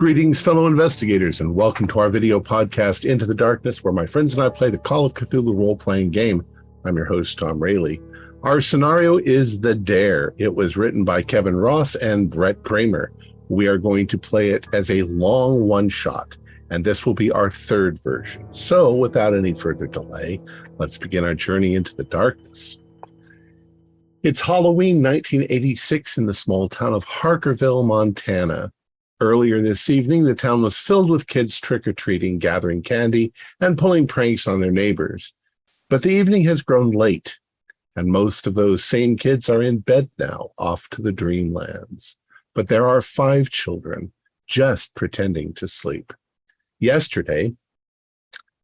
Greetings, fellow investigators, and welcome to our video podcast, Into the Darkness, where my friends and I play the Call of Cthulhu role-playing game. I'm your host, Tom Rayleigh. Our scenario is The Dare. It was written by Kevin Ross and Brett Kramer. We are going to play it as a long one-shot, and this will be our third version. So, without any further delay, let's begin our journey into the darkness. It's Halloween 1986 in the small town of Harkerville, Montana. Earlier this evening, the town was filled with kids trick-or-treating, gathering candy, and pulling pranks on their neighbors. But the evening has grown late, and most of those same kids are in bed now, off to the dreamlands. But there are 5 children just pretending to sleep. Yesterday,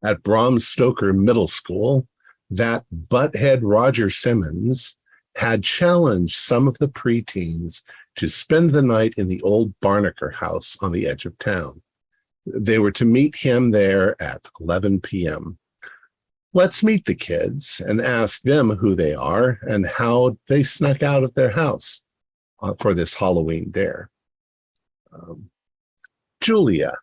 at Bram Stoker Middle School, that butthead Roger Simmons had challenged some of the preteens to spend the night in the old Barnaker house on the edge of town. They were to meet him there at 11 p.m. Let's meet the kids and ask them who they are and how they snuck out of their house for this Halloween dare. Julia.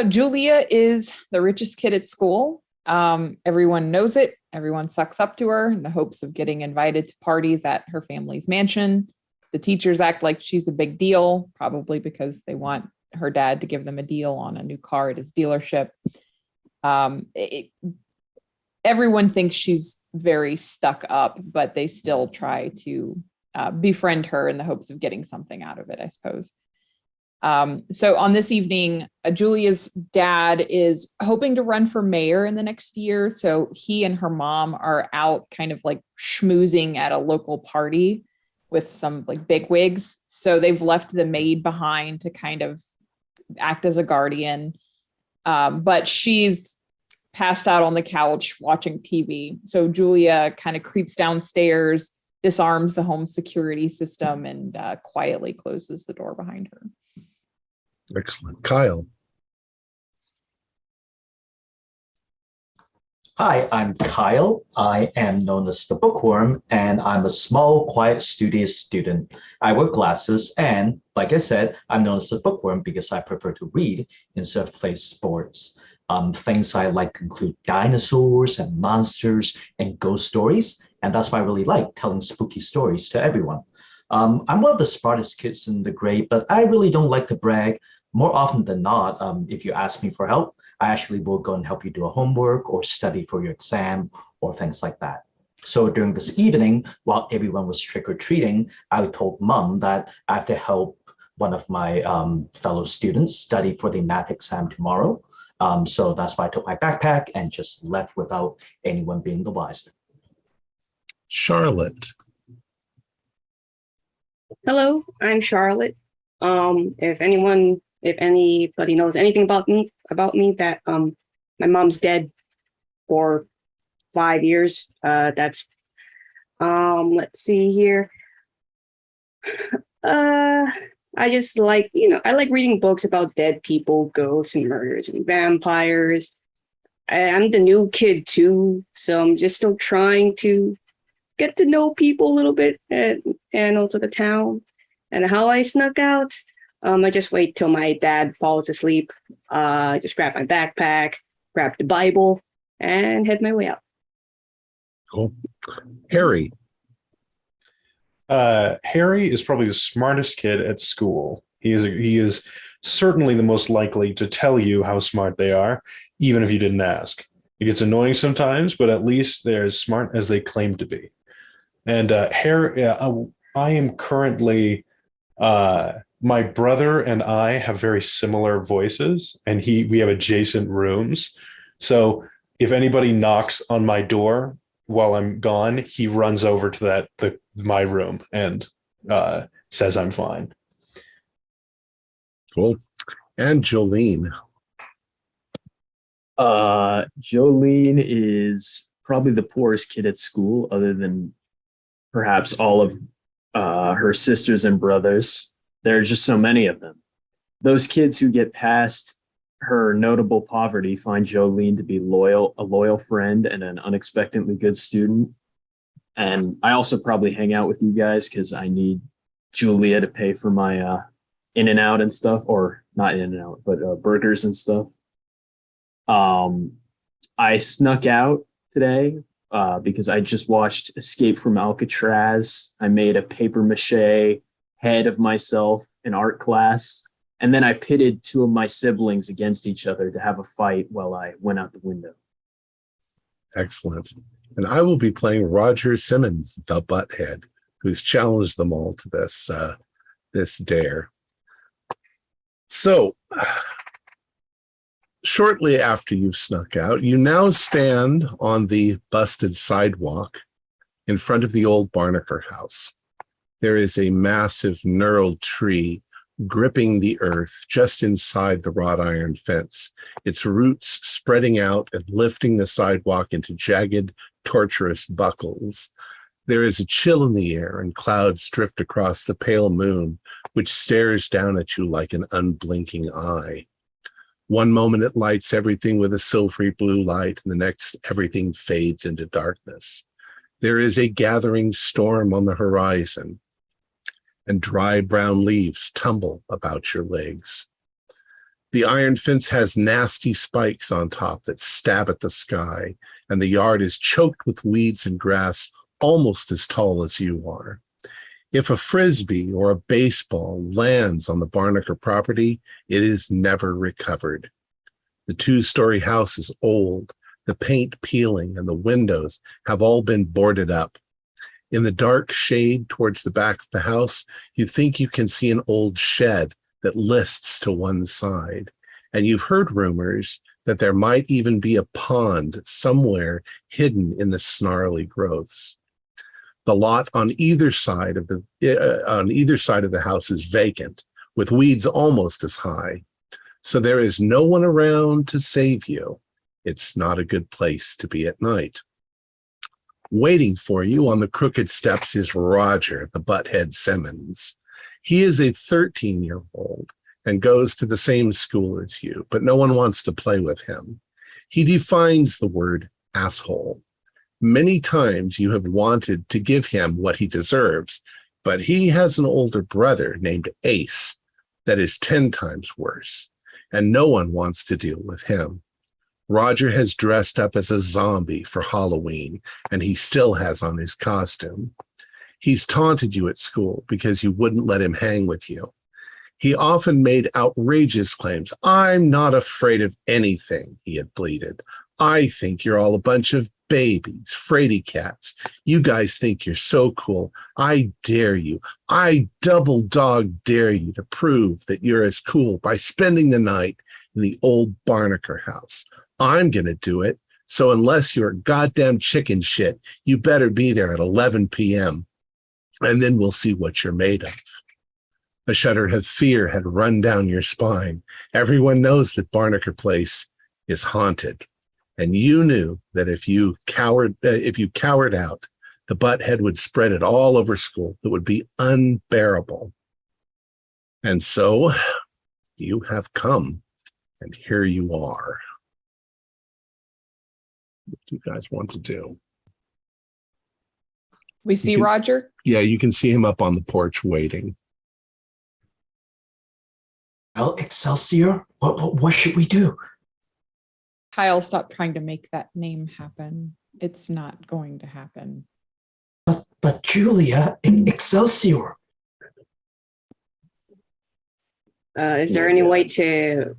Julia is the richest kid at school. Everyone knows it. Everyone sucks up to her in the hopes of getting invited to parties at her family's mansion. The teachers act like she's a big deal, probably because they want her dad to give them a deal on a new car at his dealership. Everyone thinks she's very stuck up, but they still try to befriend her in the hopes of getting something out of it, I suppose. So on this evening, Julia's dad is hoping to run for mayor in the next year. So he and her mom are out kind of like schmoozing at a local party with some like bigwigs. So they've left the maid behind to kind of act as a guardian. But she's passed out on the couch watching TV. So Julia kind of creeps downstairs, disarms the home security system, and quietly closes the door behind her. Excellent. Kyle. Hi, I'm Kyle. I am known as the Bookworm, and I'm a small, quiet, studious student. I wear glasses, and like I said, I'm known as the Bookworm because I prefer to read instead of play sports. Things I like include dinosaurs and monsters and ghost stories, and that's why I really like telling spooky stories to everyone. I'm one of the smartest kids in the grade, but I really don't like to brag. More often than not, if you ask me for help, I actually will go and help you do a homework or study for your exam or things like that. So during this evening, while everyone was trick-or-treating, I told Mom that I have to help one of my fellow students study for the math exam tomorrow. So that's why I took my backpack and just left without anyone being the wiser. Charlotte. Hello, I'm Charlotte. If anybody knows anything about me, that my mom's dead for 5 years. Let's see here. I just like, I like reading books about dead people, ghosts and murders and vampires. I'm the new kid too, so I'm just still trying to get to know people a little bit and also the town. And how I snuck out, I just wait till my dad falls asleep, just grab my backpack, grab the Bible, and head my way out. Cool. Harry. Harry is probably the smartest kid at school. He is certainly the most likely to tell you how smart they are, even if you didn't ask. It gets annoying sometimes, but at least they're as smart as they claim to be. And Harry, I am currently... my brother and I have very similar voices, and we have adjacent rooms. So if anybody knocks on my door while I'm gone, he runs over to my room and says I'm fine. Cool. And Jolene. Jolene is probably the poorest kid at school, other than perhaps all of her sisters and brothers. There are just so many of them. Those kids who get past her notable poverty find Jolene to be a loyal friend and an unexpectedly good student. And I also probably hang out with you guys because I need Julia to pay for my In-N-Out and stuff, or not In-N-Out, but burgers and stuff. I snuck out today because I just watched Escape from Alcatraz. I made a paper mache head of myself in art class, and then I pitted two of my siblings against each other to have a fight while I went out the window. Excellent. And I will be playing Roger Simmons, the Butthead, who's challenged them all to this dare. So, shortly after you've snuck out, you now stand on the busted sidewalk in front of the old Barnaker house. There is a massive gnarled tree gripping the earth just inside the wrought iron fence, its roots spreading out and lifting the sidewalk into jagged, tortuous buckles. There is a chill in the air, and clouds drift across the pale moon, which stares down at you like an unblinking eye. One moment it lights everything with a silvery blue light, and the next everything fades into darkness. There is a gathering storm on the horizon, and dry brown leaves tumble about your legs. The iron fence has nasty spikes on top that stab at the sky, and the yard is choked with weeds and grass almost as tall as you are. If a frisbee or a baseball lands on the Barnaker property, it is never recovered. The two-story house is old, the paint peeling, and the windows have all been boarded up. In the dark shade towards the back of the house, you think you can see an old shed that lists to one side, and you've heard rumors that there might even be a pond somewhere hidden in the snarly growths. The lot on either side of the house is vacant, with weeds almost as high. So there is no one around to save you. It's not a good place to be at night. Waiting for you on the crooked steps is Roger, the Butthead Simmons. He is a 13-year-old and goes to the same school as you, but no one wants to play with him. He defines the word asshole. Many times you have wanted to give him what he deserves, but he has an older brother named Ace that is 10 times worse, and no one wants to deal with him. Roger has dressed up as a zombie for Halloween, and he still has on his costume. He's taunted you at school because you wouldn't let him hang with you. He often made outrageous claims. "I'm not afraid of anything," he had bleated. "I think you're all a bunch of babies, fraidy cats. You guys think you're so cool. I dare you. I double dog dare you to prove that you're as cool by spending the night in the old Barnaker house. I'm going to do it. So unless you're goddamn chicken shit, you better be there at 11 p.m. and then we'll see what you're made of." A shudder of fear had run down your spine. Everyone knows that Barnaker Place is haunted. And you knew that if you cowered out, the Butthead would spread it all over school. That would be unbearable. And so you have come, and here you are. What do you guys want to do? We see Roger. Yeah, you can see him up on the porch waiting. Well, Excelsior, what should we do? Kyle, stop trying to make that name happen. It's not going to happen. But Julia, Excelsior. Is there any way to?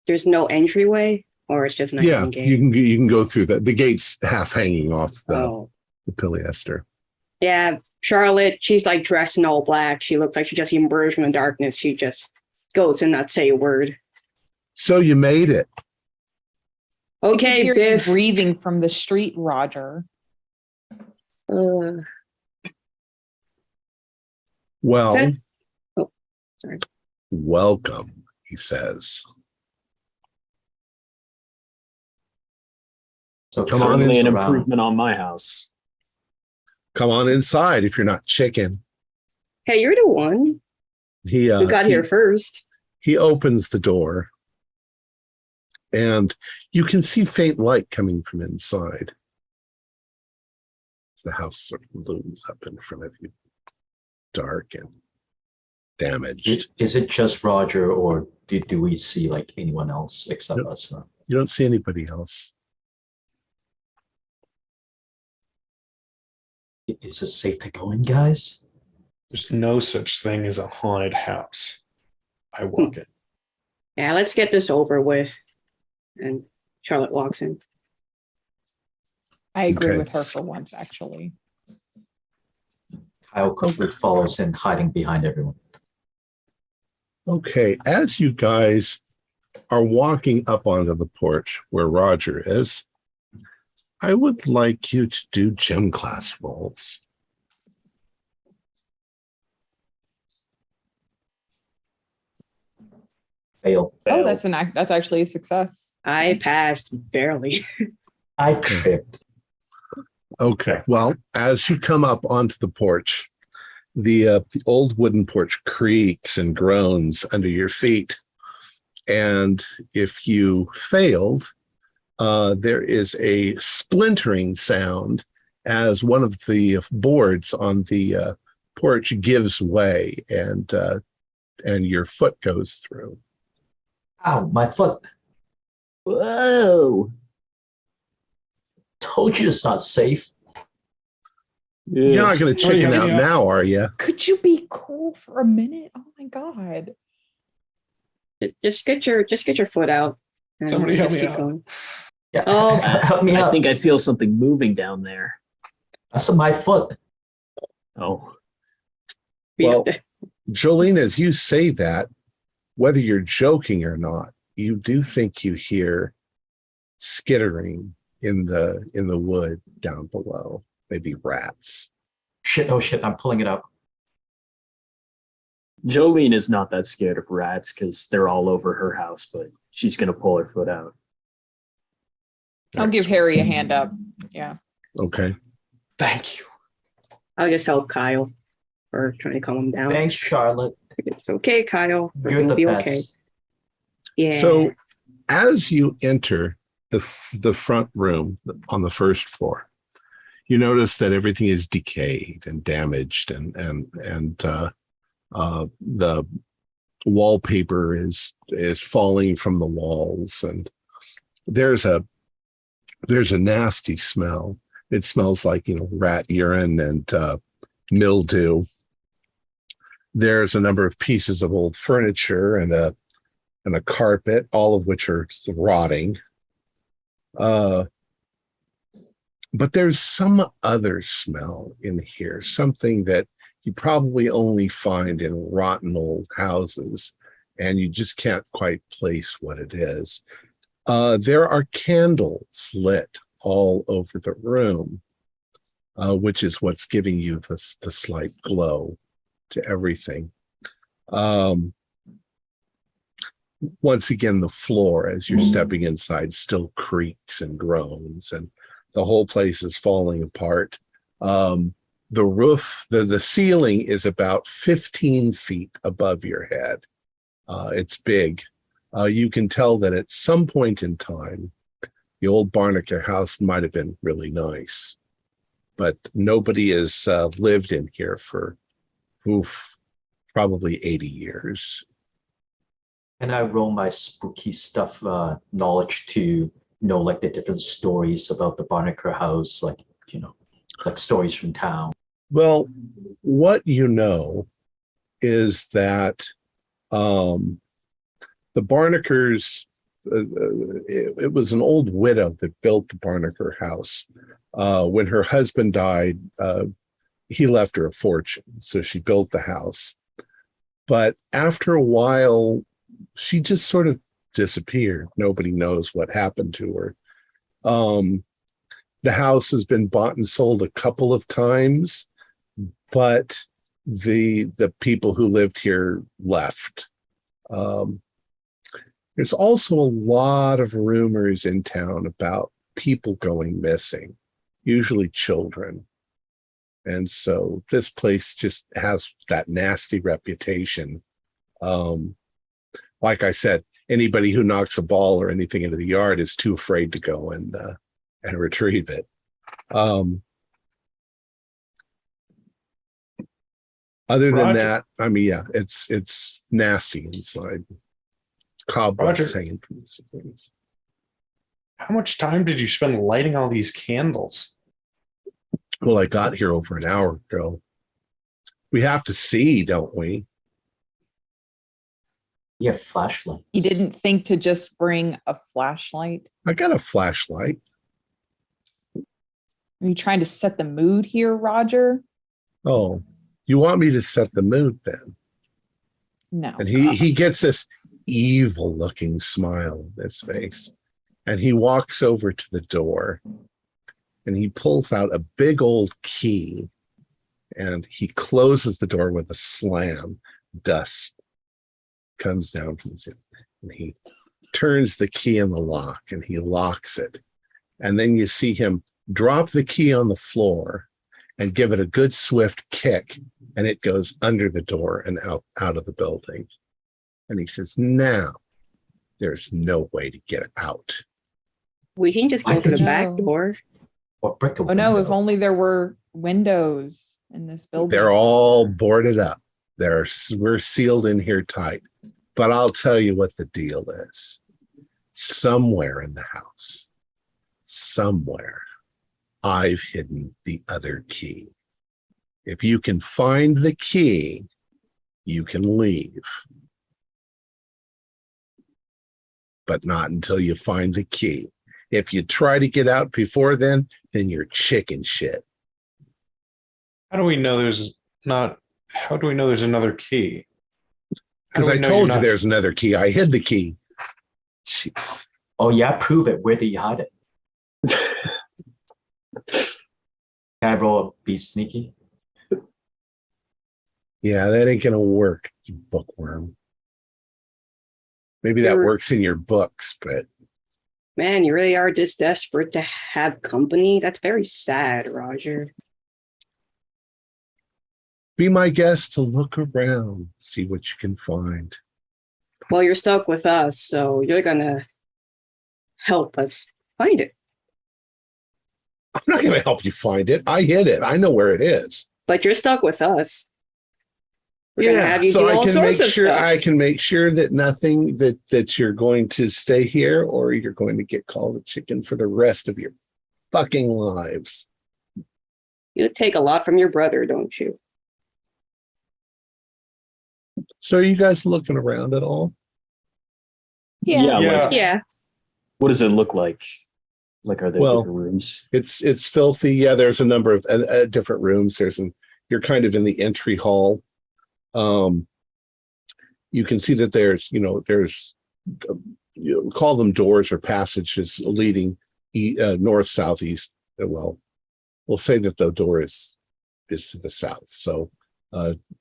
There's no entryway, or it's just an Yeah, gate? you can go through the gate's half hanging off the pilaster. Yeah, Charlotte. She's like dressed in all black. She looks like she just emerged from the darkness. She just goes and not say a word. So you made it. Okay, I can hear Biff. you breathing from the street, Roger. Well, Sorry. welcome, he says. So Come on Certainly in an around. improvement on my house. Come on inside if you're not chicken. Hey, you're the one He who got here first. He opens the door, and you can see faint light coming from inside. As the house sort of looms up in front of you, dark and damaged. Is it just Roger, or do we see like anyone else except Nope. us? Huh? You don't see anybody else. Is it safe to go in, guys? There's no such thing as a haunted house. I walk in. Yeah, let's get this over with. And Charlotte walks in. I agree Okay. with her for once, actually. Kyle quickly follows in, hiding behind everyone. Okay, as you guys are walking up onto the porch where Roger is, I would like you to do gym class rolls. Fail. Oh, that's actually a success. I passed barely. I tripped. Okay, well, as you come up onto the porch, the old wooden porch creaks and groans under your feet. And if you failed, there is a splintering sound as one of the boards on the porch gives way and your foot goes through. Ow, my foot. Whoa. Told you it's not safe. You're not going to chicken out now, are you? Could you be cool for a minute? Oh my god. Just get your foot out. And Somebody help just me keep out. going. Yeah. Oh. Help me I out. think I feel something moving down there. That's my foot. Oh, Well, Jolene, as you say that, whether you're joking or not, you do think you hear skittering in the wood down below. Maybe rats. Shit, oh shit, I'm pulling it up. Jolene is not that scared of rats because they're all over her house, but she's going to pull her foot out. I'll give Harry a hand up. Yeah. Okay. Thank you. I'll just help Kyle or trying to calm him down. Thanks, Charlotte. It's okay, Kyle. We're You're gonna the be best. okay. Yeah. So as you enter the front room on the first floor, you notice that everything is decayed and damaged, and the wallpaper is falling from the walls, and there's a nasty smell. It smells like rat urine and mildew. There's a number of pieces of old furniture and a carpet, all of which are rotting. But there's some other smell in here, something that you probably only find in rotten old houses, and you just can't quite place what it is. There are candles lit all over the room, which is what's giving you the slight glow to everything. Once again, the floor, as you're stepping inside, still creaks and groans, and the whole place is falling apart. The roof, the ceiling is about 15 feet above your head. It's big. You can tell that at some point in time, the old Barnaker house might have been really nice, but nobody has lived in here for probably 80 years. And I roll my spooky stuff knowledge to know like the different stories about the Barnaker house, like like stories from town. Well, what you know is that the Barnakers, it was an old widow that built the Barnaker house. When her husband died, he left her a fortune, so she built the house. But after a while, she just sort of disappeared. Nobody knows what happened to her. The house has been bought and sold a couple of times, but the people who lived here left. There's also a lot of rumors in town about people going missing, usually children. And so this place just has that nasty reputation. Like I said, anybody who knocks a ball or anything into the yard is too afraid to go and retrieve it. Other than Roger. that, I mean, yeah, it's nasty inside. Cobwebs Roger. hanging from the ceilings. How much time did you spend lighting all these candles? Well, I got here over an hour ago. We have to see, don't we? You have flashlights. You didn't think to just bring a flashlight? I got a flashlight. Are you trying to set the mood here, Roger? Oh, you want me to set the mood then? No. And he gets this evil looking smile on his face. And he walks over to the door and he pulls out a big old key and he closes the door with a slam. Dust comes down from the ceiling. And he turns the key in the lock and he locks it. And then you see him drop the key on the floor and give it a good swift kick, and it goes under the door and out of the building. And he says, now there's no way to get out. We can just go Why to the did you- back door. Or break a Oh no, if window. only there were windows in this building. They're all boarded up. We're sealed in here tight. But I'll tell you what the deal is. Somewhere in the house, somewhere, I've hidden the other key. If you can find the key, you can leave. But not until you find the key. If you try to get out before then you're chicken shit. How do we know there's not? How do we know there's another key? How Because do I we know told you're you not- there's another key. I hid the key. Jeez. Oh yeah, prove it. Where did you hide it? Can I roll a be sneaky? Yeah, that ain't gonna work, you bookworm. Maybe that You're- works in your books, but Man, you really are just desperate to have company. That's very sad, Roger. be my guest to look around, see what you can find. Well, you're stuck with us, so you're gonna help us find it. I'm not gonna help you find it. I hid it. I know where it is. But you're stuck with us. We're gonna have you so do I all can sorts make of sure stuff. I can make sure that nothing that you're going to stay here or you're going to get called a chicken for the rest of your fucking lives. You take a lot from your brother, don't you? So are you guys looking around at all? Yeah. Yeah. Yeah. What does it look like? Like, are there Well, different rooms? It's filthy. Yeah, there's a number of different rooms. You're kind of in the entry hall. You can see that there's call them doors or passages leading north, south, east. Well, we'll say that the door is to the south. So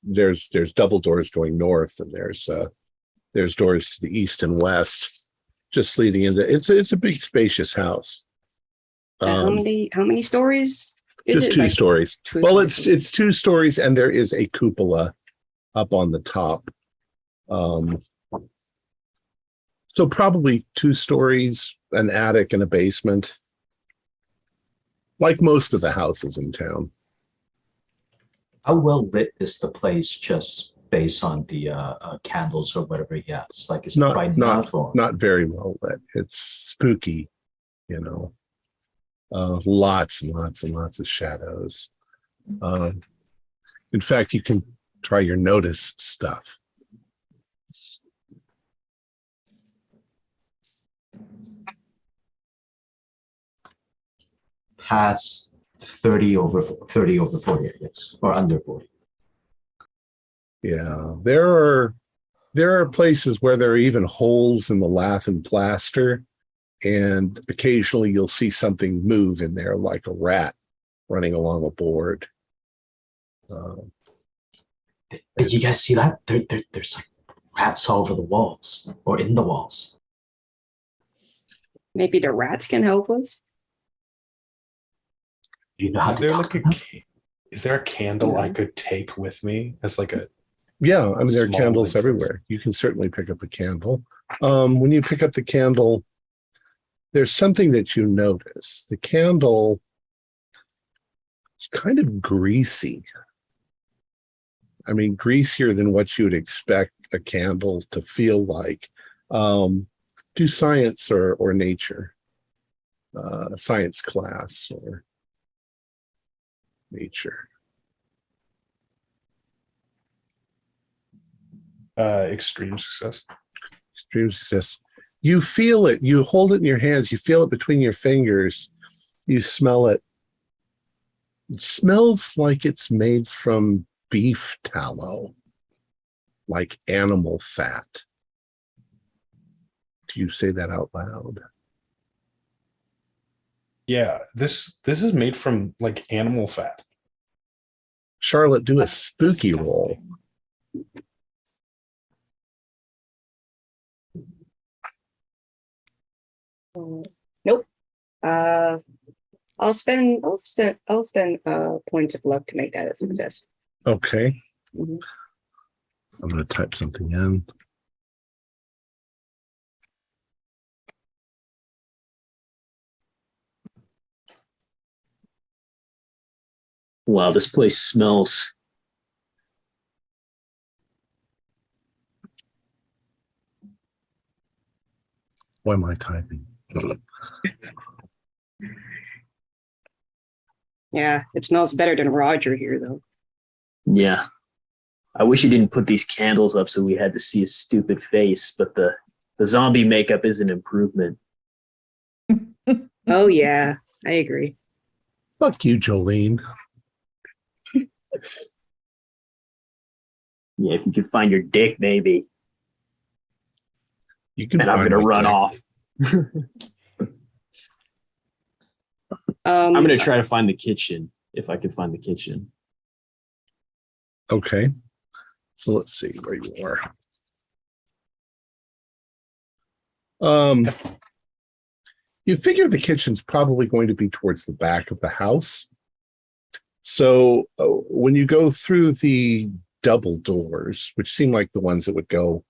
there's double doors going north, and there's doors to the east and west, just leading into it's a big spacious house. How many stories? Is Just it? two Like stories. two Well, stories? it's 2 stories, and there is a cupola up on the top. So probably 2 stories, an attic and a basement, like most of the houses in town. How well lit is the place just based on the candles or whatever he has? Like, is it bright enough? Or? Not very well lit. It's spooky, lots and lots and lots of shadows. In fact, you can try your notice stuff. Past 30 over 40, I guess, or under 40. Yeah, there are places where there are even holes in the lath and plaster, and occasionally you'll see something move in there, like a rat running along a board. Did you guys see that? There's like rats all over the walls or in the walls. Maybe the rats can help us. Do you know how Is to there talk like to a them? is there a candle I could take with me as like a Yeah, I mean, there are Small candles lights. everywhere. You can certainly pick up a candle. When you pick up the candle, there's something that you notice. The candle is kind of greasy. I mean, greasier than what you would expect a candle to feel like. Do science or nature, science class or nature. Extreme success. Extreme success. You feel it. You hold it in your hands. You feel it between your fingers. You smell it. It smells like it's made from beef tallow, like animal fat. Do you say that out loud? Yeah, this is made from like animal fat. Charlotte, do a That's spooky disgusting. roll. Nope. I'll spend points of luck to make that a success. Okay. Mhm. I'm going to type something in. Wow, this place smells. Why am I typing? Yeah, it smells better than Roger here, though. Yeah. I wish you didn't put these candles up so we had to see his stupid face, but the zombie makeup is an improvement. Oh yeah, I agree. Fuck you, Jolene. Yeah, if you could find your dick, maybe. You can And I'm find gonna my run dick. off. I'm gonna try to find the kitchen if I can find the kitchen. Okay. So let's see where you are. You figure the kitchen's probably going to be towards the back of the house. So when you go through the double doors, which seem like the ones that would go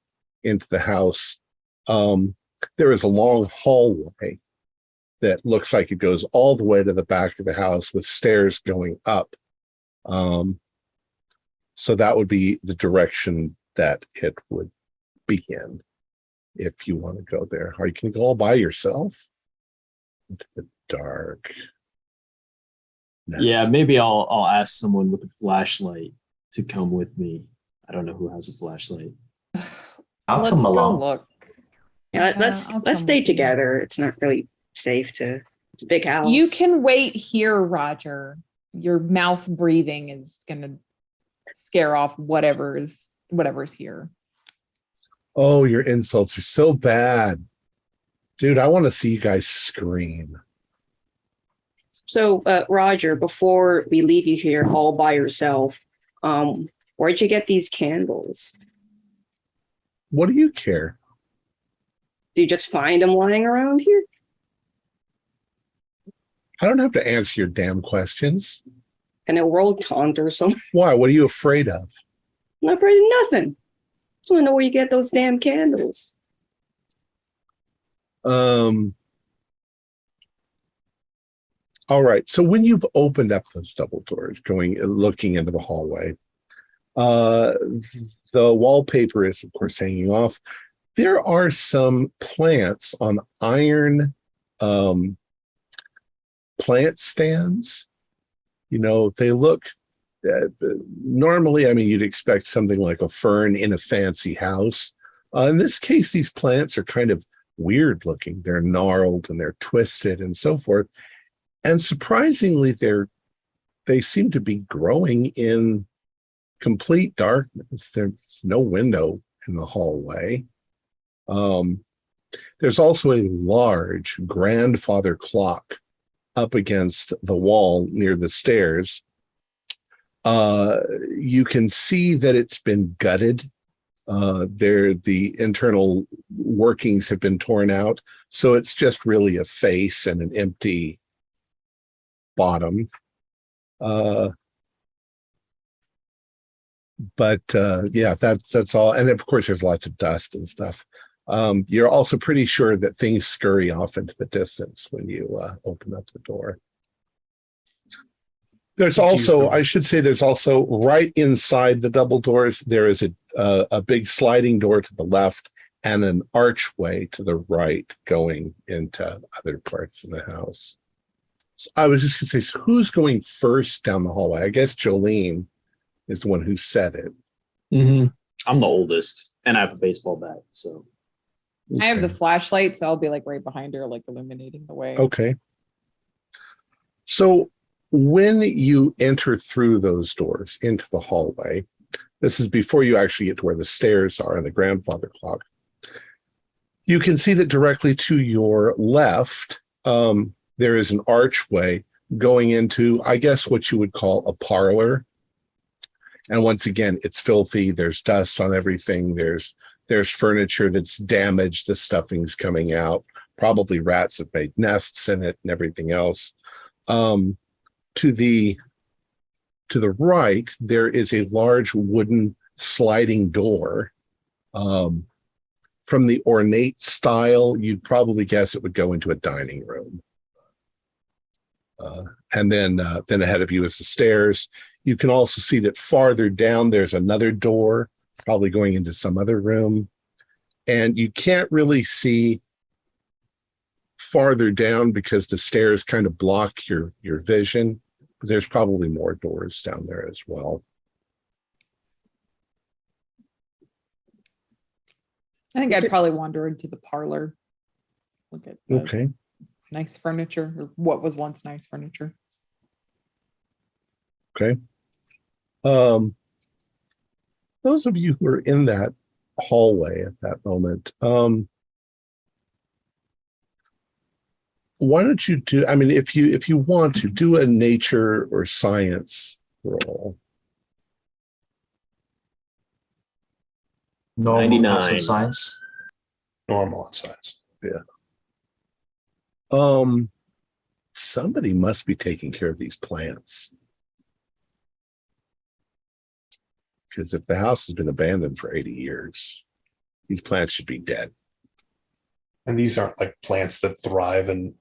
into the house, there is a long hallway that looks like it goes all the way to the back of the house with stairs going up. So that would be the direction that it would be in if you want to go there. Or you can go all by yourself into the dark. Yeah, maybe I'll ask someone with a flashlight to come with me. I don't know who has a flashlight. I'll Let's come go along. look. Yeah, I'll let's come stay with you. together. It's not really safe to. It's a big house. You can wait here, Roger. Your mouth breathing is gonna scare off whatever's here. Oh, your insults are so bad. Dude, I want to see you guys scream. So, Roger, before we leave you here all by yourself, where'd you get these candles? What do you care? Do you just find them lying around here? I don't have to answer your damn questions. And a world taunt or something? Why? What are you afraid of? I'm not afraid of nothing. Just want to know where you get those damn candles. All right. So when you've opened up those double doors, looking into the hallway, the wallpaper is, of course, hanging off. There are some plants on iron plant stands. You know, they look normally, I mean, you'd expect something like a fern in a fancy house. In this case, these plants are kind of weird looking. They're gnarled and they're twisted and so forth. And surprisingly, they seem to be growing in complete darkness. There's no window in the hallway. There's also a large grandfather clock up against the wall near the stairs. You can see that it's been gutted. The internal workings have been torn out. So it's just really a face and an empty bottom. But yeah, that's all. And of course, there's lots of dust and stuff. You're also pretty sure that things scurry off into the distance when you open up the door. There's also, I should say, there's also right inside the double doors, there is a big sliding door to the left and an archway to the right going into other parts of the house. So I was just going to say, so who's going first down the hallway? I guess Jolene is the one who said it. Mm-hmm. I'm the oldest, and I have a baseball bat. So I have the flashlight, so I'll be like right behind her, like illuminating the way. Okay. So when you enter through those doors into the hallway, this is before you actually get to where the stairs are and the grandfather clock. You can see that directly to your left, there is an archway going into, I guess, what you would call a parlor. And once again, it's filthy. There's dust on everything. There's furniture that's damaged. The stuffing's coming out. Probably rats have made nests in it and everything else. To the right, there is a large wooden sliding door. From the ornate style, you'd probably guess it would go into a dining room. And then ahead of you is the stairs. You can also see that farther down, there's another door, probably going into some other room. And you can't really see farther down because the stairs kind of block your vision. There's probably more doors down there as well. I think I'd probably wander into the parlor. Look at Okay. nice furniture, or what was once nice furniture. Okay. Those of you who are in that hallway at that moment, why don't you do, I mean, if you want to do a nature or science roll. Normal 99. science. Normal size. Somebody must be taking care of these plants. Because if the house has been abandoned for 80 years, these plants should be dead. And these aren't like plants that thrive in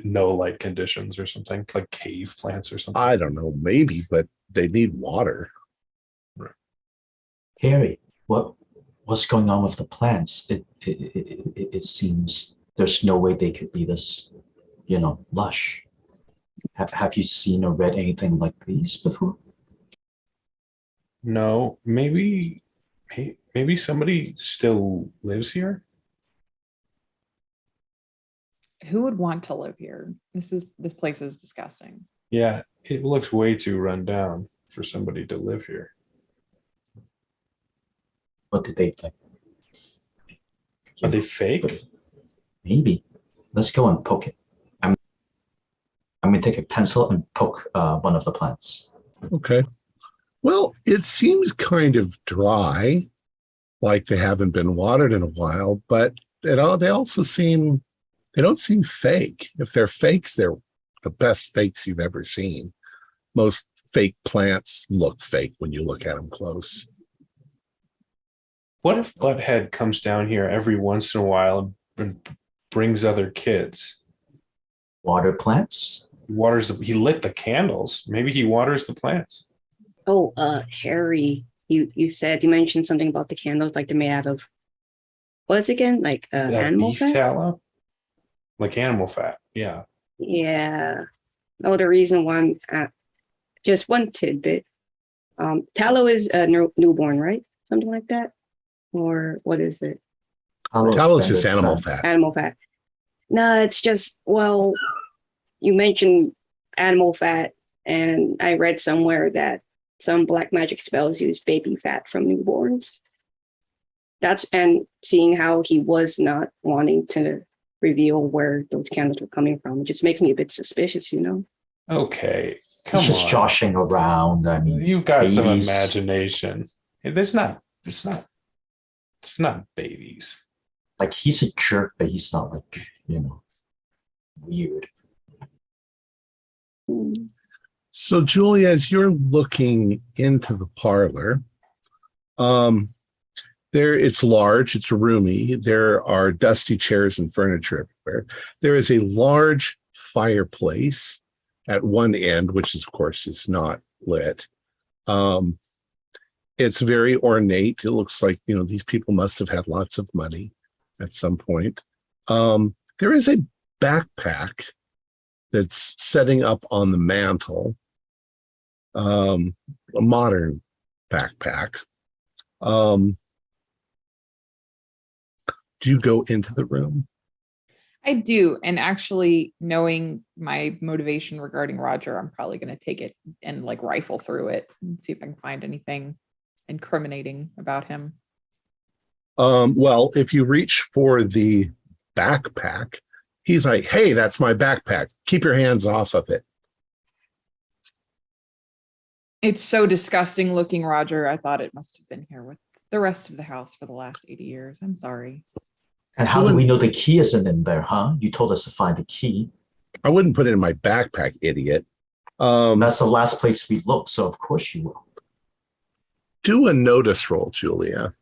no light conditions or something, like cave plants or something. I don't know, maybe, but they need water. Harry, what's going on with the plants? It seems there's no way they could be this, lush. Have you seen or read anything like these before? No, maybe somebody still lives here. Who would want to live here? This place is disgusting. Yeah, it looks way too run down for somebody to live here. What did they like? Are they fake? Maybe. Let's go and poke it. I'm going to take a pencil and poke one of the plants. Okay. Well, it seems kind of dry, like they haven't been watered in a while, but they don't seem fake. If they're fakes, they're the best fakes you've ever seen. Most fake plants look fake when you look at them close. What if Butthead comes down here every once in a while and brings other kids? Water plants? He lit the candles. Maybe he waters the plants. Oh, Harry, you mentioned something about the candles, like they're made out of what's it again? Like animal beef fat? tallow? Like animal fat, yeah. Yeah. Oh, the reason why I'm just one tidbit. Tallow is newborn, right? Something like that, or what is it? Tallow is just animal fat. Animal fat. No, it's just, well, you mentioned animal fat, and I read somewhere that some black magic spells use baby fat from newborns. And seeing how he was not wanting to reveal where those candles were coming from, it just makes me a bit suspicious, Okay, come on. He's just joshing around. I mean, You've got some babies. imagination. It's not babies. Like, he's a jerk, but he's not like, weird. So, Julie, as you're looking into the parlor, it's large, it's roomy. There are dusty chairs and furniture everywhere. There is a large fireplace at one end, which is, of course, is not lit. It's very ornate. It looks like, these people must have had lots of money at some point. There is a backpack that's setting up on the mantle, a modern backpack. Do you go into the room? I do. And actually, knowing my motivation regarding Roger, I'm probably going to take it and like rifle through it and see if I can find anything incriminating about him. Well, if you reach for the backpack, he's like, "Hey, that's my backpack. Keep your hands off of it." It's so disgusting looking, Roger. I thought it must have been here with the rest of the house for the last 80 years. I'm sorry. And how do we know the key isn't in there, huh? You told us to find the key. I wouldn't put it in my backpack, idiot. That's the last place we looked, so of course you will. Do a notice roll, Julia.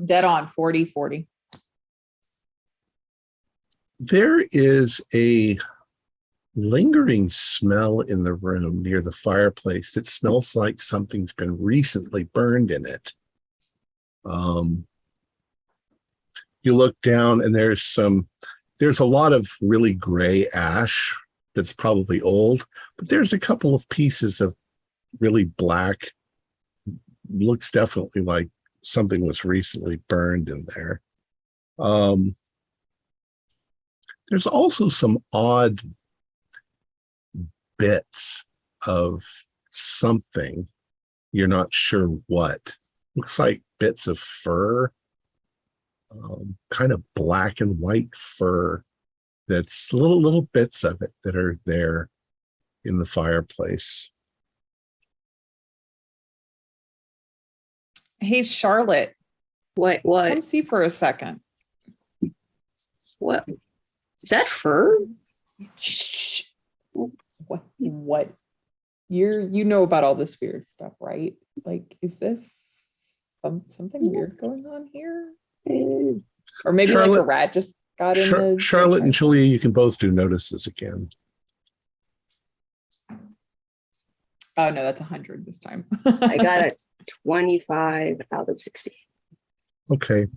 Dead on, 40. There is a lingering smell in the room near the fireplace that smells like something's been recently burned in it. You look down and there's a lot of really gray ash that's probably old, but there's a couple of pieces of really black, looks definitely like something was recently burned in there. There's also some odd bits of something. You're not sure what. Looks like bits of fur, kind of black and white fur. That's little bits of it that are there in the fireplace. Hey, Charlotte. What? Come see for a second. What? Is that fur? Shh. What? You know about all this weird stuff, right? Like, is this something weird going on here? Or maybe Charlotte, like a rat just got in the... Charlotte and Julia, you can both do notices again. Oh, no, that's 100 this time. I got a 25 out of 60. Okay.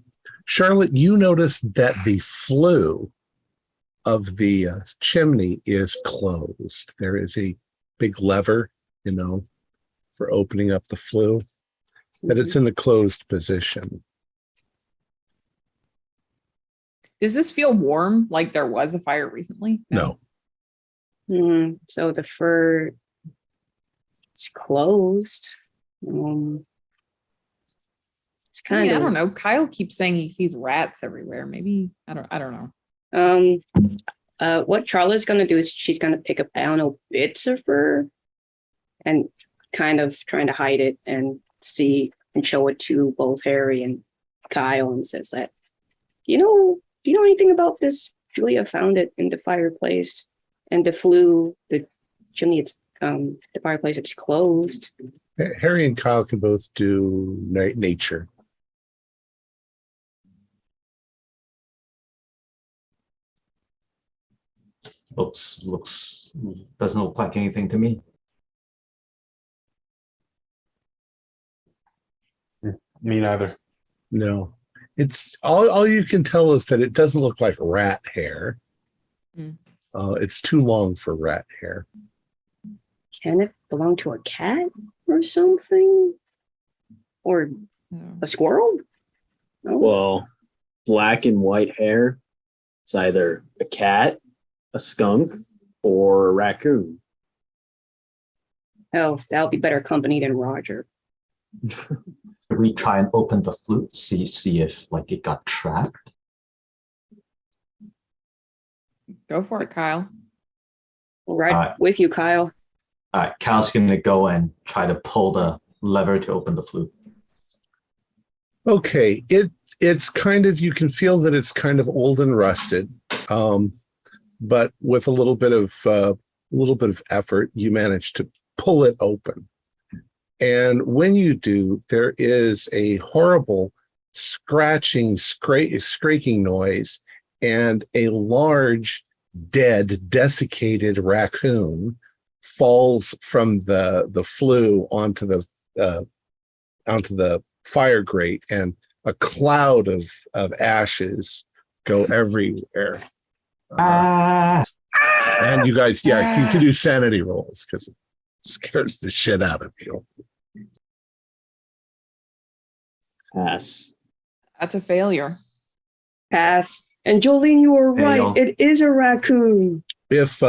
Charlotte, you notice that the flue of the chimney is closed. There is a big lever, for opening up the flue, but it's in the closed position. Does this feel warm, like there was a fire recently? No. So the fur is closed. It's kind of... I don't know. Kyle keeps saying he sees rats everywhere. Maybe, I don't know. What Charlotte's gonna do is she's gonna pick up, bits of fur and kind of trying to hide it and see and show it to both Harry and Kyle and says that, do you know anything about this? Julia found it in the fireplace, and the chimney, the fireplace, it's closed. Harry and Kyle can both do nature. Looks doesn't look like anything to me. Me neither. No, it's all you can tell is that it doesn't look like rat hair. It's too long for rat hair. Can it belong to a cat or something? Or a squirrel? No. Well, black and white hair, it's either a cat, a skunk, or a raccoon. Oh, that'll be better company than Roger. Should we try and open the flute, see if it got trapped? Go for it, Kyle. Right with you, Kyle. All right, Kyle's gonna go and try to pull the lever to open the flute. Okay, it's kind of, you can feel that it's kind of old and rusted, but with a little bit of effort, you manage to pull it open. And when you do, there is a horrible scratching, scraping noise, and a large, dead, desiccated raccoon falls from the flue onto the fire grate, and a cloud of ashes go everywhere. And you guys, you can do sanity rolls because it scares the shit out of you. Pass. That's a failure. Pass. And Jolene, you were right. Fail. It is a raccoon. If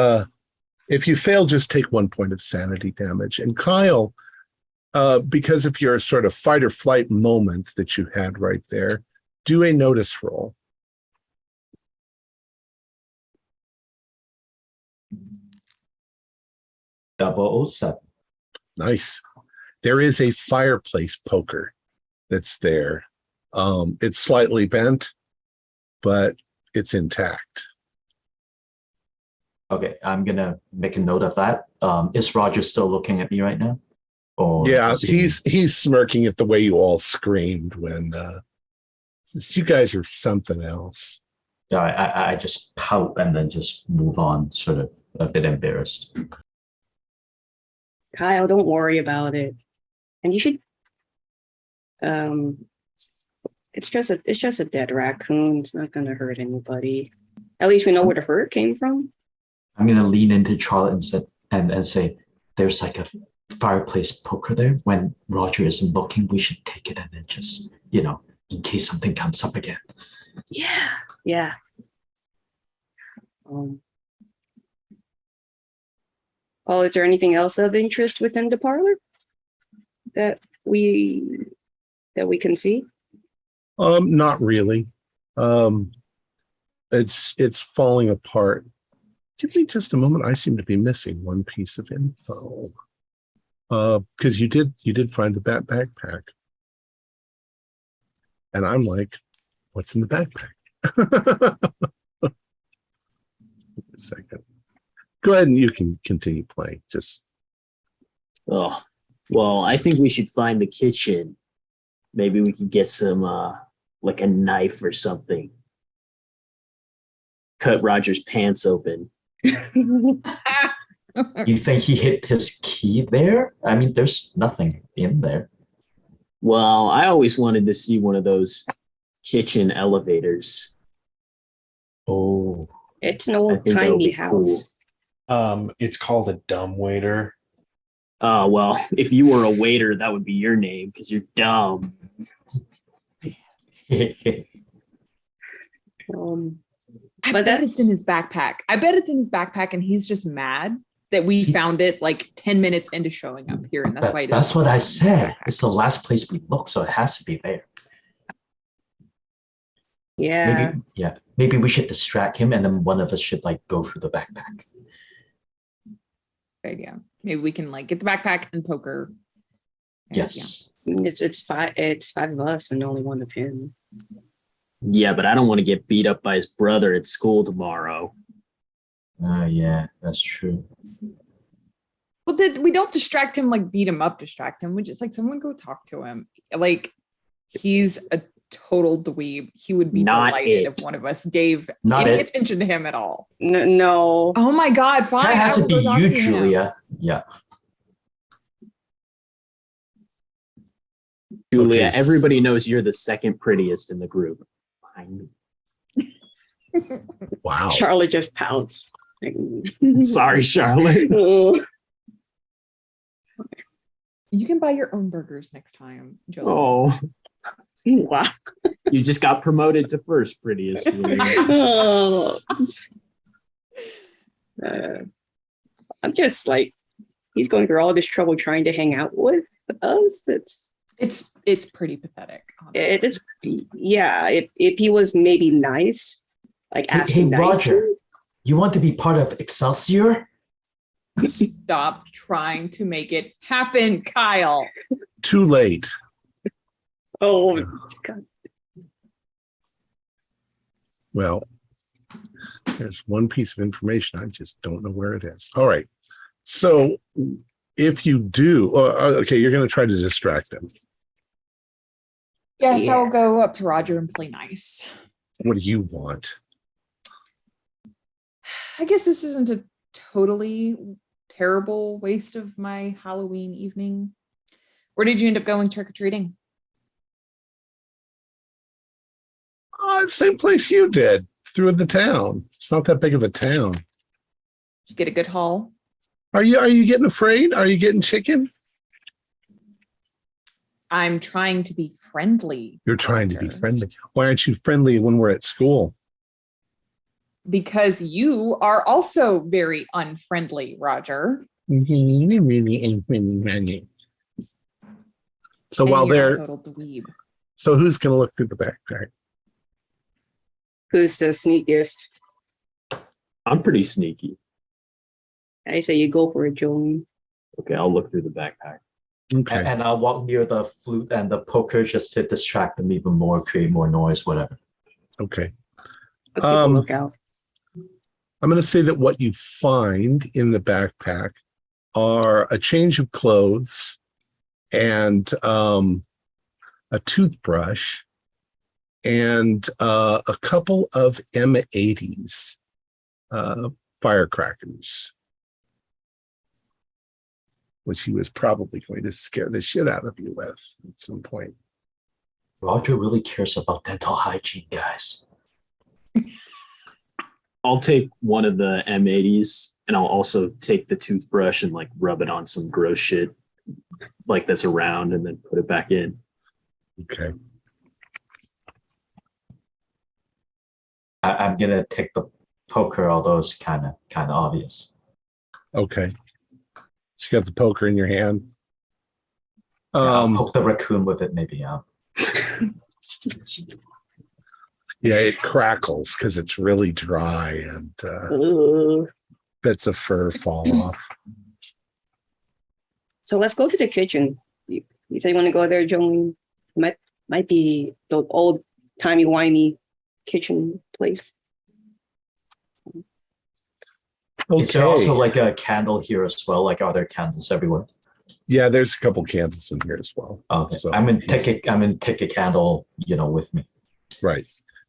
you fail, just take 1 point of sanity damage. And Kyle, because of your sort of fight or flight moment that you had right there, do a notice roll. .007. Nice. There is a fireplace poker that's there. It's slightly bent, but it's intact. Okay, I'm gonna make a note of that. Is Roger still looking at me right now? Or Yeah, is he- he's smirking at the way you all screamed when you guys are something else. I just pout and then just move on, sort of a bit embarrassed. Kyle, don't worry about it. And you should. It's just a dead raccoon. It's not gonna hurt anybody. At least we know where the hurt came from. I'm gonna lean into Charlotte and say, "There's like a fireplace poker there. When Roger isn't looking, we should take it and then just, in case something comes up again." Yeah. Is there anything else of interest within the parlor that we can see? Not really. It's falling apart. Give me just a moment. I seem to be missing one piece of info. Because you did find the backpack. And I'm like, what's in the backpack? A second. Go ahead and you can continue playing. Oh, well, I think we should find the kitchen. Maybe we could get some, like a knife or something. Cut Roger's pants open. You think he hid his key there? I mean, there's nothing in there. Well, I always wanted to see one of those kitchen elevators. Oh, It's an I old think that would tiny be house. cool. It's called a dumbwaiter. Well, if you were a waiter, that would be your name because you're dumb. I But bet it's in his backpack. I bet it's in his backpack, and he's just mad that we found it like 10 minutes into showing up here, and that's why. That's what I said. It's the last place we look, so it has to be there. Yeah. Maybe we should distract him, and then one of us should go through the backpack. Good idea. Maybe we can get the backpack and poker. And, Yes. It's five of us and only one of him. Yeah, but I don't want to get beat up by his brother at school tomorrow. Yeah, that's true. Well, we don't distract him, beat him up, distract him. We just someone go talk to him. He's a total dweeb. He would be Not delighted it. if one of us gave Not any it. attention to him at all. No. Oh my God, fine. That has I to will be go talk you, to him. Julia. Yeah. Julia, Okay. everybody knows you're the second prettiest in the group. Behind Wow. Charlotte just pouts. me. Sorry, Charlotte. Oh. You can buy your own burgers next time, Joe. Oh, Wow. you just got promoted to first prettiest. Julia. Oh. I'm just he's going through all this trouble trying to hang out with us. It's pretty pathetic. honestly. If he was maybe nice, asking Hey, nicely. Roger, you want to be part of Excelsior? Stop trying to make it happen, Kyle. Too late. Oh, God. Well, there's one piece of information. I just don't know where it is. All right. So if you do, okay, you're going to try to distract him. Yes, Yeah. I'll go up to Roger and play nice. What do you want? I guess this isn't a totally terrible waste of my Halloween evening. Where did you end up going trick-or-treating? Same place you did, through the town. It's not that big of a town. Did you get a good haul? Are you getting afraid? Are you getting chicken? I'm trying to be friendly. You're trying to be Roger. friendly. Why aren't you friendly when we're at school? Because you are also very unfriendly, Roger. So And while you're a they're, total dweeb. so who's going to look through the backpack? Who's the sneakiest? I'm pretty sneaky. I say you go for it, Jolene. Okay, I'll look through the backpack. Okay. And I'll walk near the flute and the poker just to distract them even more, create more noise, whatever. Okay. I'll keep a lookout. I'm going to say that what you find in the backpack are a change of clothes and a toothbrush and a couple of M80s firecrackers, which he was probably going to scare the shit out of you with at some point. Roger really cares about dental hygiene, guys. I'll take one of the M80s and I'll also take the toothbrush and like rub it on some gross shit like that's around and then put it back in. Okay. I'm gonna take the poker, although it's kind of obvious. Okay. So you got the poker in your hand. I'll poke the raccoon with it, maybe. Yeah, it crackles because it's really dry and Ooh. bits of fur fall off. So let's go to the kitchen. You say you want to go there, Jolene? Might be the old timey wimey kitchen place. Is there also Okay. like a candle here as well? Like, are there candles everywhere? Yeah, there's a couple candles in here as well. Okay. So, I'm gonna take a candle, with me. right.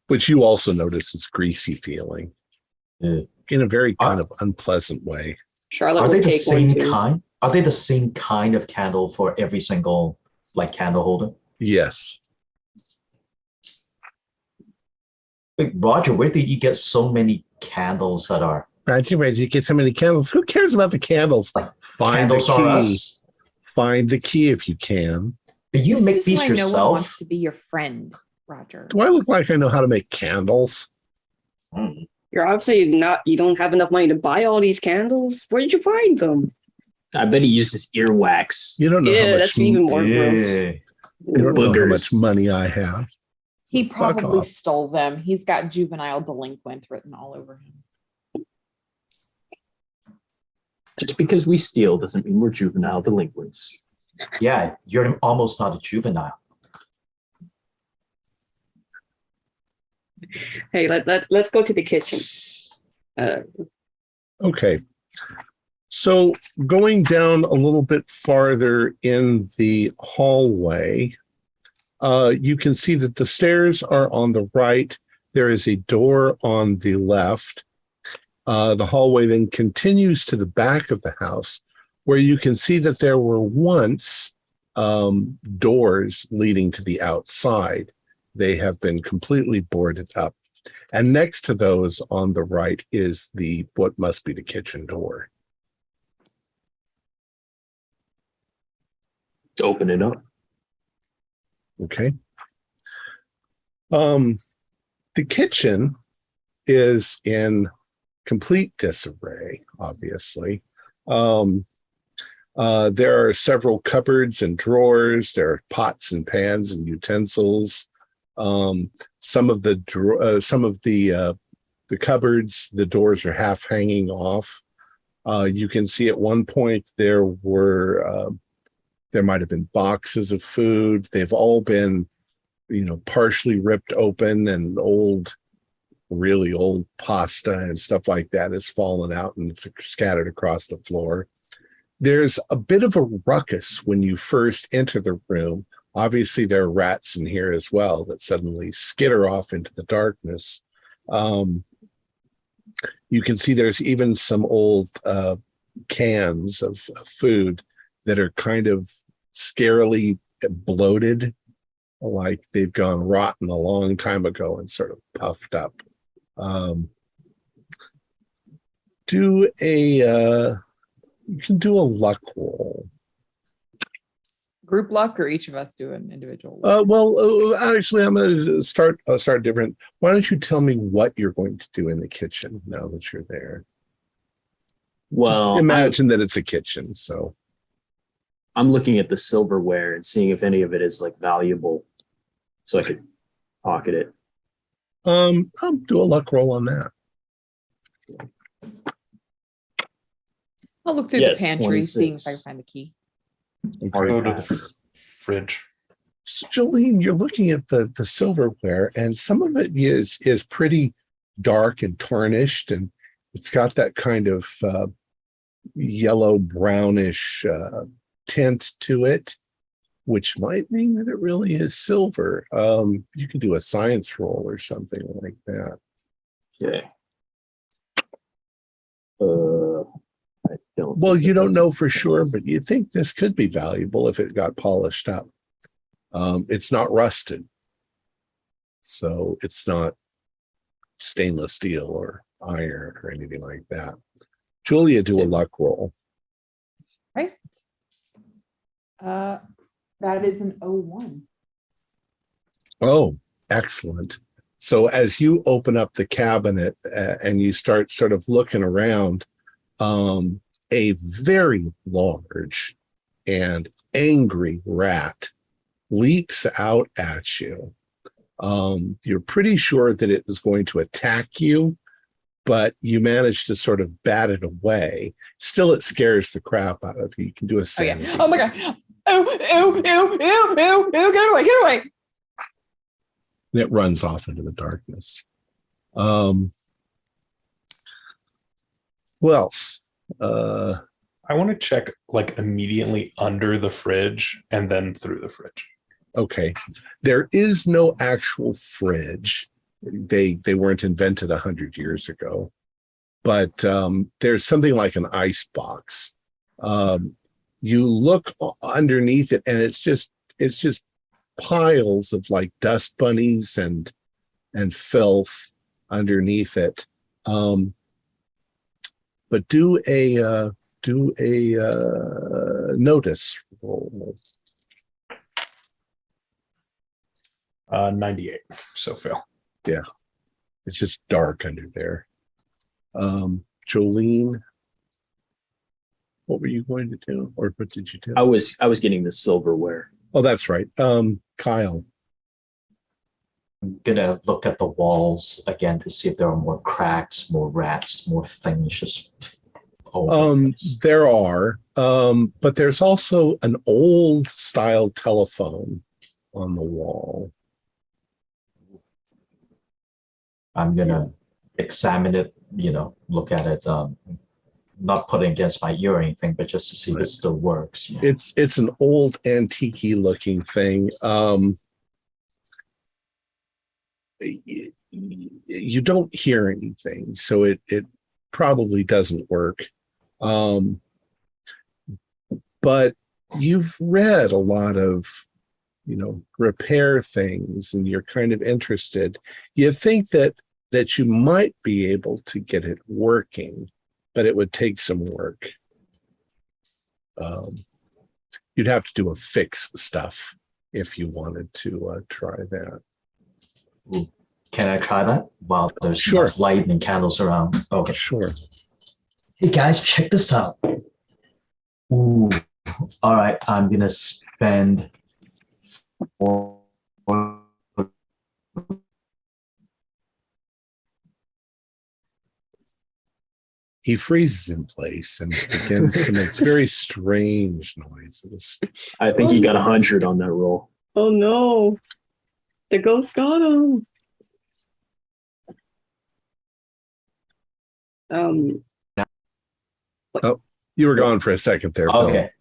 Which you also notice is greasy feeling Yeah. in a very kind of unpleasant way. Charlotte Are will they the take same one too. kind? Are they the same kind of candle for every single candle holder? Yes. Wait, Roger, where did you get so many candles that are Roger, where did you get so many candles? Who cares about the candles? like Find candles the are key. us? Find the key if you can. Did you This make is these why no one wants yourself? to be your friend, Roger. Do I look like I know how to make candles? Mm. You're obviously not. You don't have enough money to buy all these candles. Where did you find them? I bet he uses earwax. You don't know how Yeah, much that's even more gross. Yeah. you don't know how much boogers. money I have. He Fuck probably off. stole them. He's got juvenile delinquent written all over him. Just because we steal doesn't mean we're juvenile delinquents. Yeah, you're almost not a juvenile. Hey, let's go to the kitchen. Okay. So going down a little bit farther in the hallway, you can see that the stairs are on the right. There is a door on the left. The hallway then continues to the back of the house, where you can see that there were once doors leading to the outside. They have been completely boarded up. And next to those on the right is what must be the kitchen door. Open it up. Okay. The kitchen is in complete disarray, obviously. There are several cupboards and drawers. There are pots and pans and utensils. Some of the cupboards, the doors are half hanging off. You can see at one point there might have been boxes of food. They've all been, partially ripped open, and really old pasta and stuff like that has fallen out and it's scattered across the floor. There's a bit of a ruckus when you first enter the room. Obviously, there are rats in here as well that suddenly skitter off into the darkness. You can see there's even some old cans of food that are kind of scarily bloated, like they've gone rotten a long time ago and sort of puffed up. You can do a luck roll. Group luck, or each of us do an individual? Actually, I'm going to start different. Why don't you tell me what you're going to do in the kitchen now that you're there? Well, just imagine that it's a kitchen. So I'm looking at the silverware and seeing if any of it is like valuable, so I could pocket it. I'll do a luck roll on that. I'll look through the pantry, seeing if I can find the key. I'll go to the fridge. So, Jolene, you're looking at the silverware, and some of it is pretty dark and tarnished, and it's got that kind of yellow brownish tint to it, which might mean that it really is silver. You can do a science roll or something like that. Okay. I don't. Well, you don't know for sure, but you think this could be valuable if it got polished up. It's not rusted, so it's not stainless steel or iron or anything like that. Julia, do a luck roll. Right. That is an 01. Oh, excellent. So as you open up the cabinet and you start sort of looking around, a very large and angry rat leaps out at you. You're pretty sure that it is going to attack you, but you manage to sort of bat it away. Still, it scares the crap out of you. You can do a sanity. Oh, yeah. Oh my god. Ew, get away. And it runs off into the darkness. Who else? I want to check like immediately under the fridge and then through the fridge. Okay. There is no actual fridge. They weren't invented 100 years ago. But there's something like an ice box. You look underneath it, and it's just piles of like dust bunnies and filth underneath it. But do a notice roll. 98. So fail. Yeah, it's just dark under there. Jolene, what were you going to do, or what did you do? I was getting the silverware. Oh, that's right. Kyle. I'm gonna look at the walls again to see if there are more cracks, more rats, more things just all over the place. There are, but there's also an old style telephone on the wall. I'm gonna examine it, look at it, not put it against my ear or anything, but just to see if it still works. It's an old antique-y looking thing. You don't hear anything, so it probably doesn't work. But you've read a lot of, repair things, and you're kind of interested. You think that you might be able to get it working, but it would take some work. You'd have to do a fix stuff if you wanted to try that. Can I try that? While there's Sure. enough light and candles around. Okay. Sure. Hey guys, check this out. Ooh. All right, I'm gonna spend He freezes in place and begins to make very strange noises. I think he got 100 on that roll. Oh no. The ghost got him. You were gone for a second there, Bill. Okay.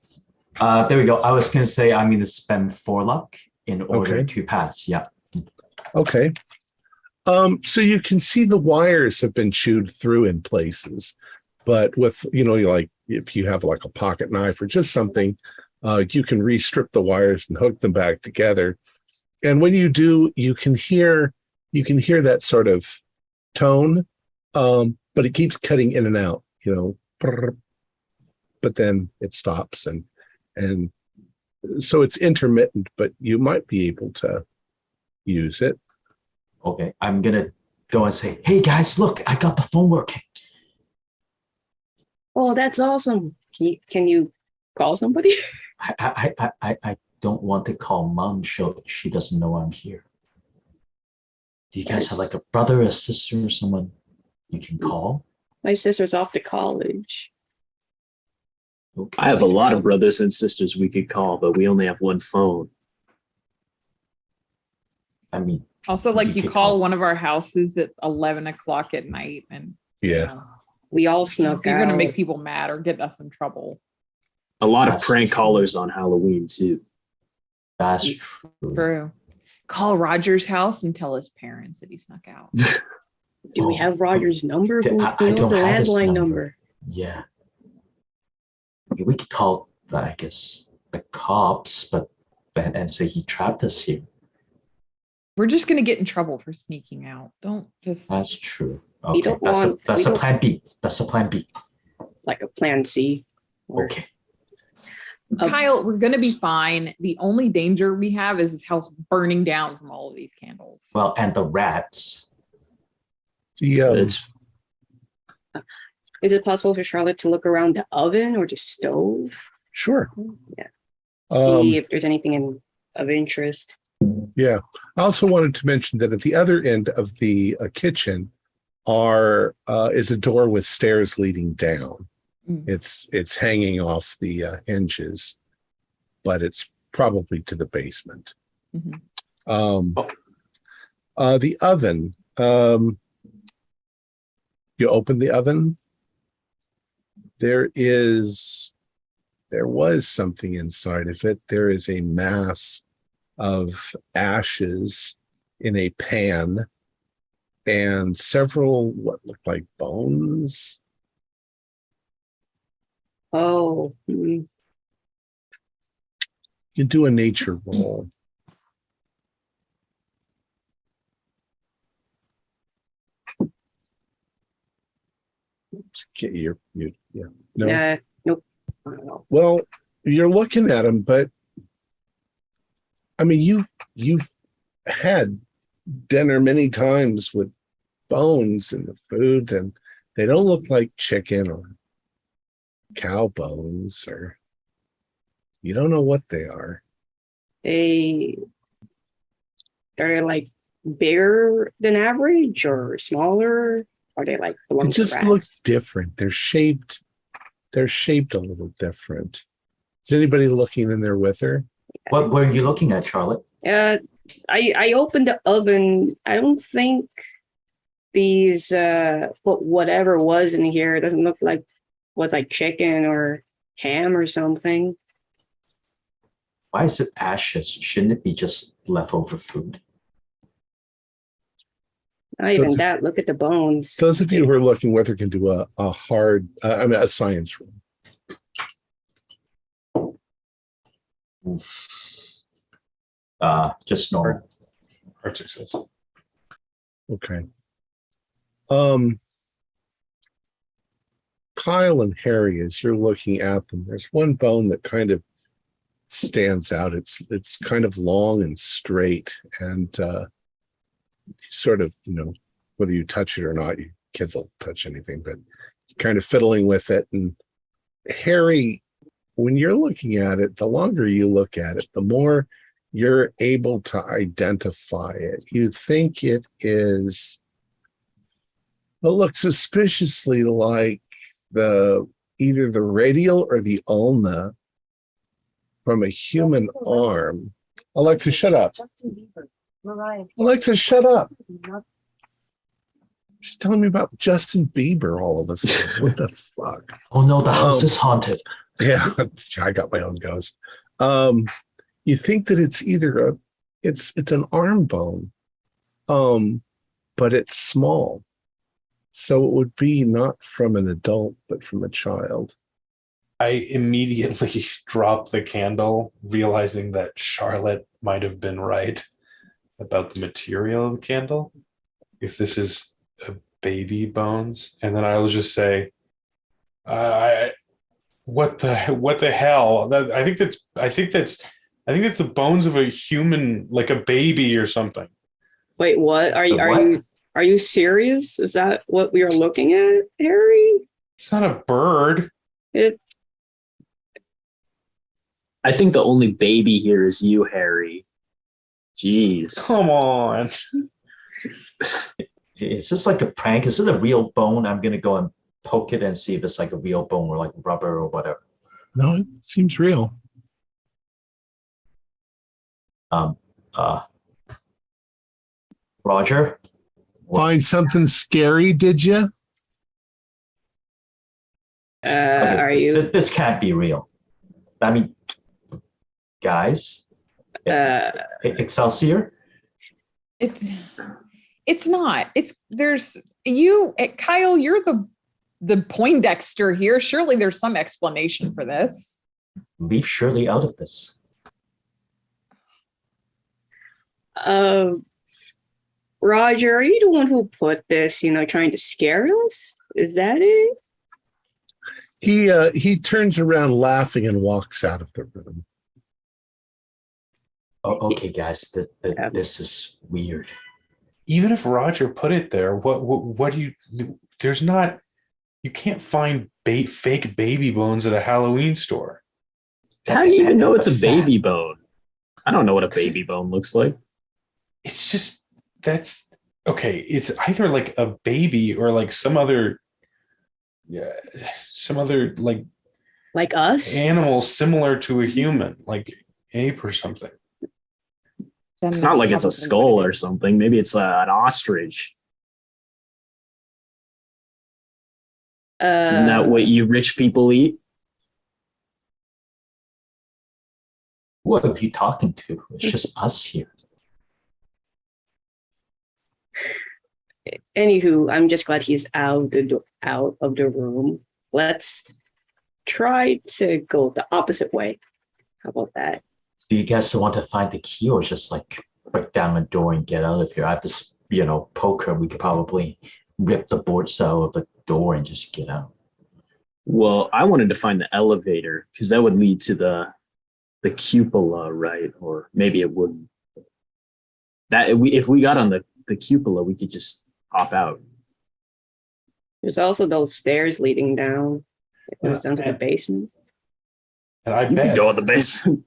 There we go. I was gonna say I'm gonna spend 4 luck in order Okay. to pass. Yeah. Okay. So you can see the wires have been chewed through in places, but with, like if you have like a pocket knife or just something, you can re-strip the wires and hook them back together. And when you do, you can hear that sort of tone, but it keeps cutting in and out, but then it stops and so it's intermittent, but you might be able to use it. Okay, I'm gonna go and say, "Hey guys, look, I got the phone working." Oh, that's awesome. Can you call somebody? I don't want to call mom. She doesn't know I'm here. Do you guys have like a brother, a sister, or someone you can call? My sister's off to college. Okay. I have a lot of brothers and sisters we could call, but we only have one phone. I mean, Also, like you could call one of our houses at 11 o'clock at night and Yeah. We all snuck you're out. going to make people mad or get us in trouble. A lot of That's prank true. callers on Halloween too. That's true. True. Call Roger's house and tell his parents that he snuck out. Do we have Roger's number? I Who don't knows a have his landline number. number? Yeah. We could call, I guess, the cops, but and say he trapped us here. We're just going to get in trouble for sneaking out. Don't just. That's true. We Okay, don't that's want- a we don't- plan B. That's a plan B. Like a plan C. Or- Okay. Kyle, we're going to be fine. The only danger we have is this house burning down from all of these candles. Well, and the rats. It's Is it possible for Charlotte to look around the oven or the stove? Sure. Yeah. Um, See if there's anything of interest. Yeah. I also wanted to mention that at the other end of the kitchen is a door with stairs leading down. Mm. It's hanging off the hinges, but it's probably to the basement. Mhm. The oven. You open the oven. There was something inside of it. There is a mass of ashes in a pan and several what look like bones. Oh, You can do a nature roll. Get your yeah. No. nope. I don't know. Well, you're looking at them, but I mean, you've had dinner many times with bones in the food, and they don't look like chicken or cow bones, or you don't know what they are. They're like bigger than average or smaller? Are they like They belong to just rats? look different. They're shaped a little different. Is anybody looking in there with her? What were you looking at, Charlotte? I opened the oven. I don't think these whatever was in here doesn't look like was like chicken or ham or something. Why is it ashes? Shouldn't it be just leftover food? Not even that. Look at the bones. Those of you who are looking with her can do a hard, a science roll. Just normal. Hard success. Okay. Kyle and Harry, as you're looking at them, there's one bone that kind of stands out. It's kind of long and straight, and sort of, whether you touch it or not, you kids will touch anything, but you're kind of fiddling with it. And Harry, when you're looking at it, the longer you look at it, the more you're able to identify it. You think it looks suspiciously like either the radial or the ulna from a human arm. Alexa, shut up. Alexa, shut up. She's telling me about Justin Bieber all of a sudden. What the fuck? Oh no, the house is haunted. Yeah, I got my own ghost. You think that it's either it's an arm bone, but it's small. So it would be not from an adult, but from a child. I immediately drop the candle, realizing that Charlotte might have been right about the material of the candle. If this is a baby bones, and then I will just say, what the hell? I think that's the bones of a human, like a baby or something. Wait, what? What? Are you serious? Is that what we are looking at, Harry? It's not a bird. I think the only baby here is you, Harry. Jeez. Come on. Is this like a prank? Is it a real bone? I'm gonna go and poke it and see if it's like a real bone or like rubber or whatever. No, it seems real. Roger? Find something scary, did you? Okay, Are you? This can't be real. I mean, guys, Excelsior? It's not. There's you, Kyle, you're the Poindexter here. Surely there's some explanation for this. Leave Shirley out of this. Roger, are you the one who put this, trying to scare us? Is that it? He turns around laughing and walks out of the room. Oh, okay, guys, this is weird. Even if Roger put it there, what do you? There's not. You can't find fake baby bones at a Halloween store. How do you even know it's a baby bone? I don't know what a baby bone looks like. It's just that's okay. It's either like a baby or like some other Like us? animal similar to a human, like ape or something. It's not like it's a skull or something. Maybe it's an ostrich. Isn't that what you rich people eat? Who are you talking to? It's just us here. Anywho, I'm just glad he's out of the room. Let's try to go the opposite way. How about that? Do you guys want to find the key or just like break down the door and get out of here? I have this, poker. We could probably rip the boards out of the door and just get out. Well, I wanted to find the elevator because that would lead to the cupola, right? Or maybe it wouldn't. If we got on the cupola, we could just hop out. There's also those stairs leading down. It goes down to the basement. And I You bet could go in the basement.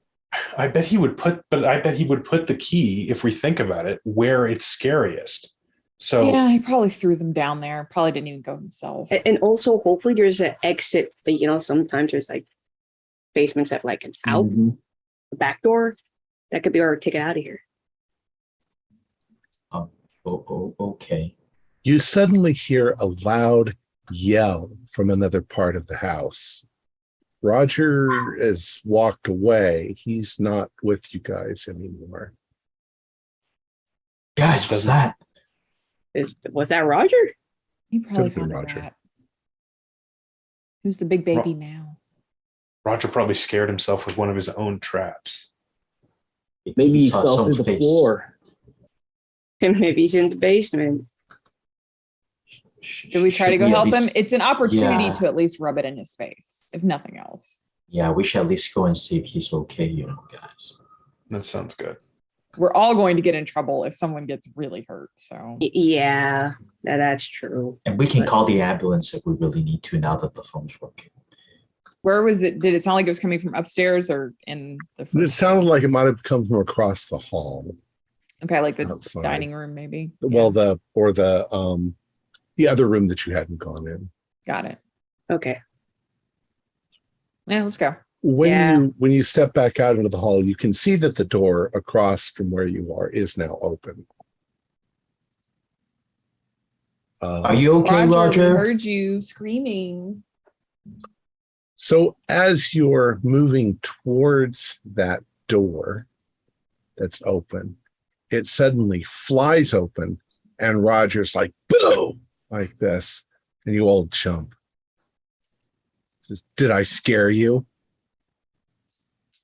I bet he would put the key, if we think about it, where it's scariest. So Yeah, he probably threw them down there. Probably didn't even go himself. And also, hopefully, there's an exit. Sometimes there's like basements that like an out, a back door. That could be our ticket out of here. Okay. You suddenly hear a loud yell from another part of the house. Roger has walked away. He's not with you guys anymore. Guys, what's that? Was that Roger? He probably Could've been found Roger. Roger. Who's the big baby now? Roger probably scared himself with one of his own traps. Maybe he saw fell through someone's the face. floor. And maybe he's in the basement. Should we try to Should go we at help him? least- It's an opportunity Yeah. to at least rub it in his face, if nothing else. Yeah, we should at least go and see if he's okay, guys. That sounds good. We're all going to get in trouble if someone gets really hurt. So Yeah, that's true. And we can call the ambulance if we really need to now that the phone's working. where was it? Did it sound like it was coming from upstairs or in the It first sounded like it might have come from across the hall. Okay, like the outside. dining room, maybe. Well, the other room that you hadn't gone in. Got it. Okay. Yeah, let's go. When you step back out into the hall, you can see that the door across from where you are is now open. Are you okay, We Roger? heard you screaming. So as you're moving towards that door that's open, it suddenly flies open And Roger's like, boo, like this. And you old chump. Says, did I scare you?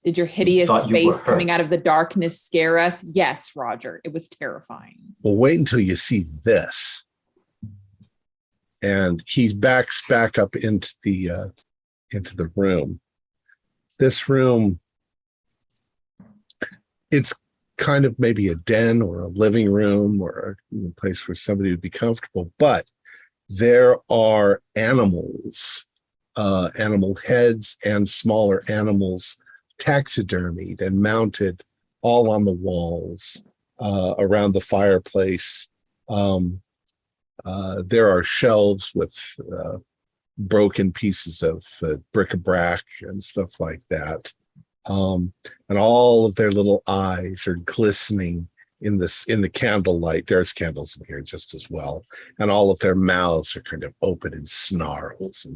Did your hideous thought you were face coming hurt. out of the darkness scare us? Yes, Roger. It was terrifying. Well, wait until you see this. And he backs back up into the room. This room, it's kind of maybe a den or a living room or a place where somebody would be comfortable, but there are animals, animal heads and smaller animals taxidermied and mounted all on the walls, around the fireplace. There are shelves with broken pieces of bric-a-brac and stuff like that. And all of their little eyes are glistening in the candlelight. There's candles in here just as well. And all of their mouths are kind of open in snarls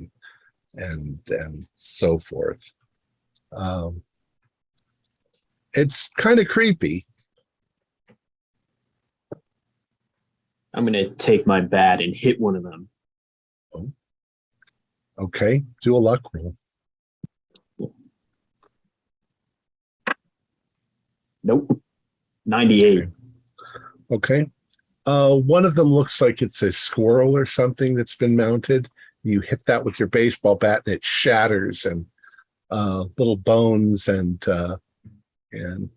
and so forth. It's kind of creepy. I'm going to take my bat and hit one of them. Oh. Okay, do a luck roll. Nope. 98. Okay. One of them looks like it's a squirrel or something that's been mounted. You hit that with your baseball bat and it shatters, and little bones and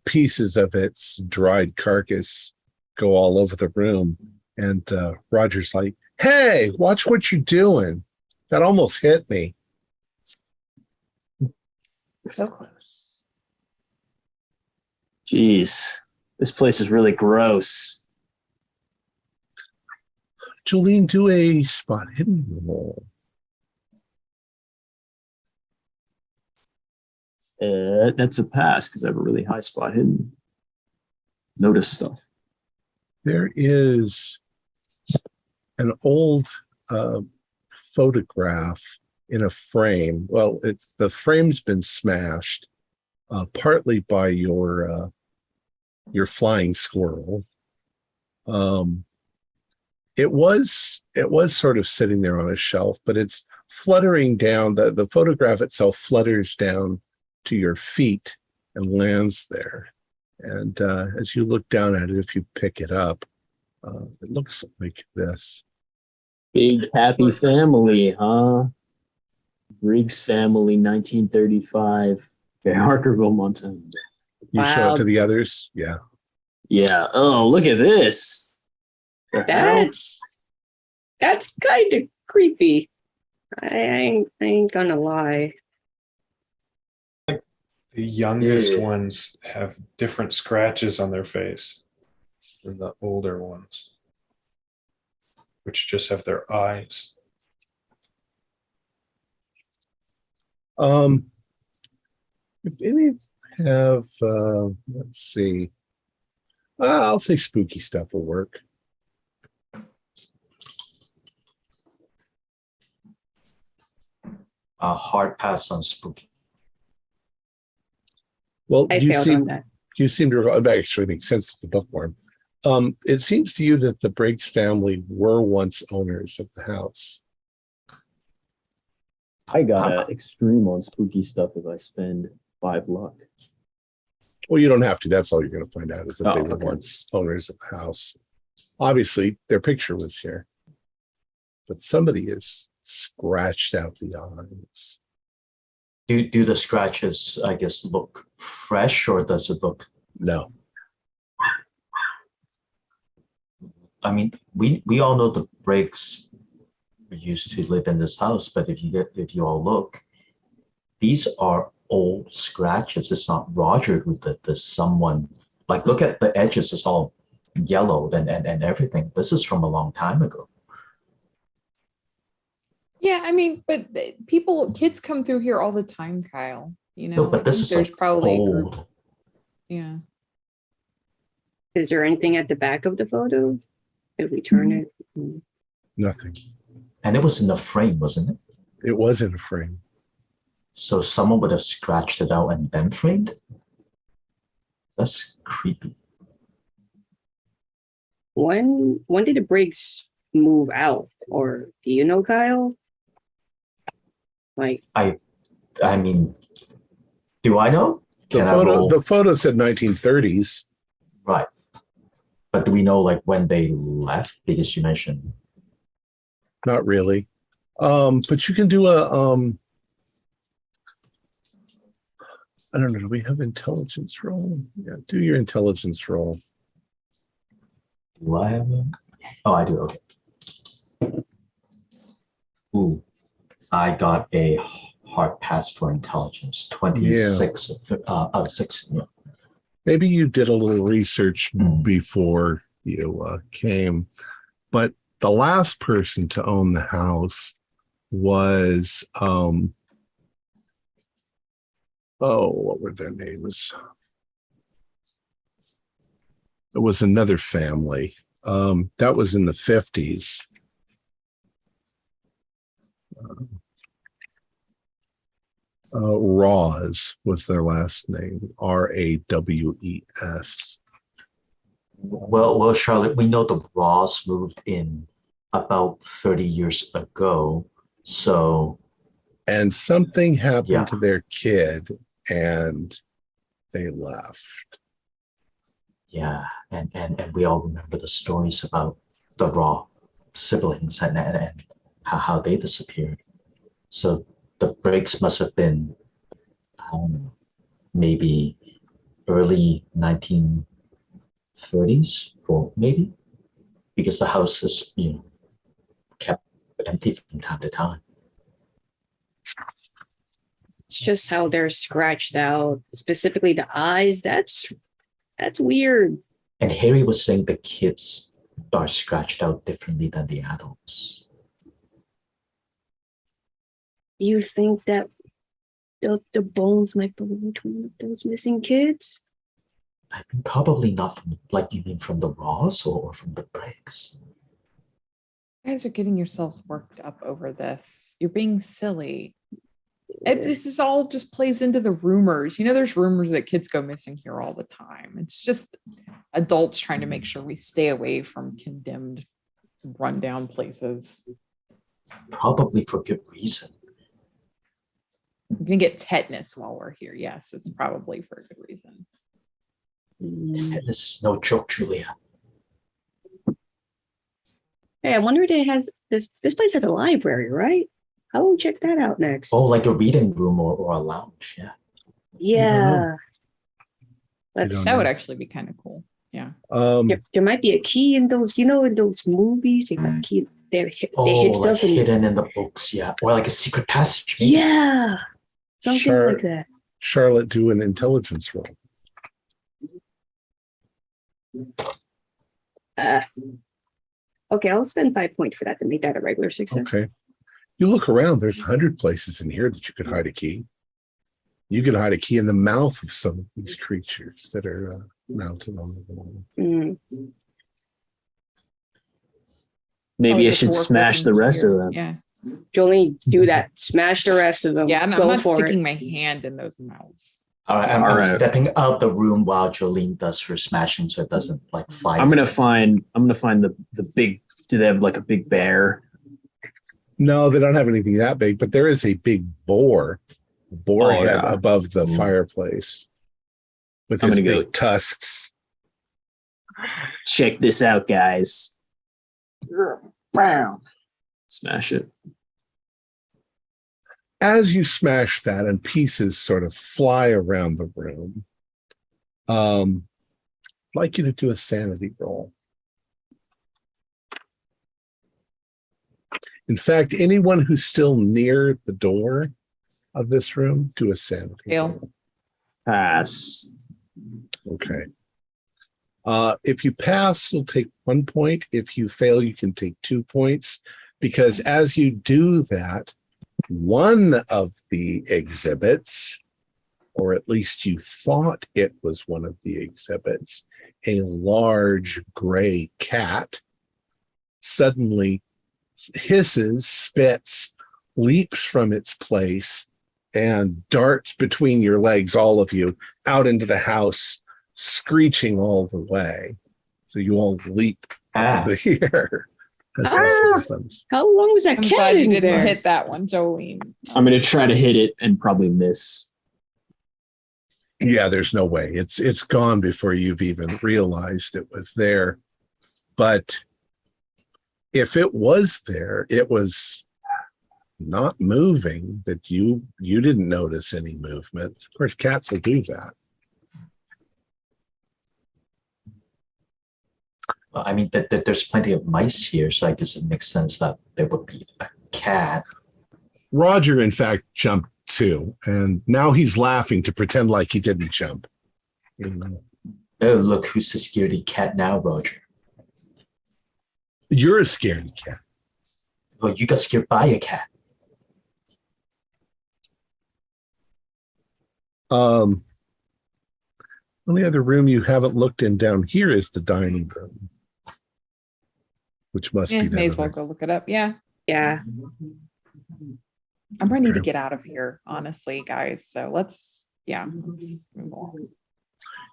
pieces of its dried carcass go all over the room. And Roger's like, hey, watch what you're doing. That almost hit me. So close. Jeez. This place is really gross. Jolene, do a spot hidden roll. That's a pass because I have a really high spot hidden. Notice stuff. There is an old photograph in a frame. Well, the frame's been smashed, partly by your flying squirrel. It was sort of sitting there on a shelf, but it's fluttering down. The photograph itself flutters down to your feet and lands there. And as you look down at it, if you pick it up, it looks like this. Big happy family, huh? Briggs family, 1935, Harkerville, Montana. You show Wow. it to the others? Yeah. Yeah. Oh, look at this. The hell? That's kind of creepy. I ain't gonna lie. The youngest Yeah. ones have different scratches on their face than the older ones, which just have their eyes. If any have, let's see, I'll say spooky stuff will work. A hard pass on spooky. Well, I failed on that. you seem to, that actually makes sense with the bookworm. It seems to you that the Briggs family were once owners of the house. I got an extreme on spooky stuff if I spend 5 luck. Well, you don't have to. That's all you're going to find out is that they were Okay. once owners of the house. Obviously, their picture was here, but somebody has scratched out the eyes. Do the scratches, I guess, look fresh, or does it look? No. I mean, we all know the Briggs used to live in this house, but if you all look, these are old scratches. It's not Roger who did this. Someone, like, look at the edges. It's all yellowed and everything. This is from a long time ago. Yeah, I mean, but kids come through here all the time, Kyle. You know, No, but this is there's like probably a group. old. Yeah. Is there anything at the back of the photo? If we turn it, Nothing. And it was in the frame, wasn't it? It was in a frame. So someone would have scratched it out and then framed it? That's creepy. when did the Briggs move out? Or do you know, Kyle? Like, I mean, do I know? The Can I roll? photo said 1930s. Right. But do we know like when they left? Because you mentioned. Not really. But you can do a I don't know, do we have intelligence roll? Yeah, do your intelligence roll. Do I have one? Oh, I do. Okay. Ooh, I got a hard pass for intelligence. 26 out of 6. Yeah. Maybe you did a little research before you came, but the last person to own the house was what were their names? It was another family. That was in the 50s. Raws was their last name. Raws. Well, Charlotte, we know the Ross moved in about 30 years ago. So, And something happened Yeah. to their kid and they left. yeah, and we all remember the stories about the Raw siblings and how they disappeared. So the Briggs must have been maybe early 1930s, for maybe, because the house is kept empty from time to time. it's just how they're scratched out, specifically the eyes. That's weird. And Harry was saying the kids are scratched out differently than the adults. You think that the bones might be between those missing kids? I mean, probably not from, like, you mean from the Ross or from the Briggs? You guys are getting yourselves worked up over this. You're being silly. This is all just plays into the rumors. There's rumors that kids go missing here all the time. It's just adults trying to make sure we stay away from condemned, rundown places. Probably for good reason. We're gonna get tetanus while we're here. Yes, it's probably for a good reason. This is no joke, Julia. Hey, I wonder if it has this place has a library, right? I will check that out next. Oh, like a reading room or a lounge, yeah. Yeah. That would actually be kind of cool. Yeah. There might be a key in those, in those movies, they might keep they hit like stuff hidden in the books, yeah. Or like a secret passage. Maybe. Yeah. Something like that. Charlotte, do an intelligence roll. Okay, I'll spend 5 points for that to make that a regular success. Okay. You look around, there's 100 places in here that you could hide a key. You could hide a key in the mouth of some of these creatures that are mounted on the wall. Maybe I should smash the rest of them. Yeah. Jolene, do that. Smash the rest of them. Yeah, and I'm Go not for sticking it. my hand in those mouths. All right, I'm Alright. stepping out the room while Jolene does her smashing so it doesn't like fly. I'm gonna find the big. Do they have like a big bear? No, they don't have anything that big, but there is a big boar head above the fireplace with his big tusks. Check this out, guys. Bam. Smash it. As you smash that and pieces sort of fly around the room, I'd like you to do a sanity roll. In fact, anyone who's still near the door of this room, do a sanity roll. Pass. Okay. If you pass, you'll take 1 point. If you fail, you can take 2 points, because as you do that, one of the exhibits, or at least you thought it was one of the exhibits, a large gray cat, suddenly hisses, spits, leaps from its place, and darts between your legs, all of you, out into the house, screeching all the way. So you all leap Ah, Here. That's Ah! awesome. How long was that I'm cat glad you in didn't there? hit that one, Jolene. I'm going to try to hit it and probably miss. Yeah, there's no way. It's gone before you've even realized it was there. But if it was there, it was not moving, that you didn't notice any movement. Of course, cats will do that. well, I mean, there's plenty of mice here, so I guess it makes sense that there would be a cat. Roger, in fact, jumped too, and now he's laughing to pretend like he didn't jump. Oh, look, who's the scaredy cat now, Roger? You're a scaredy cat. Oh, you got scared by a cat. Only other room you haven't looked in down here is the dining room, which must Yeah, be may as well down go look it up. Yeah. Yeah. I'm ready to Okay. get out of here, honestly, guys. So let's move on.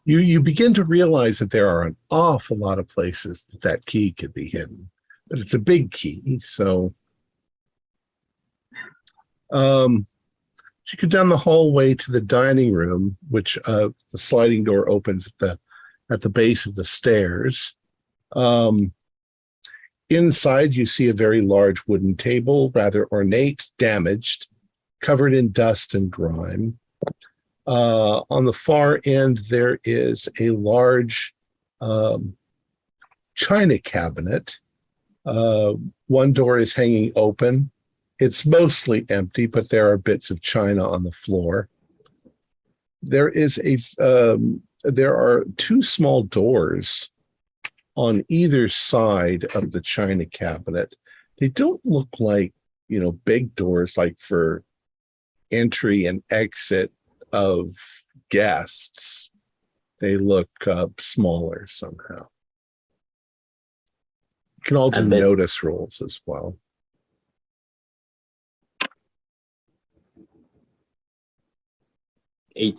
You begin to realize that there are an awful lot of places that key could be hidden, but it's a big key. So you go down the hallway to the dining room, which the sliding door opens at the base of the stairs. Inside, you see a very large wooden table, rather ornate, damaged, covered in dust and grime. On the far end, there is a large china cabinet. One door is hanging open. It's mostly empty, but there are bits of china on the floor. There are two small doors on either side of the china cabinet. They don't look like, big doors like for entry and exit of guests. They look smaller somehow. You can all do And they- notice rolls as well.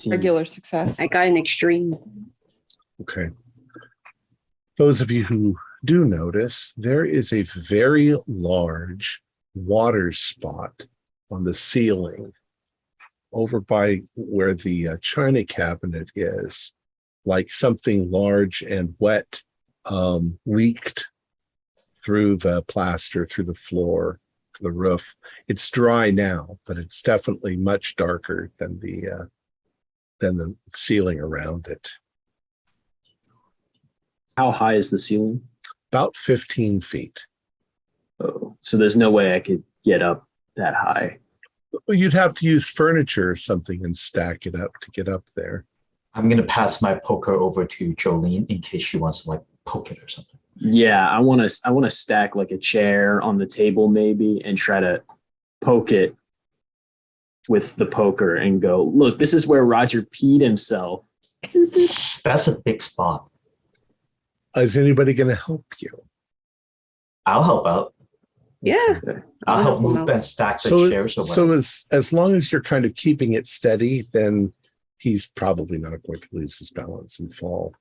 Regular success. I got an extreme. Okay. Those of you who do notice, there is a very large water spot on the ceiling over by where the china cabinet is, like something large and wet leaked through the plaster, through the floor, to the roof. It's dry now, but it's definitely much darker than the ceiling around it. How high is the ceiling? About 15 feet. Oh, so there's no way I could get up that high. Well, you'd have to use furniture or something and stack it up to get up there. I'm gonna pass my poker over to Jolene in case she wants to poke it or something. Yeah, I want to stack like a chair on the table maybe and try to poke it with the poker and go, look, this is where Roger peed himself. That's a big spot. Is anybody going to help you? I'll help out. Yeah. I'll help him move out. and stack the So, chairs or whatever. so as long as you're kind of keeping it steady, then he's probably not going to lose his balance and fall.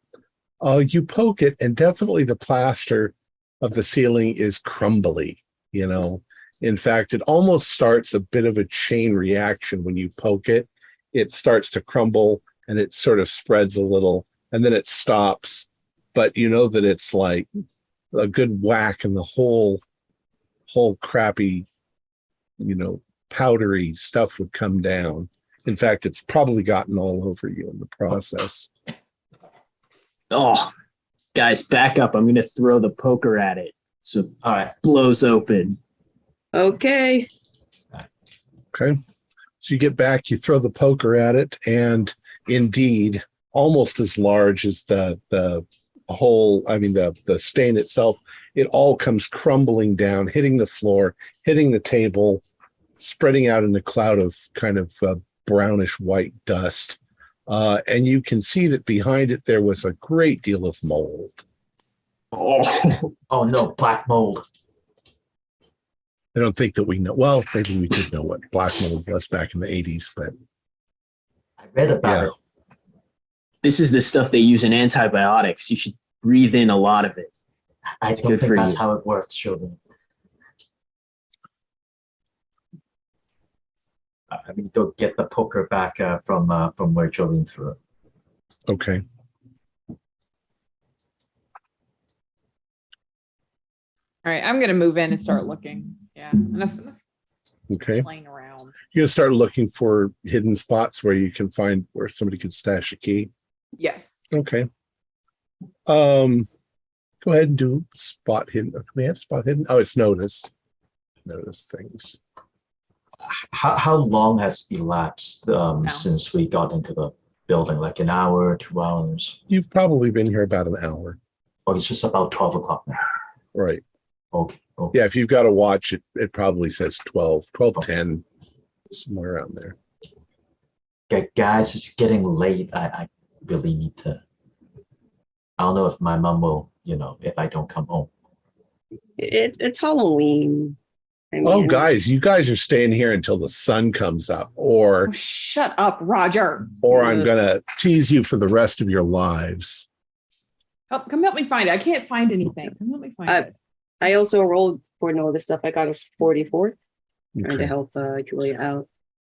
You poke it, and definitely the plaster of the ceiling is crumbly. In fact, it almost starts a bit of a chain reaction when you poke it. It starts to crumble, and it sort of spreads a little, and then it stops. But you know that it's like a good whack, and the whole crappy, powdery stuff would come down. In fact, it's probably gotten all over you in the process. Oh, guys, back up. I'm going to throw the poker at it. So All right. blows open. Okay. Okay. So you get back, you throw the poker at it, and indeed, almost as large as the stain itself, it all comes crumbling down, hitting the floor, hitting the table, spreading out in a cloud of kind of brownish white dust. And you can see that behind it, there was a great deal of mold. Oh, Oh no, black mold. I don't think that we know. Well, maybe we did know what black mold was back in the 80s, but I read about Yeah. it. this is the stuff they use in antibiotics. You should breathe in a lot of it. I It's don't good think for that's you. how it works, Jolene. I mean, go get the poker back from where Jolene threw it. Okay. All right, I'm gonna move in and start looking. Yeah, enough Okay. playing around. You're gonna start looking for hidden spots where you can find where somebody could stash a key. Yes. Okay. Go ahead and do spot hidden. Do we have spot hidden? Oh, it's notice. Notice things. How long has elapsed since we got into the building? Like an hour, 2 hours? You've probably been here about an hour. Oh, it's just about 12 o'clock now. Right. Okay. Okay. Yeah, if you've got a watch, it probably says 12:10, somewhere around there. Okay, guys, it's getting late. I really need to. I don't know if my mom will, if I don't come home. It's Halloween. I Oh, mean, guys, you guys are staying here until the sun comes up, or Oh, shut up, Roger. I'm gonna tease you for the rest of your lives. Come help me find it. I can't find anything. Come help me find it. I also rolled for all this stuff. I got a 44, trying Okay. to help Julia out.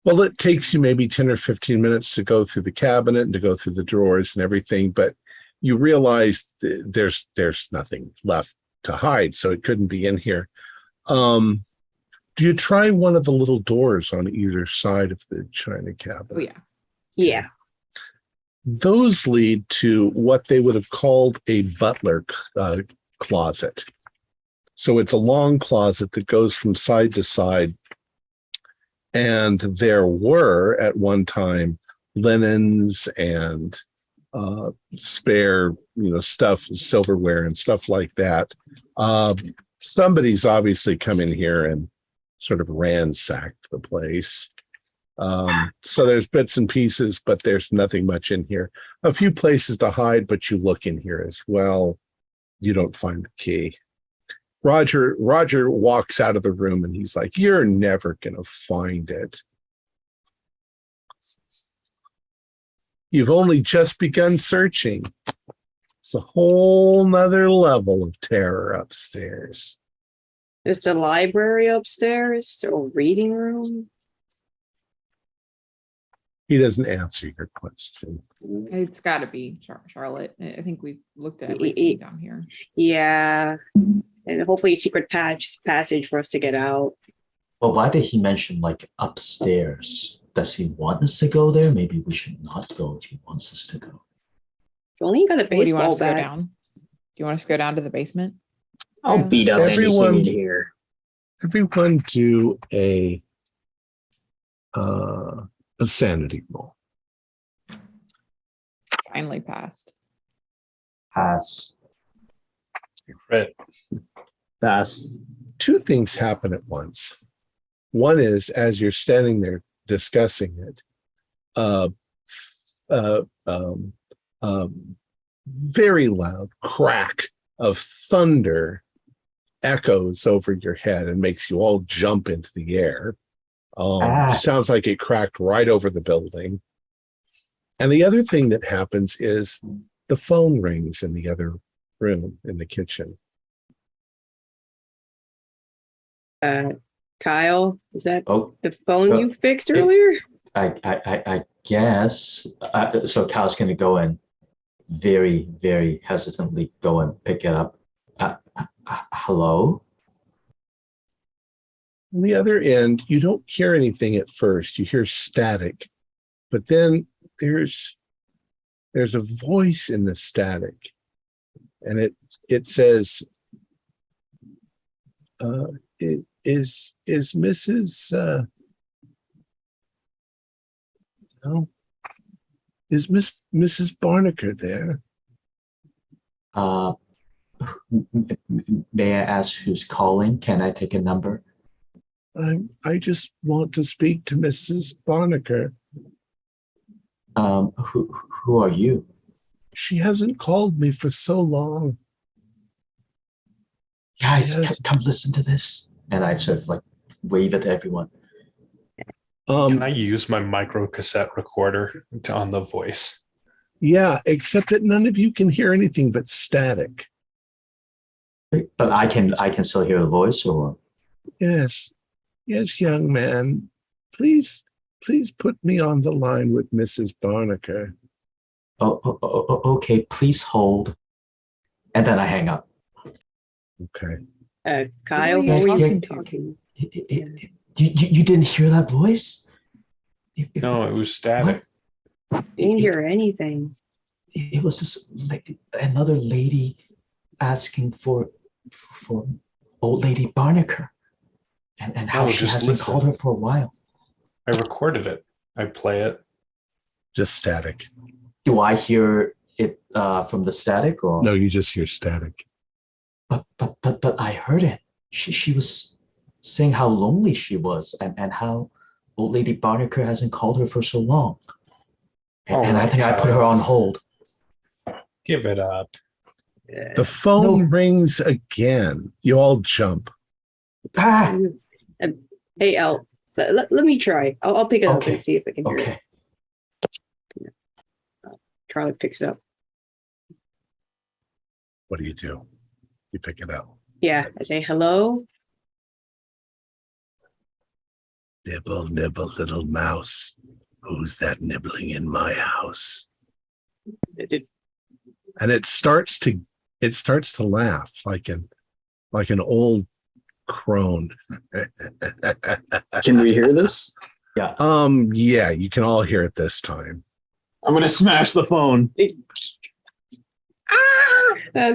Well, it takes you maybe 10 or 15 minutes to go through the cabinet and to go through the drawers and everything, but you realize there's nothing left to hide, so it couldn't be in here. Do you try one of the little doors on either side of the china cabinet? Oh yeah. Yeah. Those lead to what they would have called a butler closet. So it's a long closet that goes from side to side. And there were at one time linens and spare, stuff, silverware and stuff like that. Somebody's obviously come in here and sort of ransacked the place. So there's bits and pieces, but there's nothing much in here. A few places to hide, but you look in here as well. You don't find the key. Roger walks out of the room and he's like, "You're never going to find it. You've only just begun searching. It's a whole nother level of terror upstairs." Is the library upstairs? The reading room? He doesn't answer your question. It's got to be Charlotte. I think we've looked at everything down here. Yeah. And hopefully a secret passage for us to get out. Well, why did he mention like upstairs? Does he want us to go there? Maybe we should not go if he wants us to go. Jolene got a What do you want baseball us to go bat. down? Do you want us to go down to the basement? I'll beat up Everyone- anything in here. Everyone do a sanity roll. Finally passed. Pass. Right. Pass. Two things happen at once. One is, as you're standing there discussing it, very loud crack of thunder echoes over your head and makes you all jump into the air. Sounds like it cracked right over the building. And the other thing that happens is the phone rings in the other room in the kitchen. Kyle, is that Oh, the phone Oh, you fixed earlier? I guess. So Kyle's gonna go and very, very hesitantly go and pick it up. Hello? On the other end, you don't hear anything at first. You hear static, but then there's a voice in the static, and it says, "Is Mrs. Is Mrs. Barnaker there?" May I ask who's calling? Can I take a number? I just want to speak to Mrs. Barnaker. Who are you? She hasn't called me for so long. Guys, Yes. come listen to this. And I sort of like wave it to everyone. Can I use my micro cassette recorder on the voice? Yeah, except that none of you can hear anything but static. But I can still hear the voice, or Yes, yes, young man. Please put me on the line with Mrs. Barnaker. okay, please hold. And then I hang up. Okay. Kyle, Who are what you were you talking to? You didn't hear that voice? No, it was static. Didn't hear anything. It was just like another lady asking for old lady Barnaker, and how No, she just hasn't listen. called her for a while. I recorded it. I play it. Just static. Do I hear it from the static, or No, you just hear static. But I heard it. She was saying how lonely she was, and how old lady Barnaker hasn't called her for so long. And I Alright, think I put her Kyle. on hold. Give it up. The phone No. rings again. You all jump. Ah, Hey, Al, let me try. I'll pick it up Okay. and see if I can hear it. okay. Charlie picks it up. What do? You pick it up. Yeah, I say hello. Nibble, nibble, little mouse. Who's that nibbling in my house? And it starts to laugh like an old crone. Can we hear this? Yeah. Yeah, you can all hear it this time. I'm gonna smash the phone. Uh,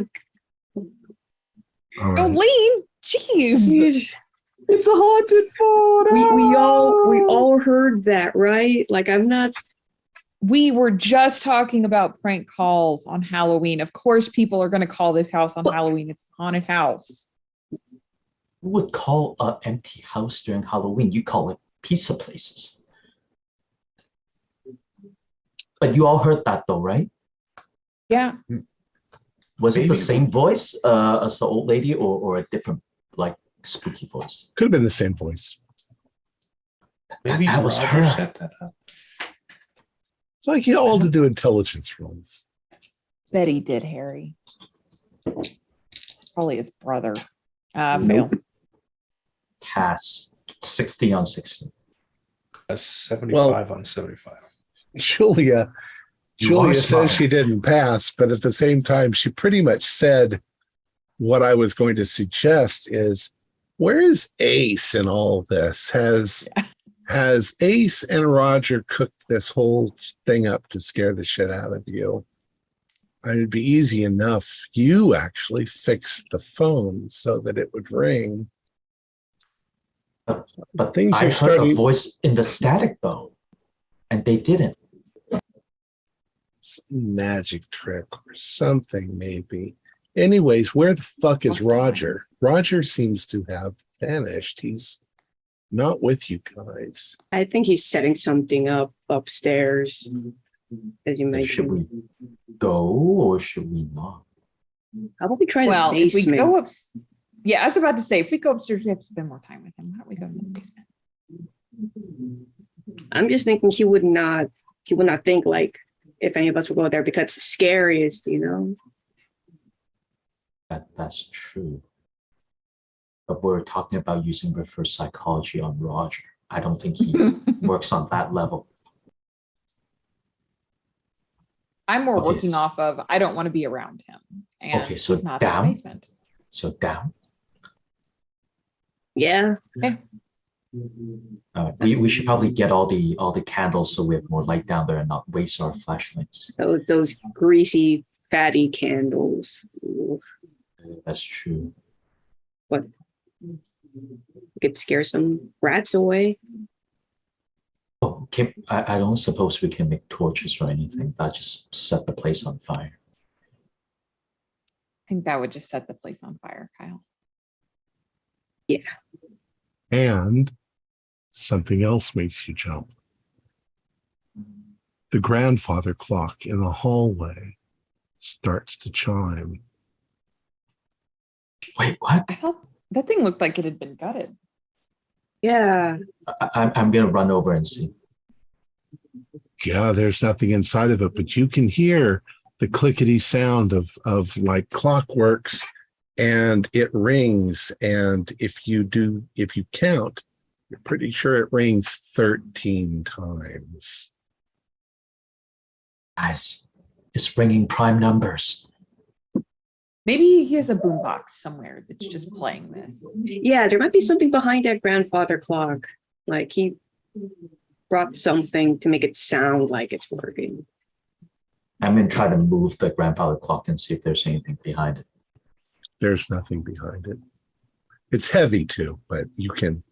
All right. Jolene, jeez. It's a haunted phone. we all heard that, right? Like I'm not. We were just talking about prank calls on Halloween. Of course, people are going to call this house on Halloween. It's a haunted house. Who would call an empty house during Halloween? You call it pizza places. But you all heard that though, right? Yeah. Was it Maybe. the same voice as the old lady, or a different, like, spooky voice? Could have been the same voice. Maybe That was Roger her. set that up. It's like you all to do intelligence rolls. Betty did, Harry. Probably his brother. Fail. Nope. Pass. 60 on 60. A 75 on 75. Julia You are says smart. she didn't pass, but at the same time, she pretty much said what I was going to suggest is, where is Ace in all this? Has Ace and Roger cooked this whole thing up to scare the shit out of you? It'd be easy enough. You actually fixed the phone so that it would ring. But Things I are heard starting- a voice in the static though, and they didn't. Some magic trick or something, maybe. Anyways, where the fuck is What's the Roger? Roger seems to have vanished. He's not with you guys. I think he's setting something up upstairs, as you And should mentioned. we go or should we not? How about we try Well, the if we basement? go up, yeah, I was about to say, if we go upstairs, we have to spend more time with him. Why don't we go to the basement? I'm just thinking he would not think like if any of us would go there because it's scariest, you know. That's true. But we're talking about using reverse psychology on Roger. I don't think he works on that level. I'm more Okay. working off of I don't want to be around him, and Okay, so he's not in down? the basement. So down. Yeah. We should probably get all the candles so we have more light down there and not waste our flashlights. Those greasy, fatty candles. Ooh, That's true. could scare some rats away. Oh, I don't suppose we can make torches or anything. That just set the place on fire. I think that would just set the place on fire, Kyle. And something else makes you jump. The grandfather clock in the hallway starts to chime. Wait, what? I thought that thing looked like it had been gutted. Yeah. I'm gonna run over and see. Yeah, there's nothing inside of it, but you can hear the clickety sound of like clockworks and it rings. And if you count, you're pretty sure it rings 13 times. Guys, it's ringing prime numbers. Maybe he has a boombox somewhere that's just playing this. Yeah, there might be something behind that grandfather clock. Like he brought something to make it sound like it's working. I'm going to try to move the grandfather clock and see if there's anything behind it. There's nothing behind it. It's heavy too, but you can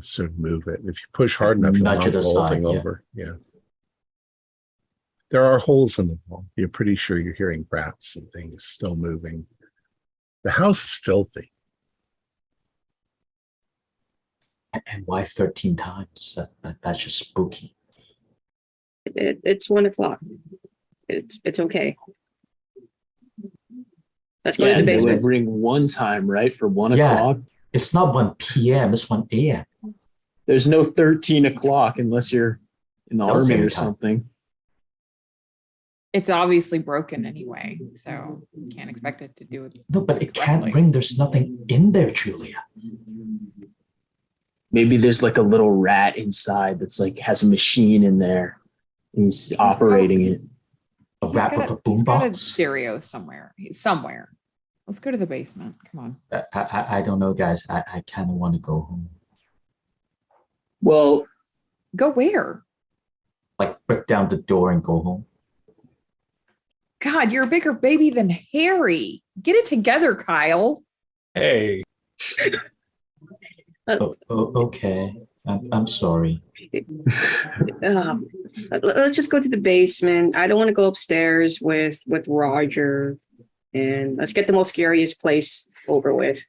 sort of move it. If you push hard enough, you'll knock the whole thing over. Yeah. There are holes in the wall. You're pretty sure you're hearing rats and things still moving. The house is filthy. And why 13 times? That's just spooky. It's 1 o'clock. It's okay. Let's go Yeah, to the and they basement. would ring one time, right? For 1 Yeah. o'clock. It's not 1 p.m., it's 1 a.m. There's no 13 o'clock unless you're in the army Military or time. something. It's obviously broken anyway, so you can't expect it to do it. No, but it correctly. can't ring. There's nothing in there, Julia. Maybe there's like a little rat inside that's like has a machine in there. And he's operating it. A rat with a He's got a boombox? stereo somewhere. Let's go to the basement. Come on. I don't know, guys. I kind of want to go home. Well, Go where? Like, break down the door and go home. God, you're a bigger baby than Harry. Get it together, Kyle. Hey, Okay. I'm sorry. Let's just go to the basement. I don't want to go upstairs with Roger. And let's get the most scariest place over with.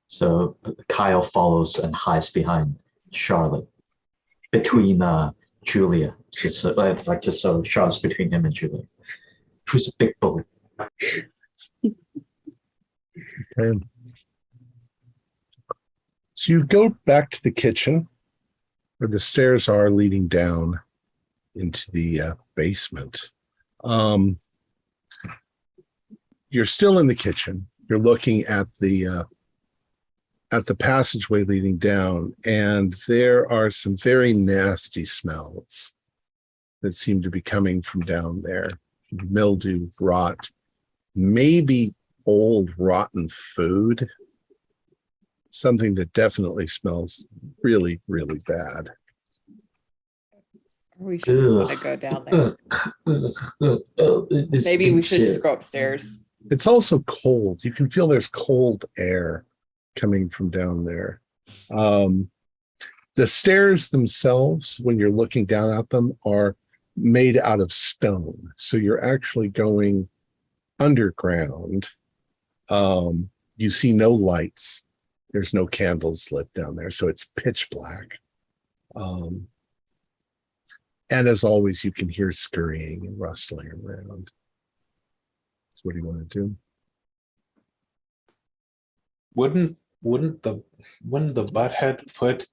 So Kyle follows and hides behind Charlotte, between Julia. Just so Charlotte's between him and Julia. Who's a big bully? Okay. So you go back to the kitchen where the stairs are leading down into the basement. You're still in the kitchen. You're looking at the passageway leading down, and there are some very nasty smells that seem to be coming from down there. Mildew, rot, maybe old rotten food. Something that definitely smells really, really bad. We should to go down there. Maybe we should just go upstairs. It's also cold. You can feel there's cold air coming from down there. The stairs themselves, when you're looking down at them, are made out of stone. So you're actually going underground. You see no lights. There's no candles lit down there. So it's pitch black. And as always, you can hear scurrying and rustling around. So what do you want to do? wouldn't the butthead put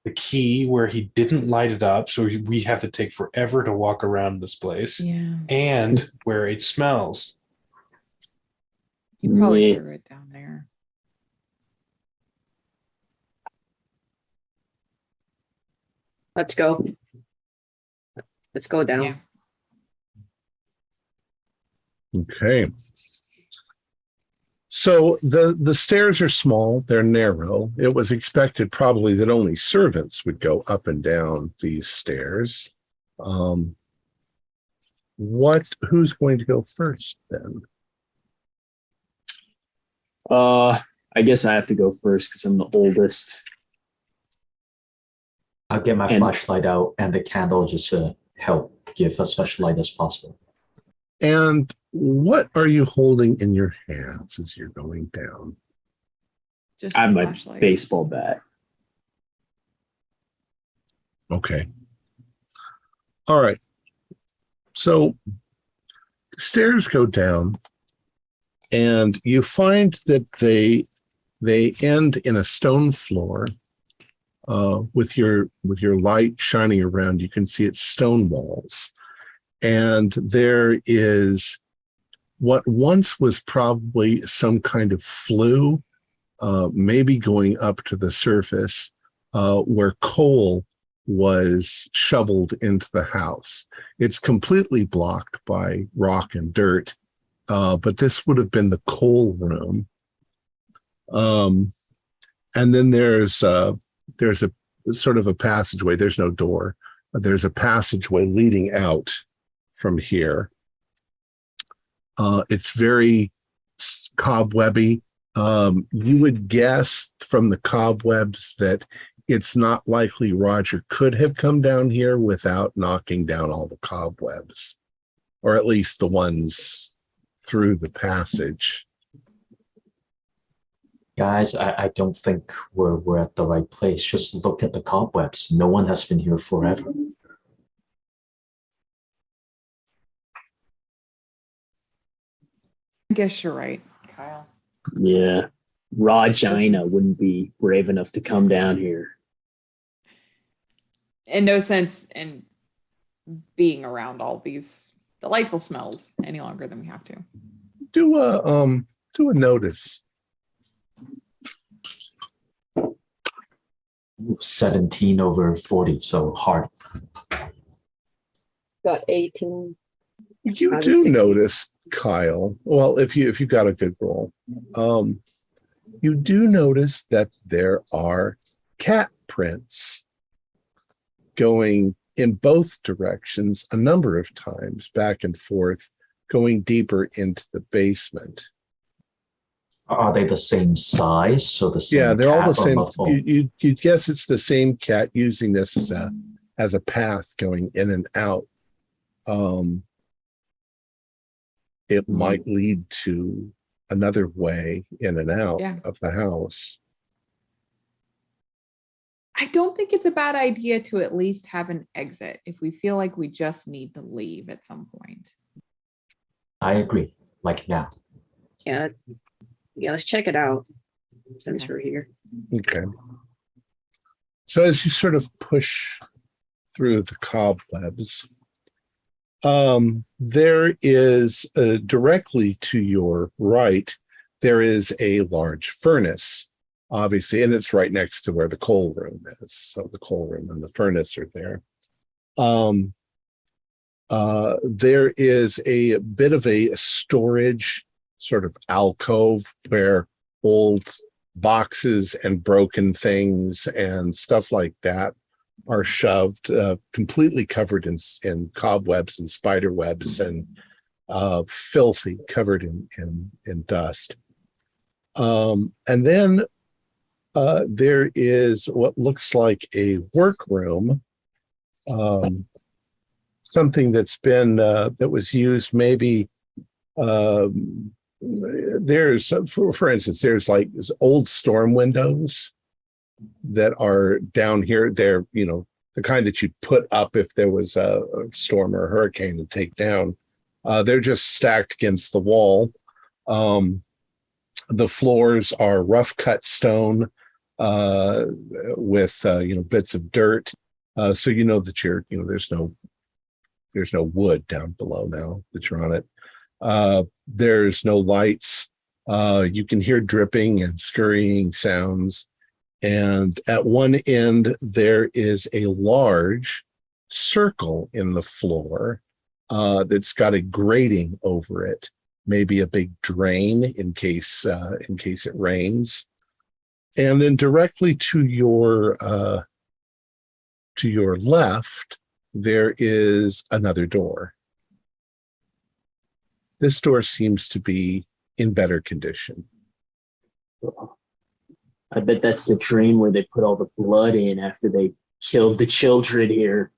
the key where he didn't light it up, so we have to take forever to walk around this place, Yeah. and where it smells? He probably Yeah. threw it down there. Let's go. Let's go down. Yeah. Okay. So the stairs are small, they're narrow. It was expected probably that only servants would go up and down these stairs. Who's going to go first then? I guess I have to go first because I'm the oldest. I'll get my flashlight out and the candle just to help give as much light as possible. And what are you holding in your hands as you're going down? Just I have a my flashlight. baseball bat. Okay. All right. So stairs go down and you find that they end in a stone floor. With your light shining around, you can see it's stone walls. And there is what once was probably some kind of flue, maybe going up to the surface, where coal was shoveled into the house. It's completely blocked by rock and dirt, but this would have been the coal room. And then there's a sort of a passageway. There's no door. There's a passageway leading out from here. It's very cobwebby. You would guess from the cobwebs that it's not likely Roger could have come down here without knocking down all the cobwebs, or at least the ones through the passage. Guys, I don't think we're at the right place. Just look at the cobwebs. No one has been here forever. I guess you're right, Kyle. Yeah. Regina wouldn't be brave enough to come down here. And no sense in being around all these delightful smells any longer than we have to. Do a notice. 17 over 40, so hard. Got 18. You Out of do 60. notice, Kyle. Well, if you got a good roll, you do notice that there are cat prints going in both directions a number of times, back and forth, going deeper into the basement. Are they the same size? So the same. Yeah, they're all the cat or same. multiple? You guess it's the same cat using this as a path going in and out. It might lead to another way in and out of the house. I don't think it's a bad idea to at least have an exit if we feel like we just need to leave at some point. I agree. Like now. Yeah, let's check it out since we're here. Okay. So as you sort of push through the cobwebs, there is directly to your right, there is a large furnace, obviously, and it's right next to where the coal room is. So the coal room and the furnace are there. There is a bit of a storage sort of alcove where old boxes and broken things and stuff like that are shoved, completely covered in cobwebs and spider webs and filthy, covered in dust. And then there is what looks like a workroom, something that's been that was used maybe. There's, for instance, there's like old storm windows that are down here. They're, the kind that you'd put up if there was a storm or a hurricane to take down. They're just stacked against the wall. The floors are rough cut stone with bits of dirt. So you know that there's no wood down below now that you're on it. There's no lights. You can hear dripping and scurrying sounds. And at one end, there is a large circle in the floor that's got a grating over it, maybe a big drain in case it rains. And then directly to your left, there is another door. This door seems to be in better condition. I bet that's the drain where they put all the blood in after they killed the children here.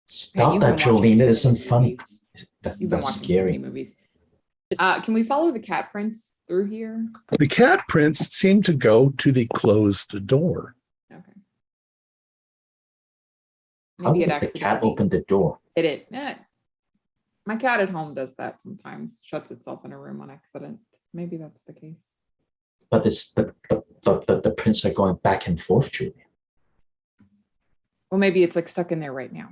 Stop that, Jolene. It isn't funny. That's scary. Movies. Can we follow the cat prints through here? The cat prints seem to go to the closed door. Okay. How did the cat open the door? It did. My cat at home does that sometimes, shuts itself in a room on accident. Maybe that's the case. But it's the prints are going back and forth, Julia. Well, maybe it's like stuck in there right now.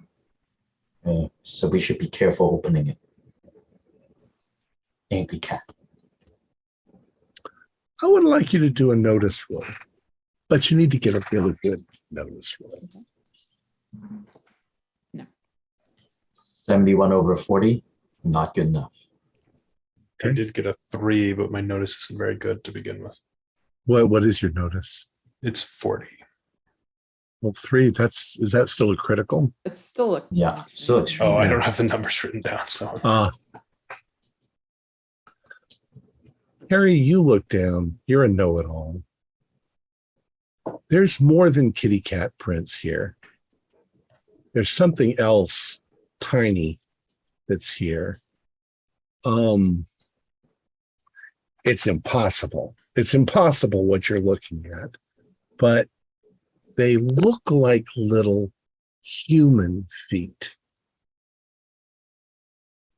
So we should be careful opening it. angry cat. I would like you to do a notice roll, but you need to get a really good notice roll. No. 71 over 40, not good enough. I did get a 3, but my notice isn't very good to begin with. What is your notice? It's 40. Well, 3, is that still a critical? It's still a Yeah, so it's Oh, I Yeah. don't have the numbers written down, so Harry, you look down. You're a know-it-all. There's more than kitty cat prints here. There's something else tiny that's here. It's impossible. It's impossible what you're looking at, but they look like little human feet.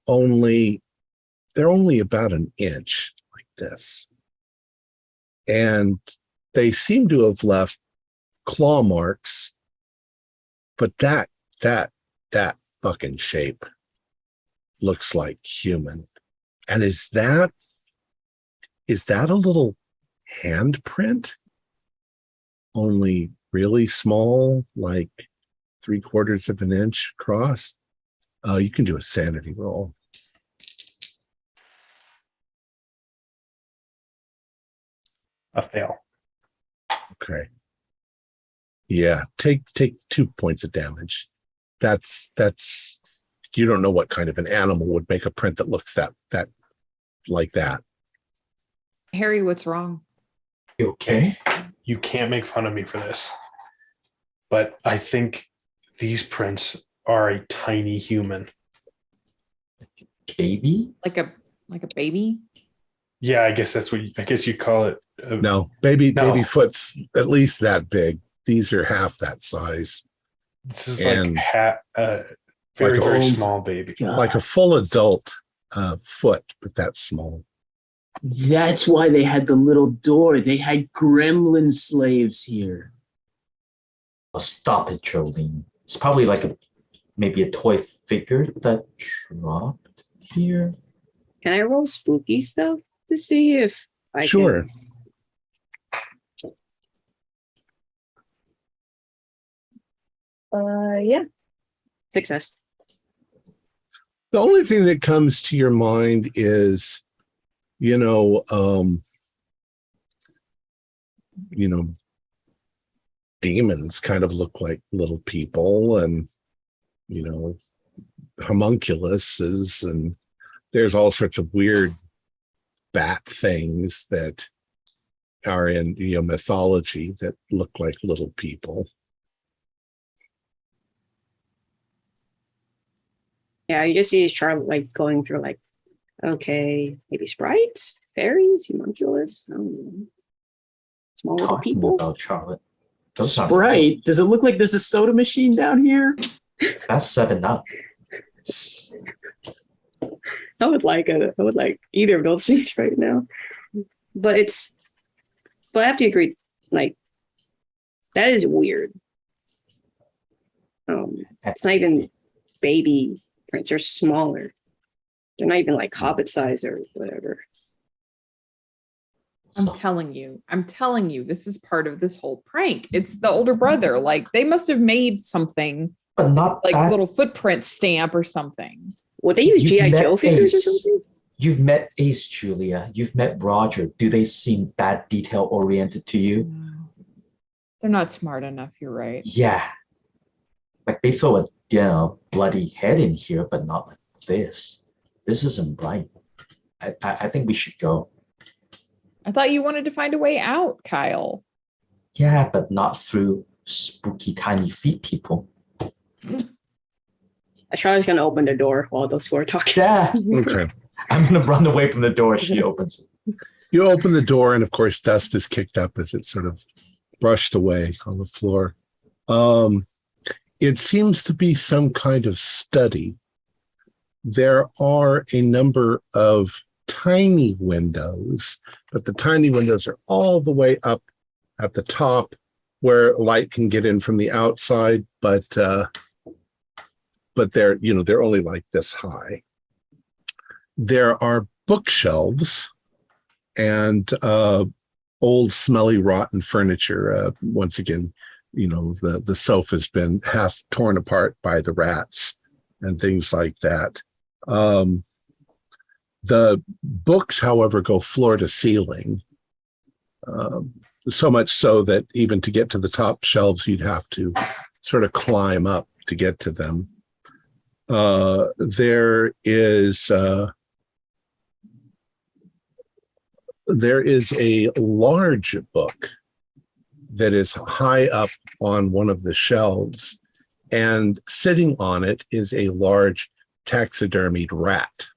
They're only about an inch like this. And they seem to have left claw marks, but that fucking shape looks like human. And is that a little handprint? Only really small, like 3/4 of an inch across? You can do a sanity roll. a fail. Okay. Yeah, take 2 points of damage. That's you don't know what kind of an animal would make a print that looks that like that. Harry, what's wrong? You okay? You can't make fun of me for this, but I think these prints are a tiny human. Baby? Like a baby? Yeah, I guess you'd call it. No, baby No. foot's at least that big. These are half that size. This is And very, like very old- small baby. God. Like a full adult foot, but that's small. That's why they had the little door. They had gremlin slaves here. Oh, stop it, Jolene. It's probably like maybe a toy figure that dropped here. Can I roll spooky stuff to see if I Sure. can? Yeah. Success. The only thing that comes to your mind is, demons kind of look like little people, and homunculuses, and there's all sorts of weird bat things that are in mythology that look like little people. Yeah, you just see Charlotte like going through like, okay, maybe sprites, fairies, homunculus, I don't know. Small little Talking people. about Charlotte. Those aren't- Sprite? Does it look like there's a soda machine down here? That's 7-Up. I would like either of those things right now. But I have to agree, like, that is weird. It's not even baby prints, they're smaller. They're not even like hobbit size or whatever. I'm telling you, this is part of this whole prank. It's the older brother. Like, they must have made something But not like that. little footprint stamp or something. Would they use You've G.I. met Joe figures or Ace. something? You've met Ace, Julia. You've met Roger. Do they seem that detail oriented to you? No. They're not smart enough. You're right. Yeah. Like they throw a bloody head in here, but not like this. This isn't right. I think we should go. I thought you wanted to find a way out, Kyle. Yeah, but not through spooky tiny feet people. Charlotte's gonna open the door while those two are talking. Yeah. Okay. I'm gonna run away from the door as she opens it. You open the door, and of course, dust is kicked up as it's sort of brushed away on the floor. It seems to be some kind of study. There are a number of tiny windows, but the tiny windows are all the way up at the top where light can get in from the outside, but they're only like this high. There are bookshelves and old, smelly, rotten furniture. Once again, the sofa's been half torn apart by the rats and things like that. The books, however, go floor to ceiling. So much so that even to get to the top shelves, you'd have to sort of climb up to get to them. There is a large book that is high up on one of the shelves, and sitting on it is a large taxidermied rat.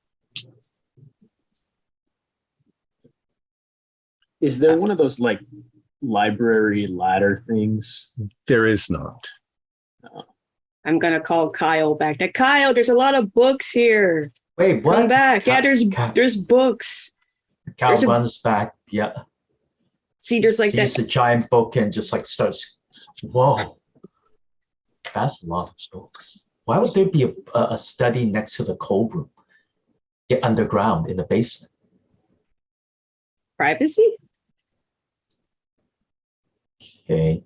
Is there one of those like library ladder things? There is not. I'm gonna call Kyle back. Now, Kyle, there's a lot of books here. Wait, what? Come back. Yeah, there's books. Cal there's a- runs back. Yeah. See, there's like Sees that. a giant book and just like starts. Whoa, that's a lot of books. Why would there be a study next to the cold room? Underground in the basement. Privacy? Okay.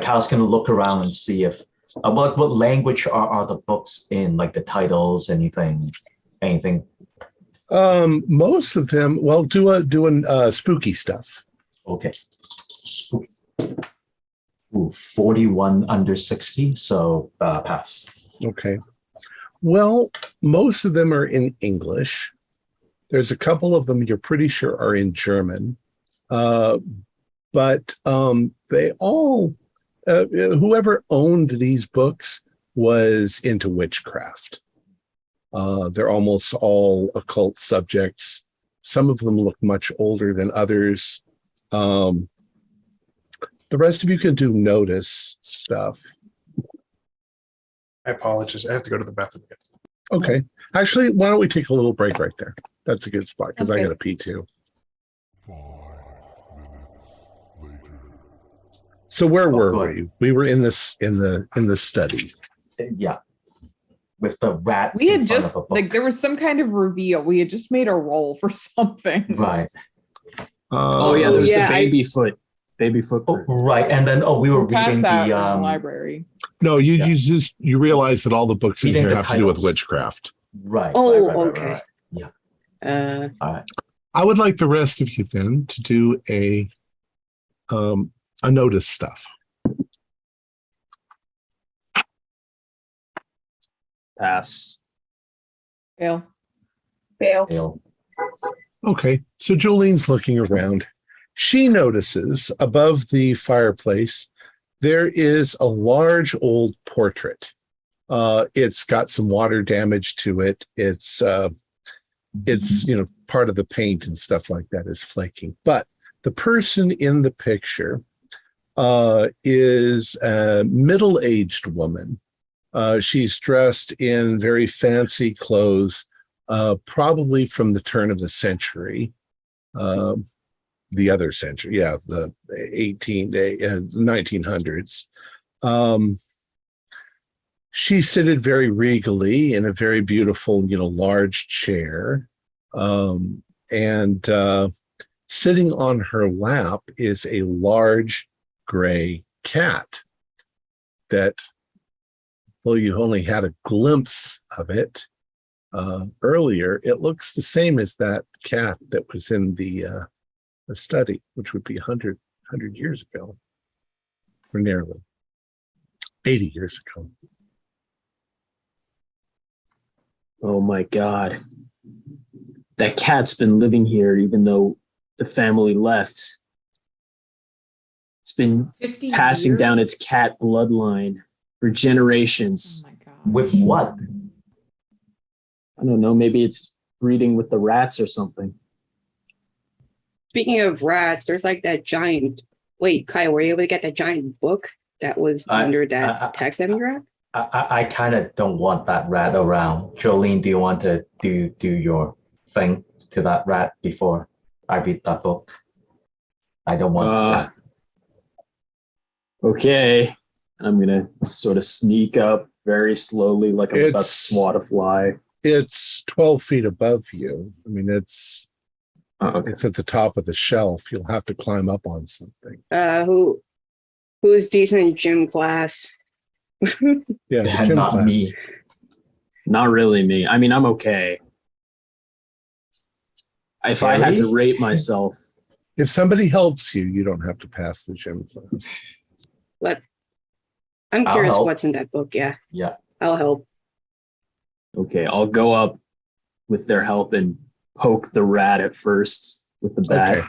Cal's gonna look around and see if what language are the books in, like the titles, anything. Most of them, well, doing spooky stuff. Okay. Ooh, 41 under 60, so pass. Okay. Well, most of them are in English. There's a couple of them you're pretty sure are in German. But they all, whoever owned these books was into witchcraft. They're almost all occult subjects. Some of them look much older than others. The rest of you can do notice stuff. I apologize. I have to go to the bathroom again. Okay. Actually, why don't we take a little break right there? That's a good spot because I Okay. got to pee too. 5 minutes later. So where go were ahead. we? We were in the study. Yeah. With the rat. We in had front just of a book. like there was some kind of reveal. We had just made a roll for something. Right. Oh yeah, there was yeah, the baby foot Oh, group. right. And then we were We passed reading that the in the library. No, you Yeah. you realize that all the books in Reading here the have to do with titles. witchcraft. right. Oh, right. okay. All right. I would like the rest of you then to do a notice stuff. Pass. Fail. Fail. Fail. Okay, so Jolene's looking around. She notices above the fireplace there is a large old portrait. It's got some water damage to it. It's part of the paint and stuff like that is flaking. But the person in the picture is a middle-aged woman. She's dressed in very fancy clothes, probably from the turn of the century, the other century, yeah, the 1900s. She's seated very regally in a very beautiful, large chair. And sitting on her lap is a large gray cat that, though you only had a glimpse of it earlier, it looks the same as that cat that was in the study, which would be 100 years ago, or nearly 80 years ago. Oh my God. That cat's been living here even though the family left. It's been 50 passing years? down its cat bloodline for generations. Oh my god. With what? I don't know, maybe it's breeding with the rats or something. Speaking of rats, there's like that giant. Wait, Kyle, were you able to get that giant book that was under that taxidermy rack? I kind of don't want that rat around. Jolene, do you want to do your thing to that rat before I read that book? I don't want that. Okay. I'm gonna sort of sneak up very slowly like I'm about to It's- swat a fly. It's 12 feet above you. I mean, it's Okay. it's at the top of the shelf. You'll have to climb up on something. Who's decent in gym class? Yeah, the gym Not class. me. Not really me. I mean, I'm okay. If I had to Harry? rate myself, If somebody helps you, you don't have to pass the gym class. I'm I'll curious help. what's in that book. Yeah, Yeah. I'll help. okay, I'll go up with their help and poke the rat at first with the bat. Okay.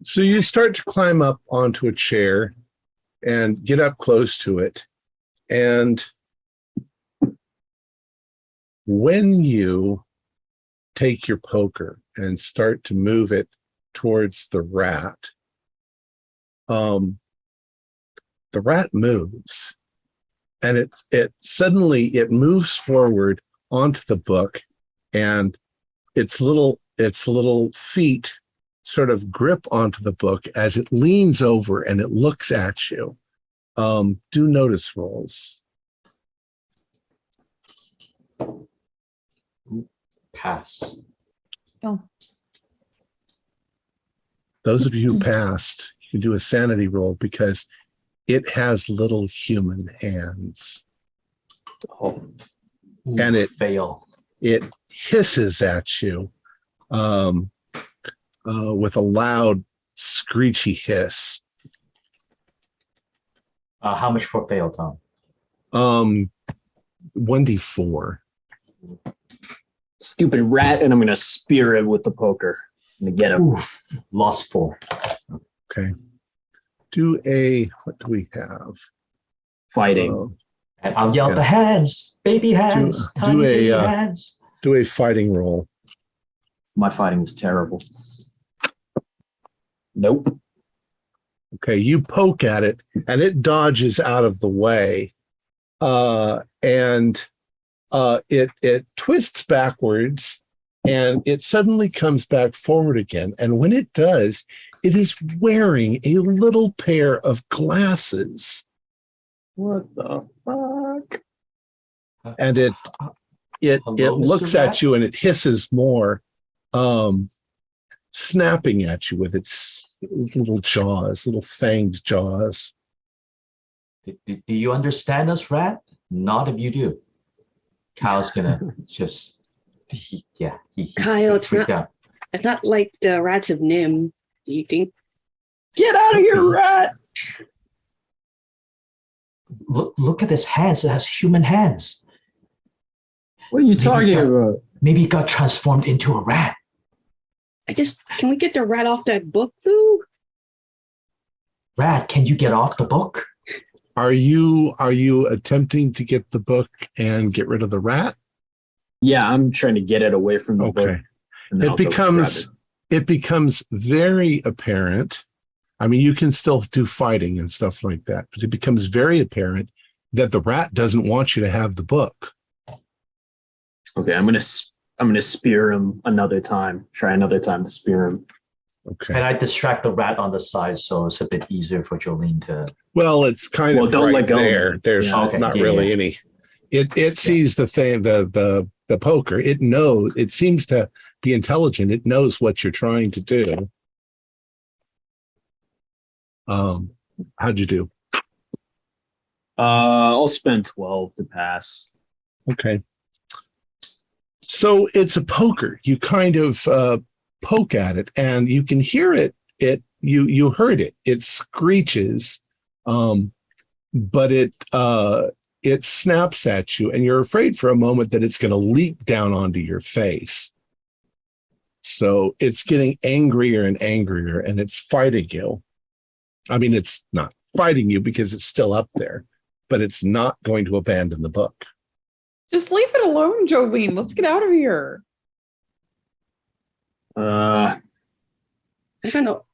So you start to climb up onto a chair and get up close to it. And when you take your poker and start to move it towards the rat moves, and it suddenly moves forward onto the book, and its little feet sort of grip onto the book as it leans over and it looks at you. Do notice rolls. Pass. Oh, Those of you who passed, you can do a sanity roll because it has little human hands. Oh, Ooh, And it- fail. It hisses at you with a loud, screechy hiss. How much for fail, Tom? 1d4. stupid rat, and I'm gonna spear it with the poker. I'm gonna get him. Oof. Lost 4. Okay. What do we have? Fighting. And I'll yell Yeah. the hands, baby hands, Do tiny baby a, hands. Do a fighting roll. My fighting is terrible. Nope. Okay, you poke at it and it dodges out of the way. And it twists backwards and it suddenly comes back forward again. And when it does, it is wearing a little pair of glasses. What the fuck? And it Hello, Mr. looks Rat? at you and it hisses more, snapping at you with its little jaws, little fanged jaws. Do you understand us, Rat? Not if you do. Kyle's gonna just, he's Kyle, it's freaked not- out. It's not like the rats of Nim. Do you think? Get out of here, rat! Look at his hands. It has human hands. What are you Maybe talking that- about? Maybe it got transformed into a rat. Can we get the rat off that book, though? Rat, can you get off the book? Are you attempting to get the book and get rid of the rat? Yeah, I'm trying to get it away from the book. Okay. And then I'll go grab It becomes very apparent. I mean, you can still do fighting and stuff like that, but it becomes very apparent that the rat doesn't want you to have the book. Okay, I'm gonna spear him another time. Try another time to spear him. Okay. And I distract the rat on the side, so it's a bit easier for Jolene to. Well, it's kind Well, of don't right let go. there. There's Yeah. Okay, not yeah, really yeah. any. It sees the thing, the poker. It knows. It seems to be intelligent. It knows what you're trying to do. How'd you do? I'll spend 12 to pass. Okay. So it's a poker. You kind of poke at it, and you can hear it. You heard it. It screeches, but it snaps at you, and you're afraid for a moment that it's going to leap down onto your face. So it's getting angrier and angrier, and it's fighting you. I mean, it's not fighting you because it's still up there, but it's not going to abandon the book. just leave it alone, Jolene. Let's get out of here. I don't know.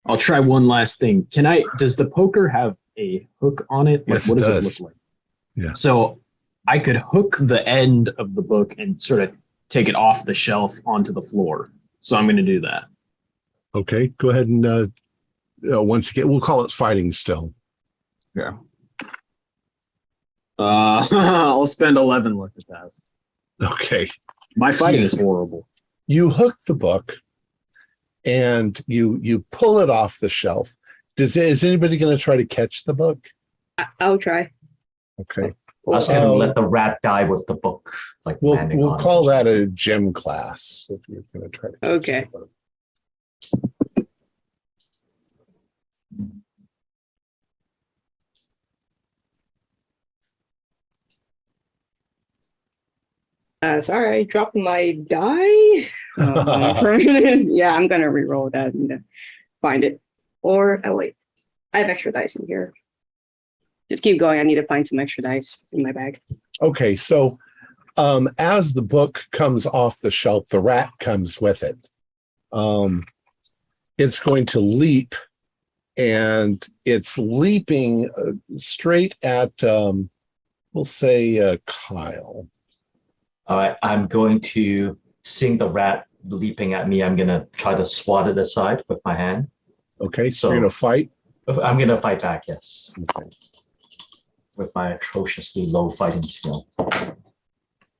I'll try one last thing. Does the poker have a hook on it? Yes, what it does does. it look like? Yeah. So I could hook the end of the book and sort of take it off the shelf onto the floor. So I'm going to do that. Okay, go ahead and once again, we'll call it fighting still. Yeah. I'll spend 11 luck to pass. Okay. My fighting is horrible. You hook the book and you pull it off the shelf. Is anybody going to try to catch the book? I'll try. Okay. I was going to let the rat die with the book, like landing We'll on call it. that a gym class if you're going to try to catch Okay. the book. Sorry, I dropped my die. Yeah, I'm gonna re-roll that and find it. Or oh wait, I have extra dice in here. Just keep going. I need to find some extra dice in my bag. Okay, so as the book comes off the shelf, the rat comes with it. It's going to leap, and it's leaping straight at, we'll say, Kyle. All right, I'm going to, seeing the rat leaping at me, I'm going to try to swat it aside with my hand. Okay, so you're going to fight? I'm going to fight back, yes. Okay. With my atrociously low fighting skill.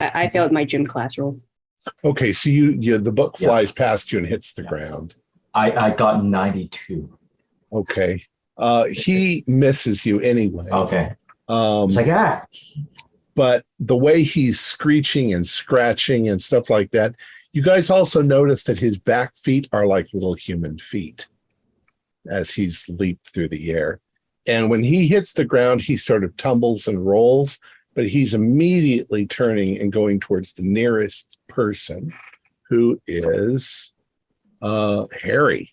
I failed my gym class roll. Okay, so the book flies past you and hits the ground. I got 92. Okay. He misses you anyway. Okay. It's like, But the way he's screeching and scratching and stuff like that, you guys also notice that his back feet are like little human feet as he's leaped through the air. And when he hits the ground, he sort of tumbles and rolls, but he's immediately turning and going towards the nearest person, who is Harry.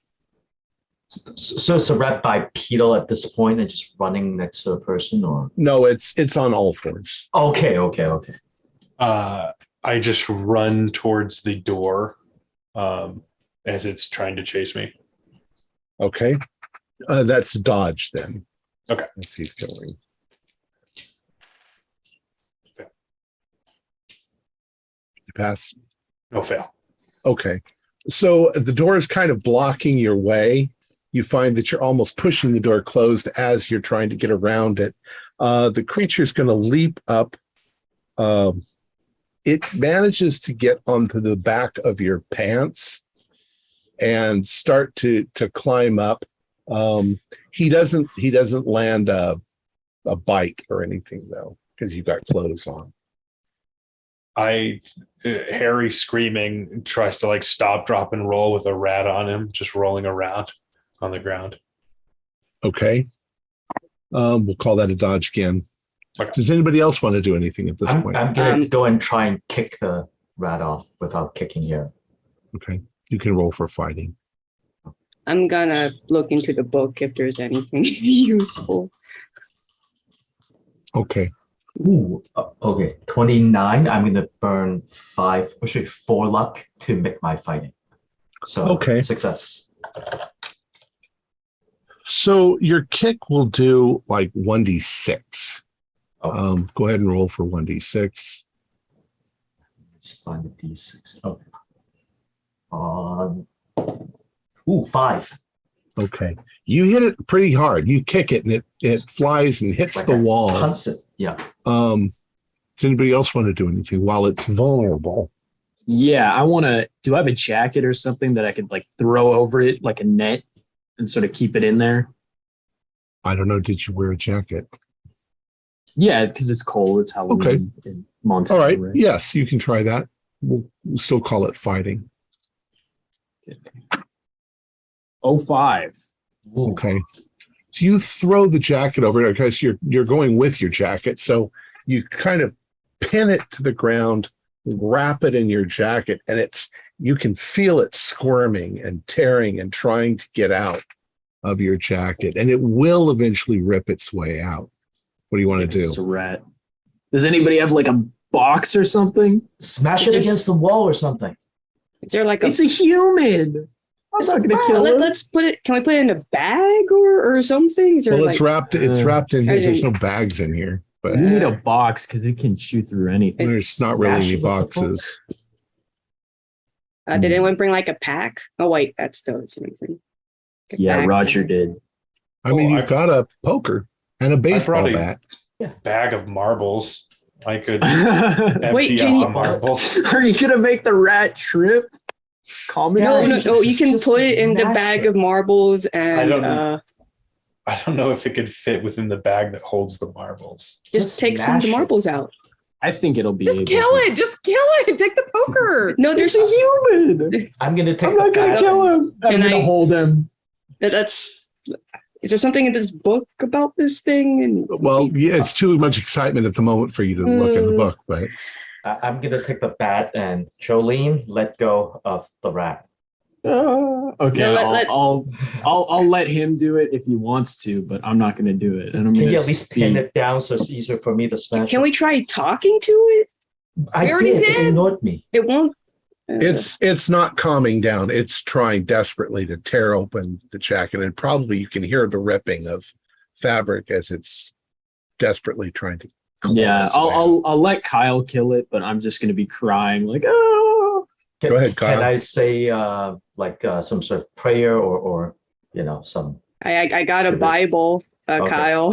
So it's a rat bipedal at this point and just running next to the person, or? No, it's on all fours. Okay. I just run towards the door as it's trying to chase me. Okay. That's dodge then. Okay. As he's going. Fail. You pass? No fail. Okay. So the door is kind of blocking your way. You find that you're almost pushing the door closed as you're trying to get around it. The creature's going to leap up. It manages to get onto the back of your pants and start to climb up. He doesn't land a bite or anything though, because you've got clothes on. Harry screaming tries to like stop, drop, and roll with a rat on him, just rolling around on the ground. Okay. We'll call that a dodge again. Okay. Does anybody else want to do anything at this point? I'm going to go and try and kick the rat off without kicking you. Okay. You can roll for fighting. I'm gonna look into the book if there's anything useful. Okay. Ooh, okay. 29. I'm going to burn 4 luck to make my fighting. So, okay. Success. So your kick will do like 1d6. Okay. Go ahead and roll for 1d6. Let's find the d6. Okay. 5. Okay. You hit it pretty hard. You kick it and it flies and hits Like the wall. Punts it. Yeah. Does anybody else want to do anything while it's vulnerable? Yeah, I want to. Do I have a jacket or something that I could like throw over it like a net and sort of keep it in there? I don't know. Did you wear a jacket? Yeah, because it's cold. It's Halloween in Montana. All right. Right? Yes, you can try that. We'll still call it fighting. 05. Okay. So you throw the jacket over it because you're going with your jacket. So you kind of pin it to the ground, wrap it in your jacket, and you can feel it squirming and tearing and trying to get out of your jacket, and it will eventually rip its way out. What do you want to do? It's a rat. Does anybody have like a box or something? Smash it against the wall or something. Is there like It's a human. I'm not gonna kill it. Let's put it. Can we put it in a bag or something? Is there Well, it's wrapped in here. There's no in- bags in here, but You need a box because it can chew through anything. there's not really Smash any it with the boxes. Did anyone bring like a pack? Oh wait, that's still the same thing. Like a Yeah, pack. Roger did. I mean, you've got a poker and a baseball brought a- bat. Bag of marbles. I could Are empty can out you- the marbles. you gonna make the rat trip? Calm it No, down. no. You can Just put it in the mash bag it. of marbles and I don't know if it could fit within the bag that holds the marbles. just take some of the mash it. marbles out. I think it'll be. Just able kill to. it. Just kill it. Take the poker. No, He's there's a human. I'm gonna take I'm not the gonna bat kill and- him. I'm Can gonna I- hold him. that's. Is there something in this book about this thing? And Well, yeah, it's too much excitement at the moment for you to look in the book, but I'm gonna take the bat and Jolene, let go of the rat. Okay, No, I'll let him do it if he wants to, but I'm not gonna do it. And I'm Can gonna you at least pin be- it down so it's easier for me to smash Can it? we try talking to it? I We already It did. ignored me. It won't. it's not calming down. It's trying desperately to tear open the jacket, and probably you can hear the ripping of fabric as it's desperately trying to. claw Yeah, its way out. I'll let Kyle kill it, but I'm just gonna be crying like, oh. Go ahead, Kyle. Can I say some sort of prayer or some? I got a Bible, Okay. Kyle.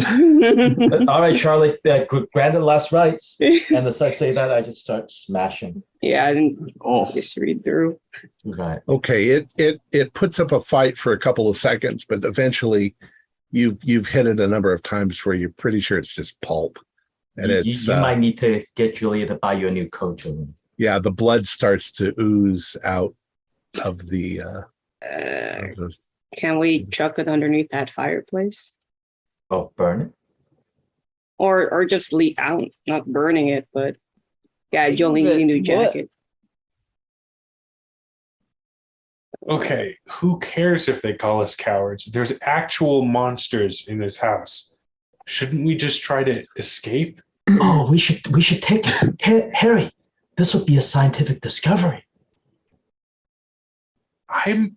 All right, Charlotte, granted last rights. And as I say that, I just start smashing. Yeah, I didn't Oh, just read through. Right. Okay, it puts up a fight for a couple of seconds, but eventually you've hit it a number of times where you're pretty sure it's just pulp, and You- it's you might need to get Julia to buy you a new coat, Jolene. yeah, the blood starts to ooze out of the Can we chuck it underneath that fireplace, Oh, burn it. or just leave out, not burning it, but yeah, Leave Jolene, it. your new What? jacket. Okay, who cares if they call us cowards? There's actual monsters in this house. Shouldn't we just try to escape? Oh, we should take it. Harry, this would be a scientific discovery. I'm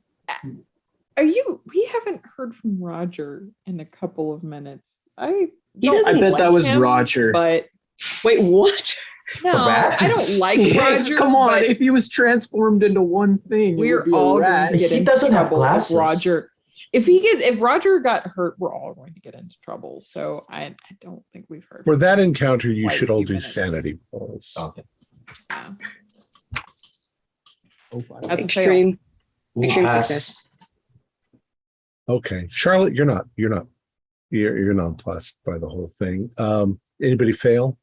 We haven't heard from Roger in a couple of minutes. He don't doesn't I bet like that was him, Roger. But Wait, what? no, rat? I don't like Roger. Come on, but if he was transformed into one thing, it we're would be a all going rat. to get He into doesn't have trouble glasses. if Roger. If Roger got hurt, we're all going to get into trouble. So I don't think we've heard. for that encounter. You Quite a should all few do minutes. sanity rolls. Okay. Yeah. Oh, wow. That's a fail. Extreme Ooh, Extreme pass. success. Okay, Charlotte, you're nonplussed by the whole thing. Anybody fail?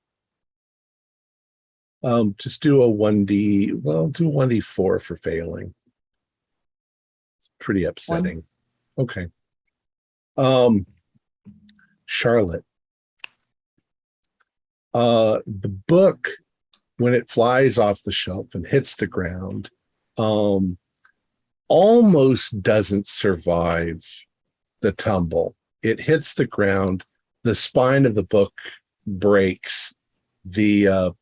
Just do a 1d. Well, do 1d4 for failing. It's pretty upsetting. Okay. Charlotte. The book, when it flies off the shelf and hits the ground, almost doesn't survive the tumble. It hits the ground. The spine of the book breaks. The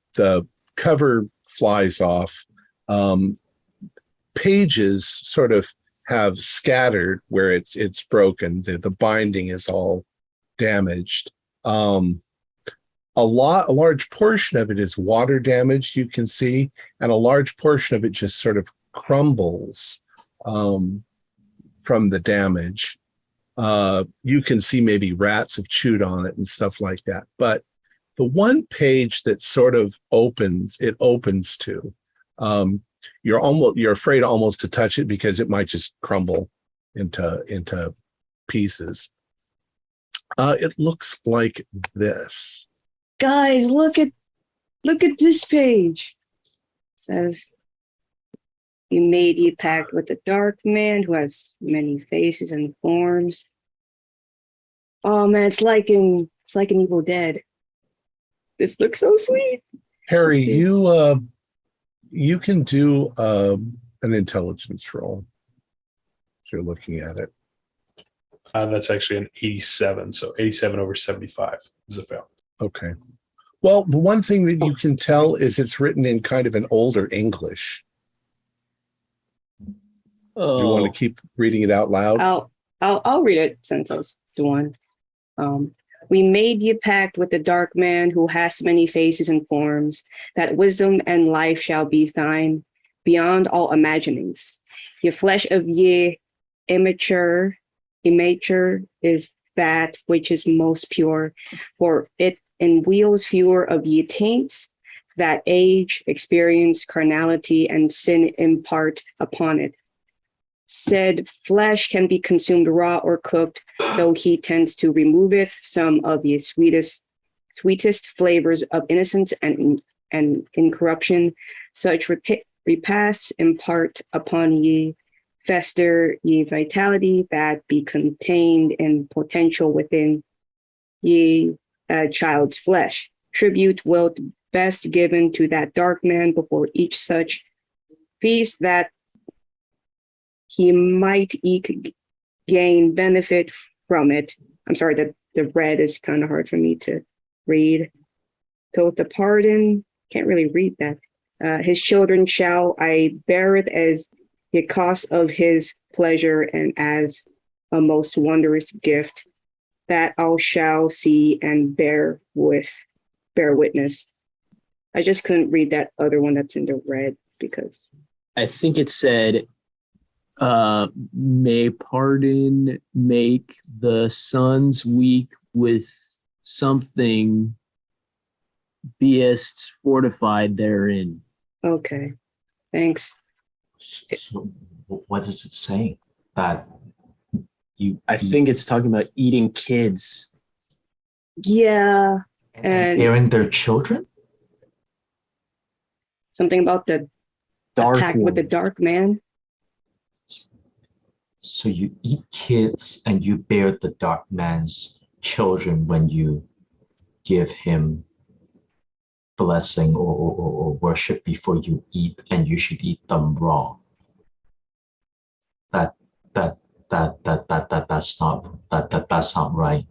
cover flies off. Pages sort of have scattered where it's broken. The binding is all damaged. A large portion of it is water damaged, you can see, and a large portion of it just sort of crumbles from the damage. You can see maybe rats have chewed on it and stuff like that. But the one page that sort of opens to, you're afraid almost to touch it because it might just crumble into pieces. It looks like this. Guys, look at this page. It says, "You made a pact with the dark man who has many faces and forms." Oh man, it's like an Evil Dead. This looks so sweet. Harry, you can do an intelligence roll. So you're looking at it. That's actually an 87. So 87 over 75 is a fail. Okay. Well, the one thing that you can tell is it's written in kind of an older English. Do you want to keep reading it out loud? I'll read it since I was the one. We made ye pact with the dark man who has many faces and forms, that wisdom and life shall be thine beyond all imaginings. Your flesh of ye immature is that which is most pure, for it in wheels fewer of ye taints, that age, experience, carnality, and sin impart upon it. Said flesh can be consumed raw or cooked, though he tends to removeth some of ye sweetest flavors of innocence and incorruption. Such repasts impart upon ye fester ye vitality that be contained in potential within ye child's flesh. Tribute will best given to that dark man before each such feast, that he might eke gain benefit from it. I'm sorry that the red is kind of hard for me to read. So the pardon, can't really read that. His children shall I bear it as the cost of his pleasure and as a most wondrous gift that all shall see and bear witness. I just couldn't read that other one that's in the red because I think it said, may pardon make the sons weak with something beest fortified therein. okay. Thanks. So what is it saying? That I think it's talking about eating kids. Yeah. And bearing their children? something about the Dark pact with the ones. dark man. So you eat kids and you bear the dark man's children when you give him blessing or worship before you eat, and you should eat them raw. That's not right.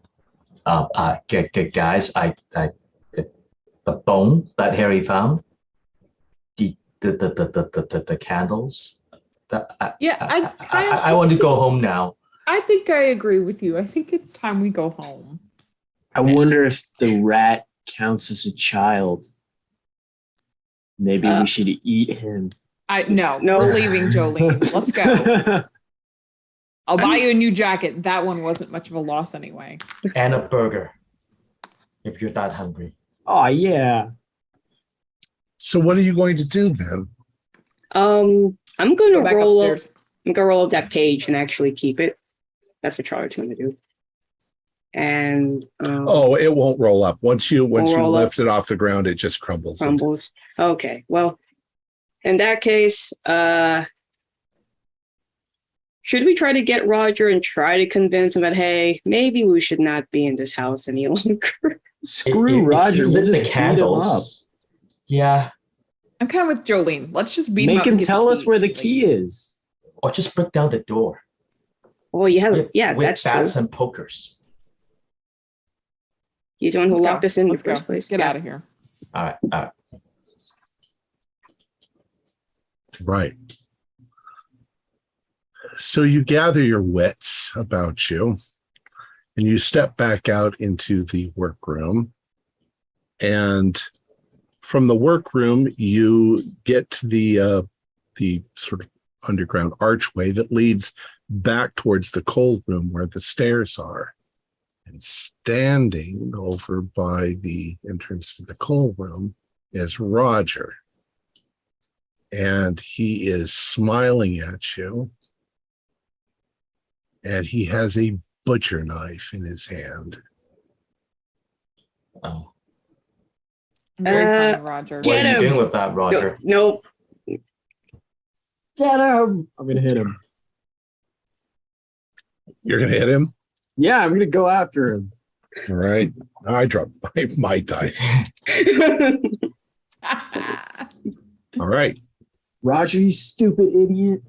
Guys, the bone that Harry found, the candles. I want to go home now. I think I agree with you. I think it's time we go home. I wonder if the rat counts as a child. Maybe we should eat him. No, we're leaving, Jolene. Let's go. I'll buy you a new jacket. That one wasn't much of a loss anyway. And a burger, if you're that hungry. Oh, yeah. So what are you going to do then? I'm going Go to back roll up. upstairs. I'm going to roll up that page and actually keep it. That's what Charlotte's going to do. And Oh, it won't roll up. Once you roll up. lift it off the ground, it just crumbles. crumbles. Okay, well, in that case, should we try to get Roger and try to convince him that, hey, maybe we should not be in this house any longer? Screw Roger. We'll just beat him up. Yeah. I'm kind of with Jolene. Let's just beat him Make up. him and get tell the us key. where the key is. Or just break down the door. Well, yeah, With that's bats true. and pokers. He's the one who Let's locked go. us in Let's the first go. place. Get Yeah. out of here. All right. Right. So you gather your wits about you and you step back out into the workroom. And from the workroom, you get to the sort of underground archway that leads back towards the cold room where the stairs are. And standing over by the entrance to the cold room is Roger. And he is smiling at you. And he has a butcher knife in his hand. Oh. Very funny, Roger. What Get are you him! doing with that, Roger? Nope. Get him! I'm going to hit him. You're going to hit him? Yeah, I'm going to go after him. All right. I dropped my dice. All right. Roger, you stupid idiot.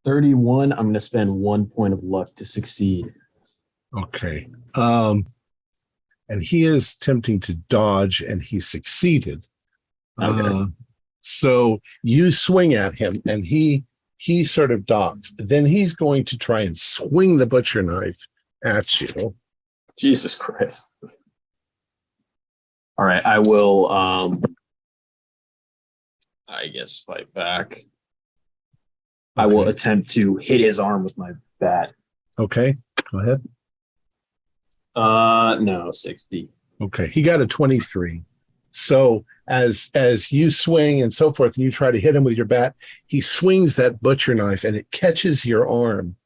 31. I'm going to spend 1 point of luck to succeed. Okay. And he is attempting to dodge, and he succeeded. Okay. So you swing at him, and he sort of dodges. Then he's going to try and swing the butcher knife at you. Jesus Christ. All right, I will, I guess, fight back. I will Okay. attempt to hit his arm with my bat. Okay, go ahead. No, 60. Okay, he got a 23. So as you swing and so forth, and you try to hit him with your bat, he swings that butcher knife and it catches your arm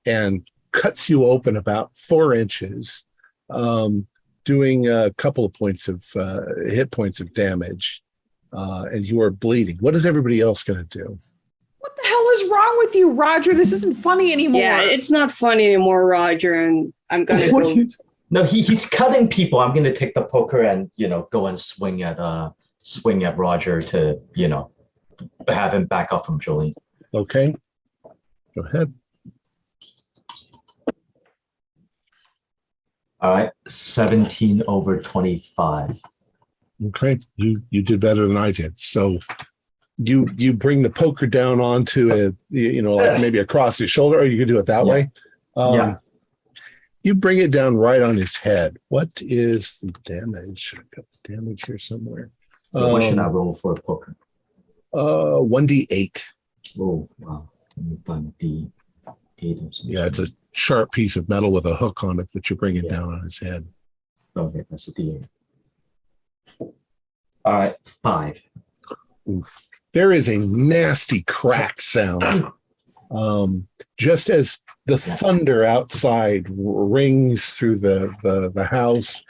and cuts you open about 4 inches, doing a couple of points of hit points of damage, and you are bleeding. What is everybody else going to do? What the hell is wrong with you, Roger? This isn't funny anymore. Yeah, it's not funny anymore, Roger, and I'm gonna go. No, he's cutting people. I'm gonna take the poker and go and swing at Roger to have him back up from Jolene. Okay, go ahead. All right, 17 over 25. Okay, you did better than I did. So you bring the poker down onto it, like maybe across his shoulder, or you could do it that way. Yeah. You bring it down right on his head. What is the damage? I've got the damage here somewhere. What should I roll for a poker? 1d8. Oh, wow. Let me find a D8 or something. Yeah, it's a sharp piece of metal with a hook on it that you're bringing down on his head. Okay, that's a D8. All right, 5. Oof. There is a nasty crack sound. Just as the thunder outside rings through the house,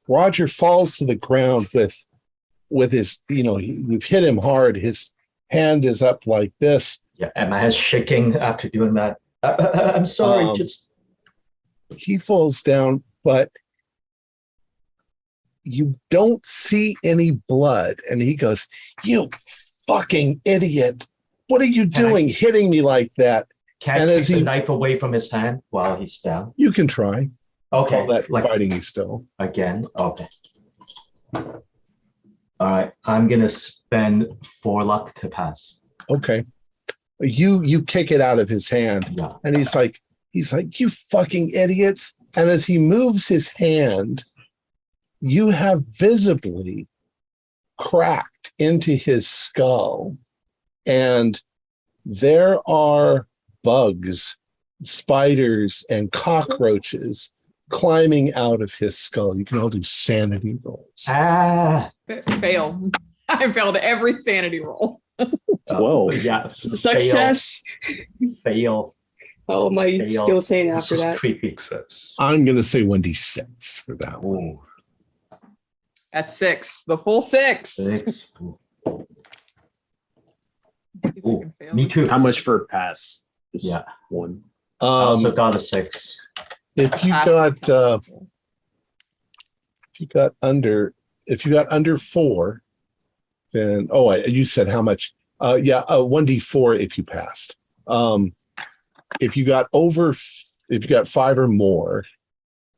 Roger falls to the ground with his, you've hit him hard. His hand is up like this. Yeah, and my hand's shaking after doing that. I'm sorry, He falls down, but you don't see any blood. And he goes, "You fucking idiot. What are you doing hitting me like that?" Can I take the knife away from his hand while he's down? You can try. Okay. Call that fighting you still. Again? Okay. All right. I'm going to spend 4 luck to pass. Okay. You kick it out of his hand. Yeah. And he's like, "You fucking idiots." And as he moves his hand, you have visibly cracked into his skull. And there are bugs, spiders, and cockroaches climbing out of his skull. You can all do sanity rolls. Fail. I failed every sanity roll. Whoa. Yeah. Success. Fail. Oh, am I still saying after that? Creepy. I'm going to say 1d6 for that one. Ooh. That's 6. The full 6. 6. Ooh, me too. How much for a pass? Just Yeah. 1. I also got a 6. If you got under 4, then you said how much? 1d4 if you passed. If you got 5 or more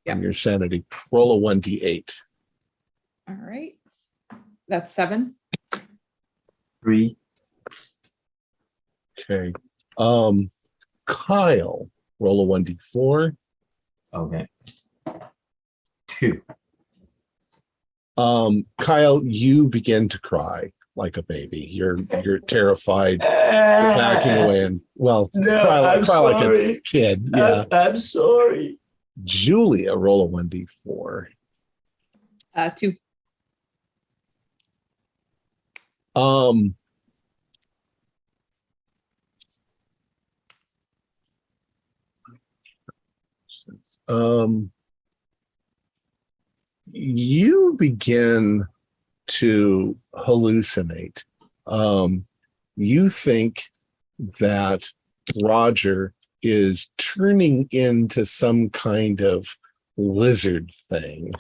on your sanity, roll a 1d8. All right. That's 7. 3. Okay. Kyle, roll a 1d4. Okay. 2. Kyle, you begin to cry like a baby. You're terrified, backing away, and cry like a kid. Yeah. I'm sorry. Julia, roll a 1d4. 2. You begin to hallucinate. You think that Roger is turning into some kind of lizard thing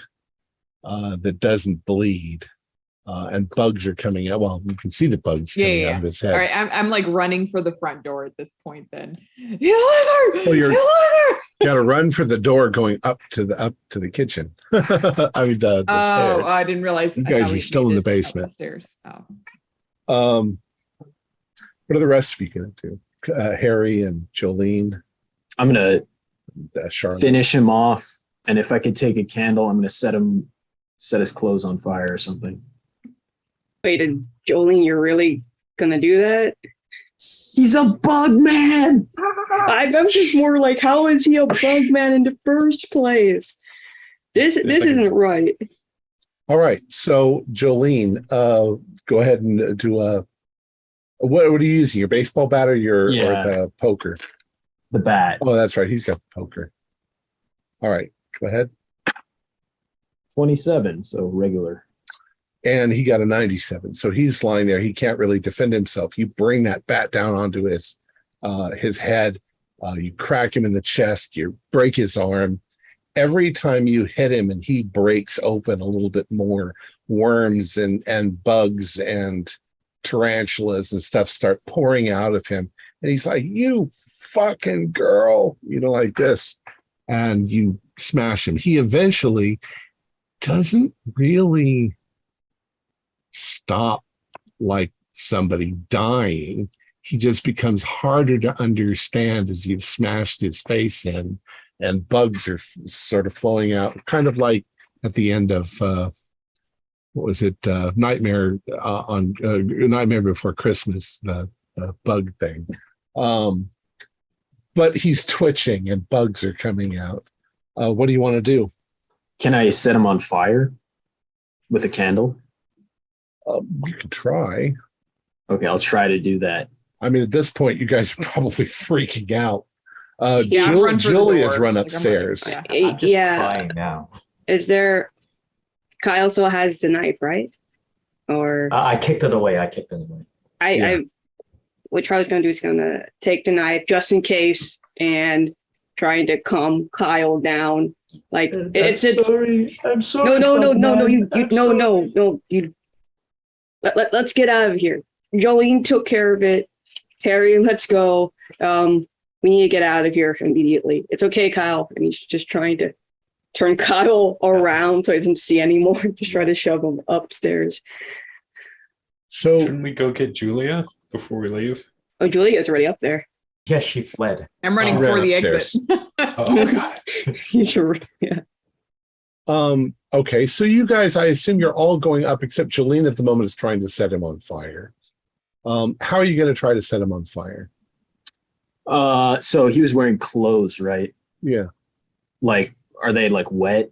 that doesn't bleed, and bugs are coming out. Well, you can see the bugs coming out of his head. All right, I'm like running for the front door at this point. Then, lizard! Well, lizard! You got to run for the door going up to the kitchen. I mean, the stairs. I didn't realize you guys are still in the basement. Stairs. Oh. What are the rest of you going to do? Harry and Jolene. I'm gonna Charlotte. finish him off, and if I could take a candle, I'm gonna set his clothes on fire or something. Wait, Jolene, you're really gonna do that? He's a bug man. I'm just more like, how is he a bug man in the first place? This isn't right. All right. So Jolene, go ahead and do what are you using? Your baseball bat or or the poker? The bat. Oh, that's right. He's got the poker. All right. Go ahead. 27, so regular. And he got a 97. So he's lying there. He can't really defend himself. You bring that bat down onto his head. You crack him in the chest. You break his arm. Every time you hit him and he breaks open a little bit more, worms and bugs and tarantulas and stuff start pouring out of him. And he's like, you fucking girl, like this. And you smash him. He eventually doesn't really stop like somebody dying. He just becomes harder to understand as you've smashed his face in, and bugs are sort of flowing out, kind of like at the end of Nightmare on Nightmare Before Christmas, the bug thing. But he's twitching and bugs are coming out. What do you want to do? Can I set him on fire with a candle? You can try. Okay, I'll try to do that. I mean, at this point, you guys are probably freaking out. Yeah, Julia's run upstairs. I'm just crying now. Is there? Kyle still has the knife, right? Or I kicked it away. What Charlie's gonna do is gonna take the knife just in case and trying to calm Kyle down. Like it's sorry. I'm sorry. No. Let's get out of here. Jolene took care of it. Terry, let's go. We need to get out of here immediately. It's okay, Kyle. And he's just trying to turn Kyle around so he doesn't see anymore. Just try to shove him upstairs. So shouldn't we go get Julia before we leave? Oh, Julia's already up there. Yes, she fled. I'm running for the upstairs. exit. Oh god. Yeah. Okay, so you guys, I assume you're all going up except Jolene at the moment is trying to set him on fire. How are you going to try to set him on fire? So he was wearing clothes, right? Yeah. Like, are they like wet?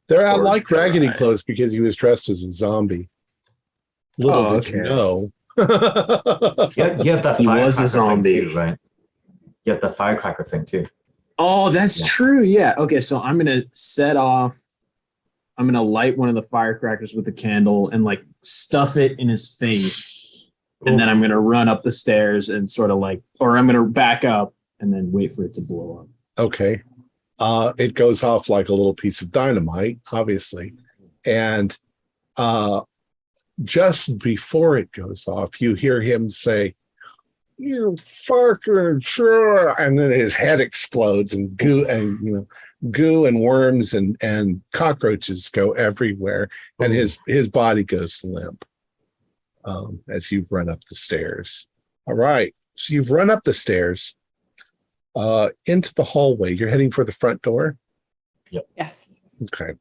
They're Or like raggedy dry? clothes because he was dressed as a zombie. Little did you know. You have that He was a firecracker zombie. thing too, right? You have the firecracker thing too. Oh, that's true. Yeah. Okay, so I'm gonna light one of the firecrackers with a candle and like stuff it in his face. And then I'm gonna run up the stairs and sort of or I'm gonna back up and then wait for it to blow up. Okay. It goes off like a little piece of dynamite, obviously. And just before it goes off, you hear him say, "You fucking sure," and then his head explodes and goo and worms and cockroaches go everywhere, and his body goes limp as you run up the stairs. All right, so you've run up the stairs into the hallway. You're heading for the front door. Yes. Okay.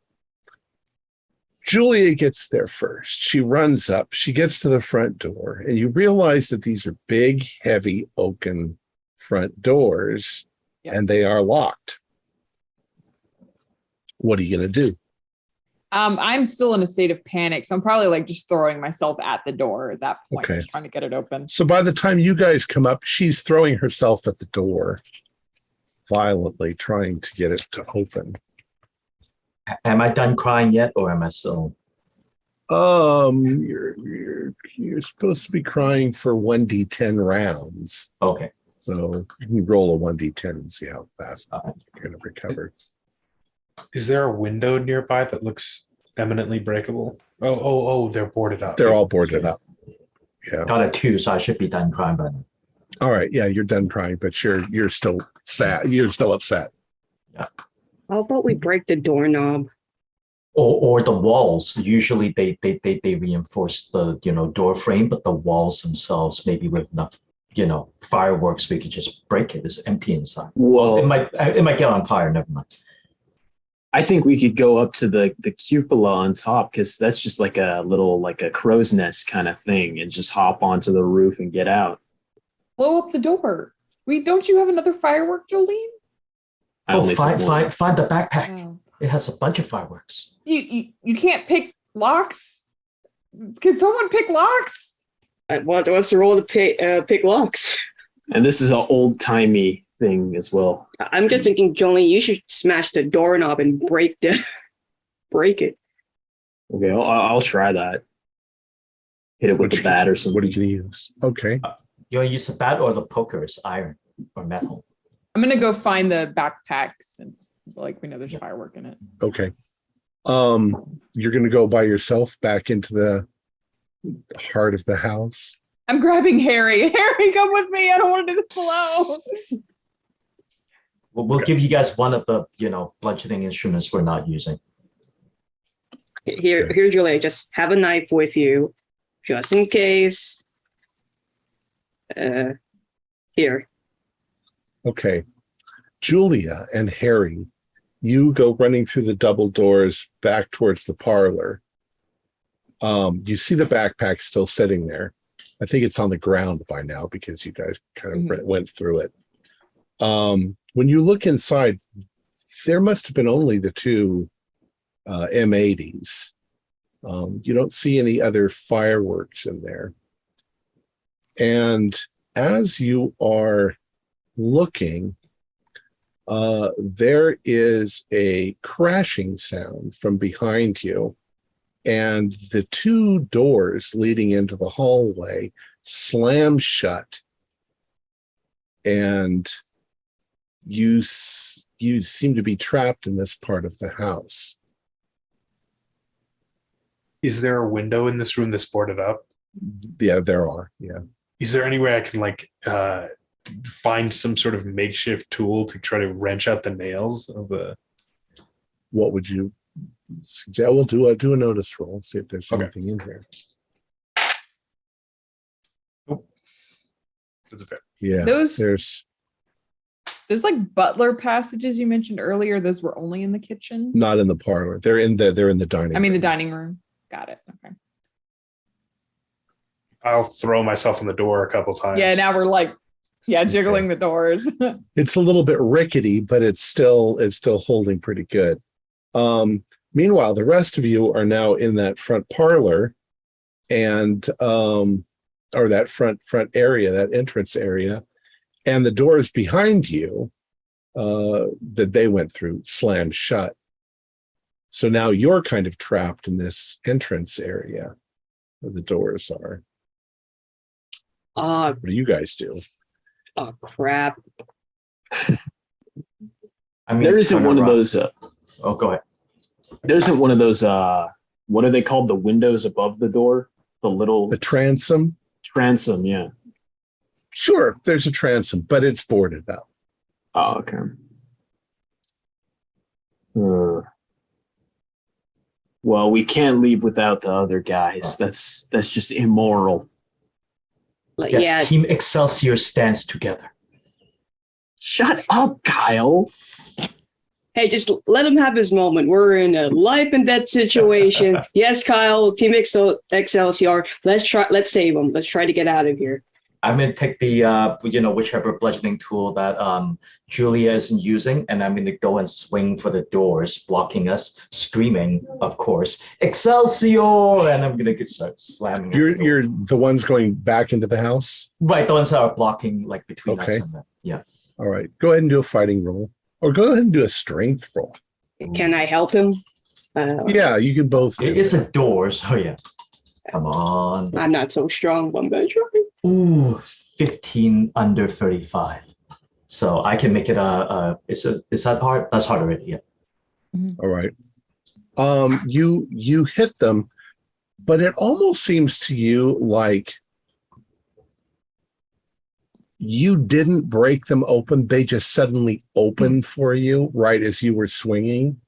Julia gets there first. She runs up. She gets to the front door, and you realize that these are big, heavy oaken front doors, and they are locked. What are you going to do? I'm still in a state of panic, so I'm probably just throwing myself at the door at that point, Okay. just trying to get it open. So by the time you guys come up, she's throwing herself at the door violently, trying to get it to open. Am I done crying yet, or am I still? You're supposed to be crying for 1d10 rounds. Okay. So you can roll a 1d10 and see how fast you're going to recover. Is there a window nearby that looks eminently breakable? Oh, they're boarded up. They're all boarded up. Yeah. Got a 2, so I should be done crying by now. All right. Yeah, you're done crying, but you're still sad. You're still upset. How about we break the doorknob? Or the walls. Usually they reinforce the door frame, but the walls themselves, maybe with enough fireworks, we could just break it. It's empty inside. Well, It might get on fire. Never mind. I think we could go up to the cupola on top because that's just like a crow's nest kind of thing, and just hop onto the roof and get out. Blow up the door. Don't you have another firework, Jolene? I only took one. Find the backpack. Oh. It has a bunch of fireworks. You can't pick locks. Can someone pick locks? What's the role to pick locks? And this is an old timey thing as well. I'm just thinking, Jolene, you should smash the doorknob and break it. Okay, I'll try that. Hit it with the bat or something. What are you going to use? Okay. You want to use the bat or the poker is iron or metal? I'm gonna go find the backpack since like we know there's firework in it. Okay. You're going to go by yourself back into the heart of the house. I'm grabbing Harry. Harry, come with me. I don't want to do this alone. We'll give you guys one of the, bludgeoning instruments we're not using. Here, Jolene, just have a knife with you, just in case. Here. Okay. Julia and Harry, you go running through the double doors back towards the parlor. You see the backpack still sitting there. I think it's on the ground by now because you guys kind of went through it. When you look inside, there must have been only the two M80s. You don't see any other fireworks in there. And as you are looking, there is a crashing sound from behind you, and the two doors leading into the hallway slam shut, and you seem to be trapped in this part of the house. Is there a window in this room that's boarded up? Yeah, there are. Yeah. Is there any way I can find some sort of makeshift tool to try to wrench out the nails of the? What would you suggest? We'll do a notice roll, see if there's anything in here. Oh, that's a fair. Yeah, There's like butler passages you mentioned earlier. Those were only in the kitchen. Not in the parlor. They're in the dining room. I mean the dining room. Got it. Okay. I'll throw myself on the door a couple times. Yeah, now we're like, jiggling the doors. It's a little bit rickety, but it's still holding pretty good. Meanwhile, the rest of you are now in that front parlor and or that front area, that entrance area, and the doors behind you that they went through slammed shut. So now you're kind of trapped in this entrance area where the doors are. What do you guys do? Oh, crap. There isn't one of those. Oh, go ahead. There isn't one of those. What are they called? The windows above the door? The transom? Transom, yeah. Sure, there's a transom, but it's boarded up. Oh, okay. Well, we can't leave without the other guys. That's just immoral. Yes, Yeah. Team Excelsior stands together. Shut up, Kyle. Hey, just let him have his moment. We're in a life and death situation. Yes, Kyle, Team Excelsior. Let's save him. Let's try to get out of here. I'm going to take the, whichever bludgeoning tool that Julia isn't using, and I'm going to go and swing for the doors, blocking us, screaming, of course, Excelsior! And I'm going to start slamming. You're the ones going back into the house? Right, the ones that are blocking like between us and them. Yeah. All right, go ahead and do a fighting roll. Or go ahead and do a strength roll. Can I help him? Yeah, you can both do It is a door, so yeah. Come on. I'm not so strong, but I'm gonna try. Ooh, 15 under 35. So I can make it is that hard? That's hard already, yeah. All right. You hit them, but it almost seems to you like you didn't break them open. They just suddenly opened for you right as you were swinging.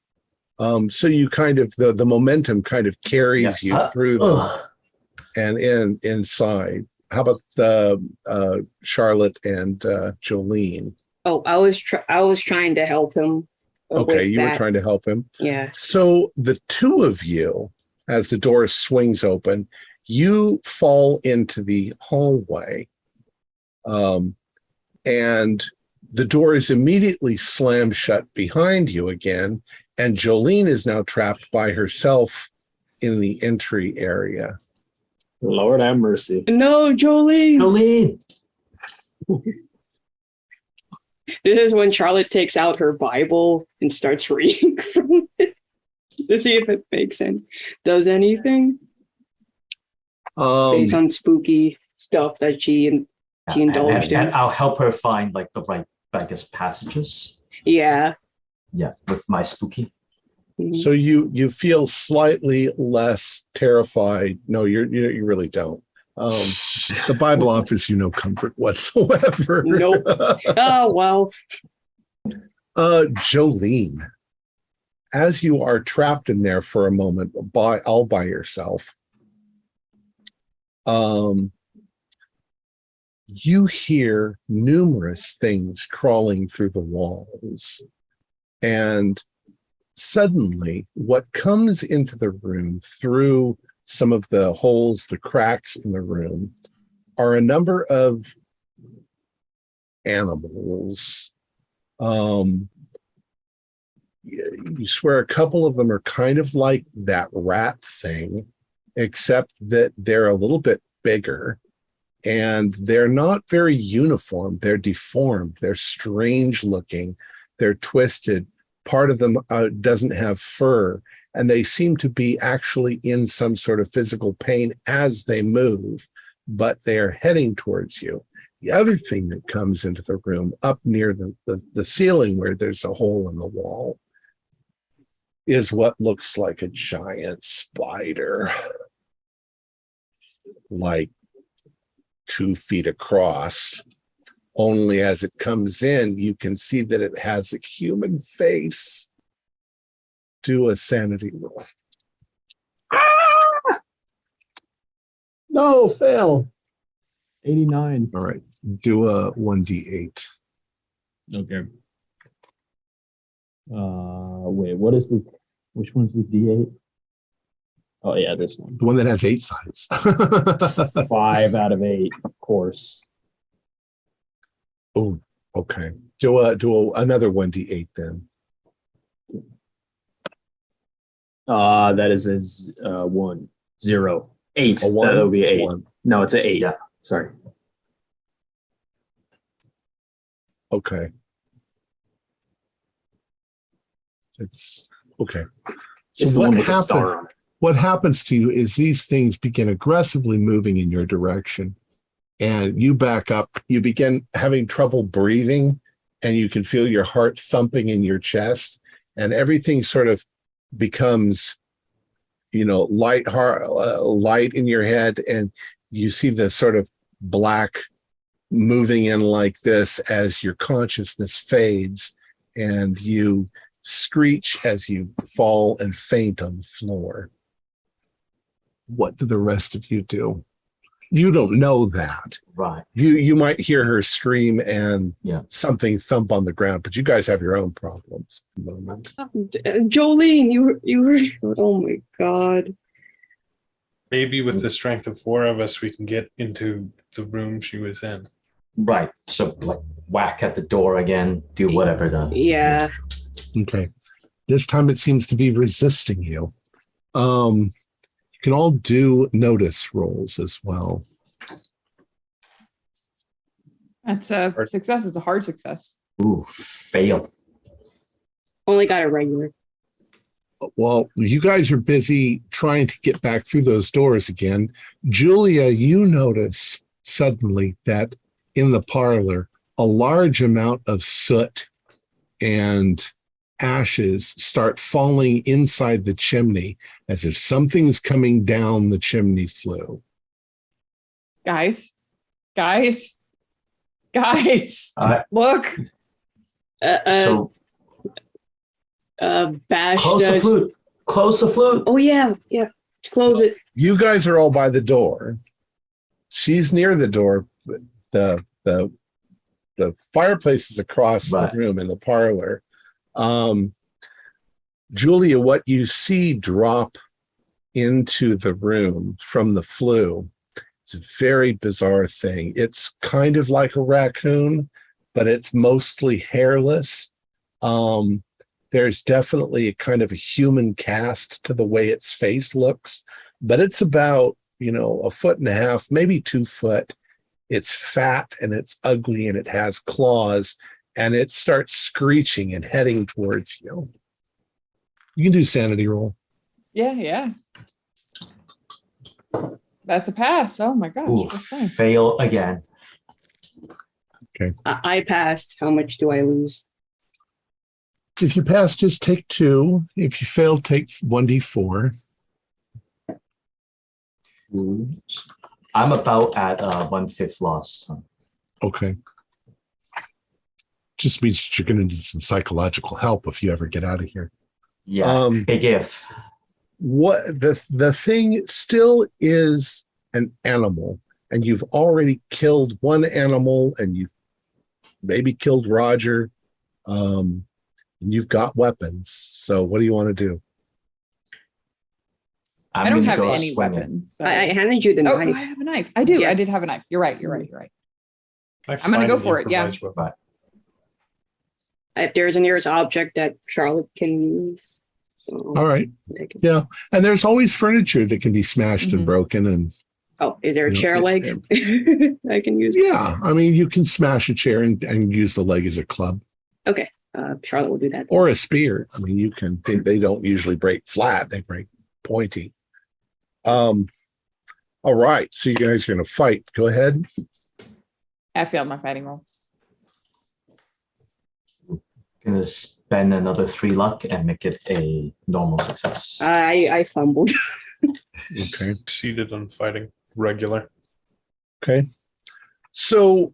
So you kind of, the momentum kind of carries you through them and inside. How about Charlotte and Jolene? Oh, I was trying to help him. Okay, you were trying to help him. Yeah. So the two of you, as the door swings open, you fall into the hallway. And The door is immediately slammed shut behind you again, and Jolene is now trapped by herself in the entry area. Lord have mercy. No, Jolene. Jolene. This is when Charlotte takes out her Bible and starts reading from it to see if it makes any does anything based on spooky stuff that she indulged And in. I'll help her find like the right, I guess, passages. Yeah. Yeah, with my spooky. So you feel slightly less terrified. No, you really don't. The Bible offers you no comfort whatsoever. Nope. Oh well. Jolene, as you are trapped in there for a moment, all by yourself, you hear numerous things crawling through the walls, and suddenly what comes into the room through some of the holes, the cracks in the room, are a number of animals. You swear a couple of them are kind of like that rat thing, except that they're a little bit bigger, and they're not very uniform. They're deformed. They're strange looking. They're twisted. Part of them doesn't have fur, and they seem to be actually in some sort of physical pain as they move, but they're heading towards you. The other thing that comes into the room up near the ceiling where there's a hole in the wall is what looks like a giant spider, like 2 feet across. Only as it comes in, you can see that it has a human face. Do a sanity roll. No, fail. 89. All right. Do a 1d8. Okay. Wait, which one's the D8? Oh yeah, this one. The one that has 8 sides. 5 out of 8, of course. Oh, okay. Do another 1d8 then. That is 1, 0, 8. A 1? That'll be 8. 1. No, it's an 8. Yeah. Sorry. Okay. It's okay. It's the one with the star on it. What happens to you is these things begin aggressively moving in your direction, and you back up. You begin having trouble breathing, and you can feel your heart thumping in your chest, and everything sort of becomes, light in your head, and you see the sort of black moving in like this as your consciousness fades, and you screech as you fall and faint on the floor. What do the rest of you do? You don't know that. Right. You might hear her scream and Yeah. something thump on the ground, but you guys have your own problems at the moment. Jolene, you were. Oh my God. Maybe with the strength of 4 of us, we can get into the room she was in. Right. So like whack at the door again, do whatever the Yeah. Okay. This time it seems to be resisting you. You can all do notice rolls as well. That's a success. It's a hard success. Ooh, fail. Only got a regular. Well, you guys are busy trying to get back through those doors again. Julia, you notice suddenly that in the parlor, a large amount of soot and ashes start falling inside the chimney as if something's coming down the chimney flue. Guys, look. So Bash close the does. flute. Close the flute. Oh yeah. Let's close it. You guys are all by the door. She's near the door. The fireplace is across Right. the room in the parlor. Julia, what you see drop into the room from the flue, it's a very bizarre thing. It's kind of like a raccoon, but it's mostly hairless. There's definitely a kind of a human cast to the way its face looks, but it's about, 1.5 feet, maybe 2 foot. It's fat and it's ugly and it has claws, and it starts screeching and heading towards you. You can do sanity roll. Yeah. That's a pass. Oh my gosh. Ooh, That's fine. fail again. Okay. I passed. How much do I lose? If you pass, just take 2. If you fail, take 1d4. I'm about at 1/5 loss. Okay. Just means that you're going to need some psychological help if you ever get out of here. Yeah, big if. What the thing still is an animal, and you've already killed one animal, and you've maybe killed Roger. And you've got weapons. So what do you want to do? I don't have go any swinging. weapons. So. I handed you the Oh, knife. I have a knife. I do. Yeah. I did have a knife. You're right. I I'm gonna go find for it, yeah. improvised weapon. If there's a nearest object that Charlotte can use. So All right. take it. Yeah. And there's always furniture that can be smashed and Mhm. broken. And Oh, is there a You know, chair it- leg I can use? yeah, I mean, you can smash a chair and use the leg as a club Charlotte will do that. or a spear. I mean, you can, they don't usually break flat. They break pointy. All right. So you guys are going to fight. Go ahead. I failed my fighting roll. Gonna spend another 3 luck and make it a normal success. I fumbled. Okay. Succeeded on fighting regular. Okay. So,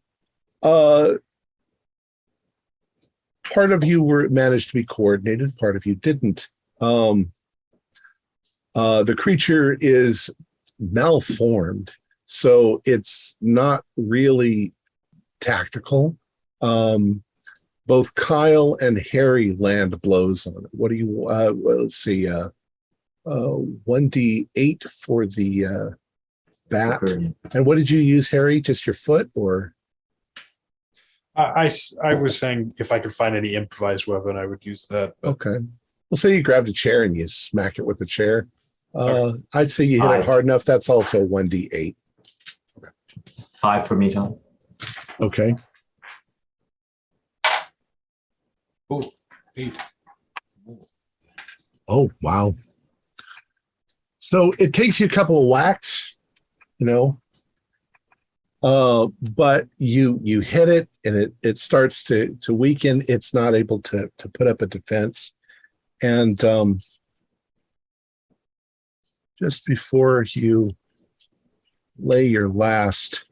part of you managed to be coordinated, part of you didn't. The creature is malformed, so it's not really tactical. Both Kyle and Harry land blows on it. What do you, let's see, 1d8 for the bat. And what did you use, Harry? Just your foot, or? I was saying if I could find any improvised weapon, I would use that. But Okay. Well, say you grabbed a chair and you smack it with the chair. I'd say you hit it 5. hard enough. That's also 1d8. 5 for me, Tom. Okay. oh, 8. Oh, wow. So it takes you a couple of whacks, but you hit it and it starts to weaken. It's not able to put up a defense. And just before you lay your last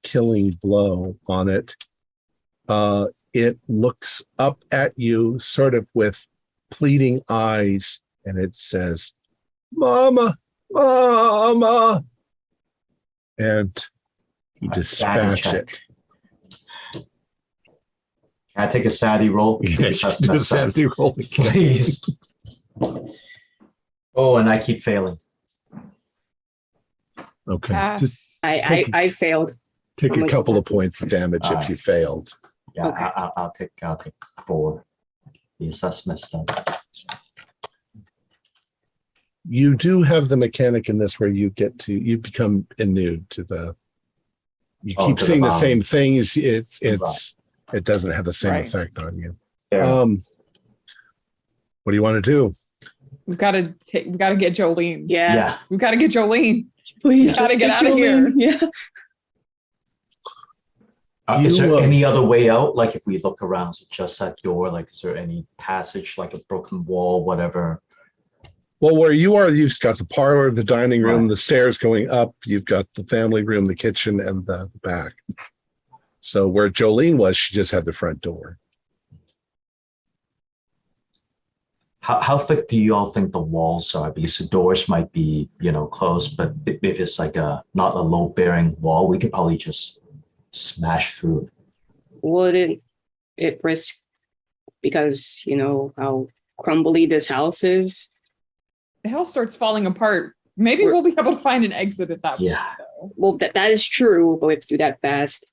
killing blow on it, it looks up at you sort of with pleading eyes, and it says, "Mama, Mama," and you dispatch it. Can I take a sanity roll? Yes, That's do a messed up. sanity roll again. Please. Oh, and I keep failing. Okay, Pass. just I failed. take I'm a like, couple of points of damage if Alright. you failed. Yeah, Okay. I'll take 4. Yes, that's messed up. You do have the mechanic in this where you become inured to the. You Oh, keep to the seeing the bomb. same things. It doesn't have the same Right. effect on you. Yeah. What do you want to do? We've got to get Jolene. Yeah. We've got to get Jolene. Please. Gotta just get out of Jolene. here. Yeah. Is there You, any other way out? Like if we look around, is it just that door? Like is there any passage, like a broken wall, whatever? Well, where you are, you've got the parlor, the dining room, Right. the stairs going up. You've got the family room, the kitchen, and the back. So where Jolene was, she just had the front door. How thick do you all think the walls are? Because the doors might be, closed, but if it's like not a load bearing wall, we could probably just smash through it. Wouldn't it risk, because how crumbly this house is? The house starts falling apart. Maybe We're- we'll be able to find an exit at that Yeah. point, though. Well, that is true, but we have to do that fast.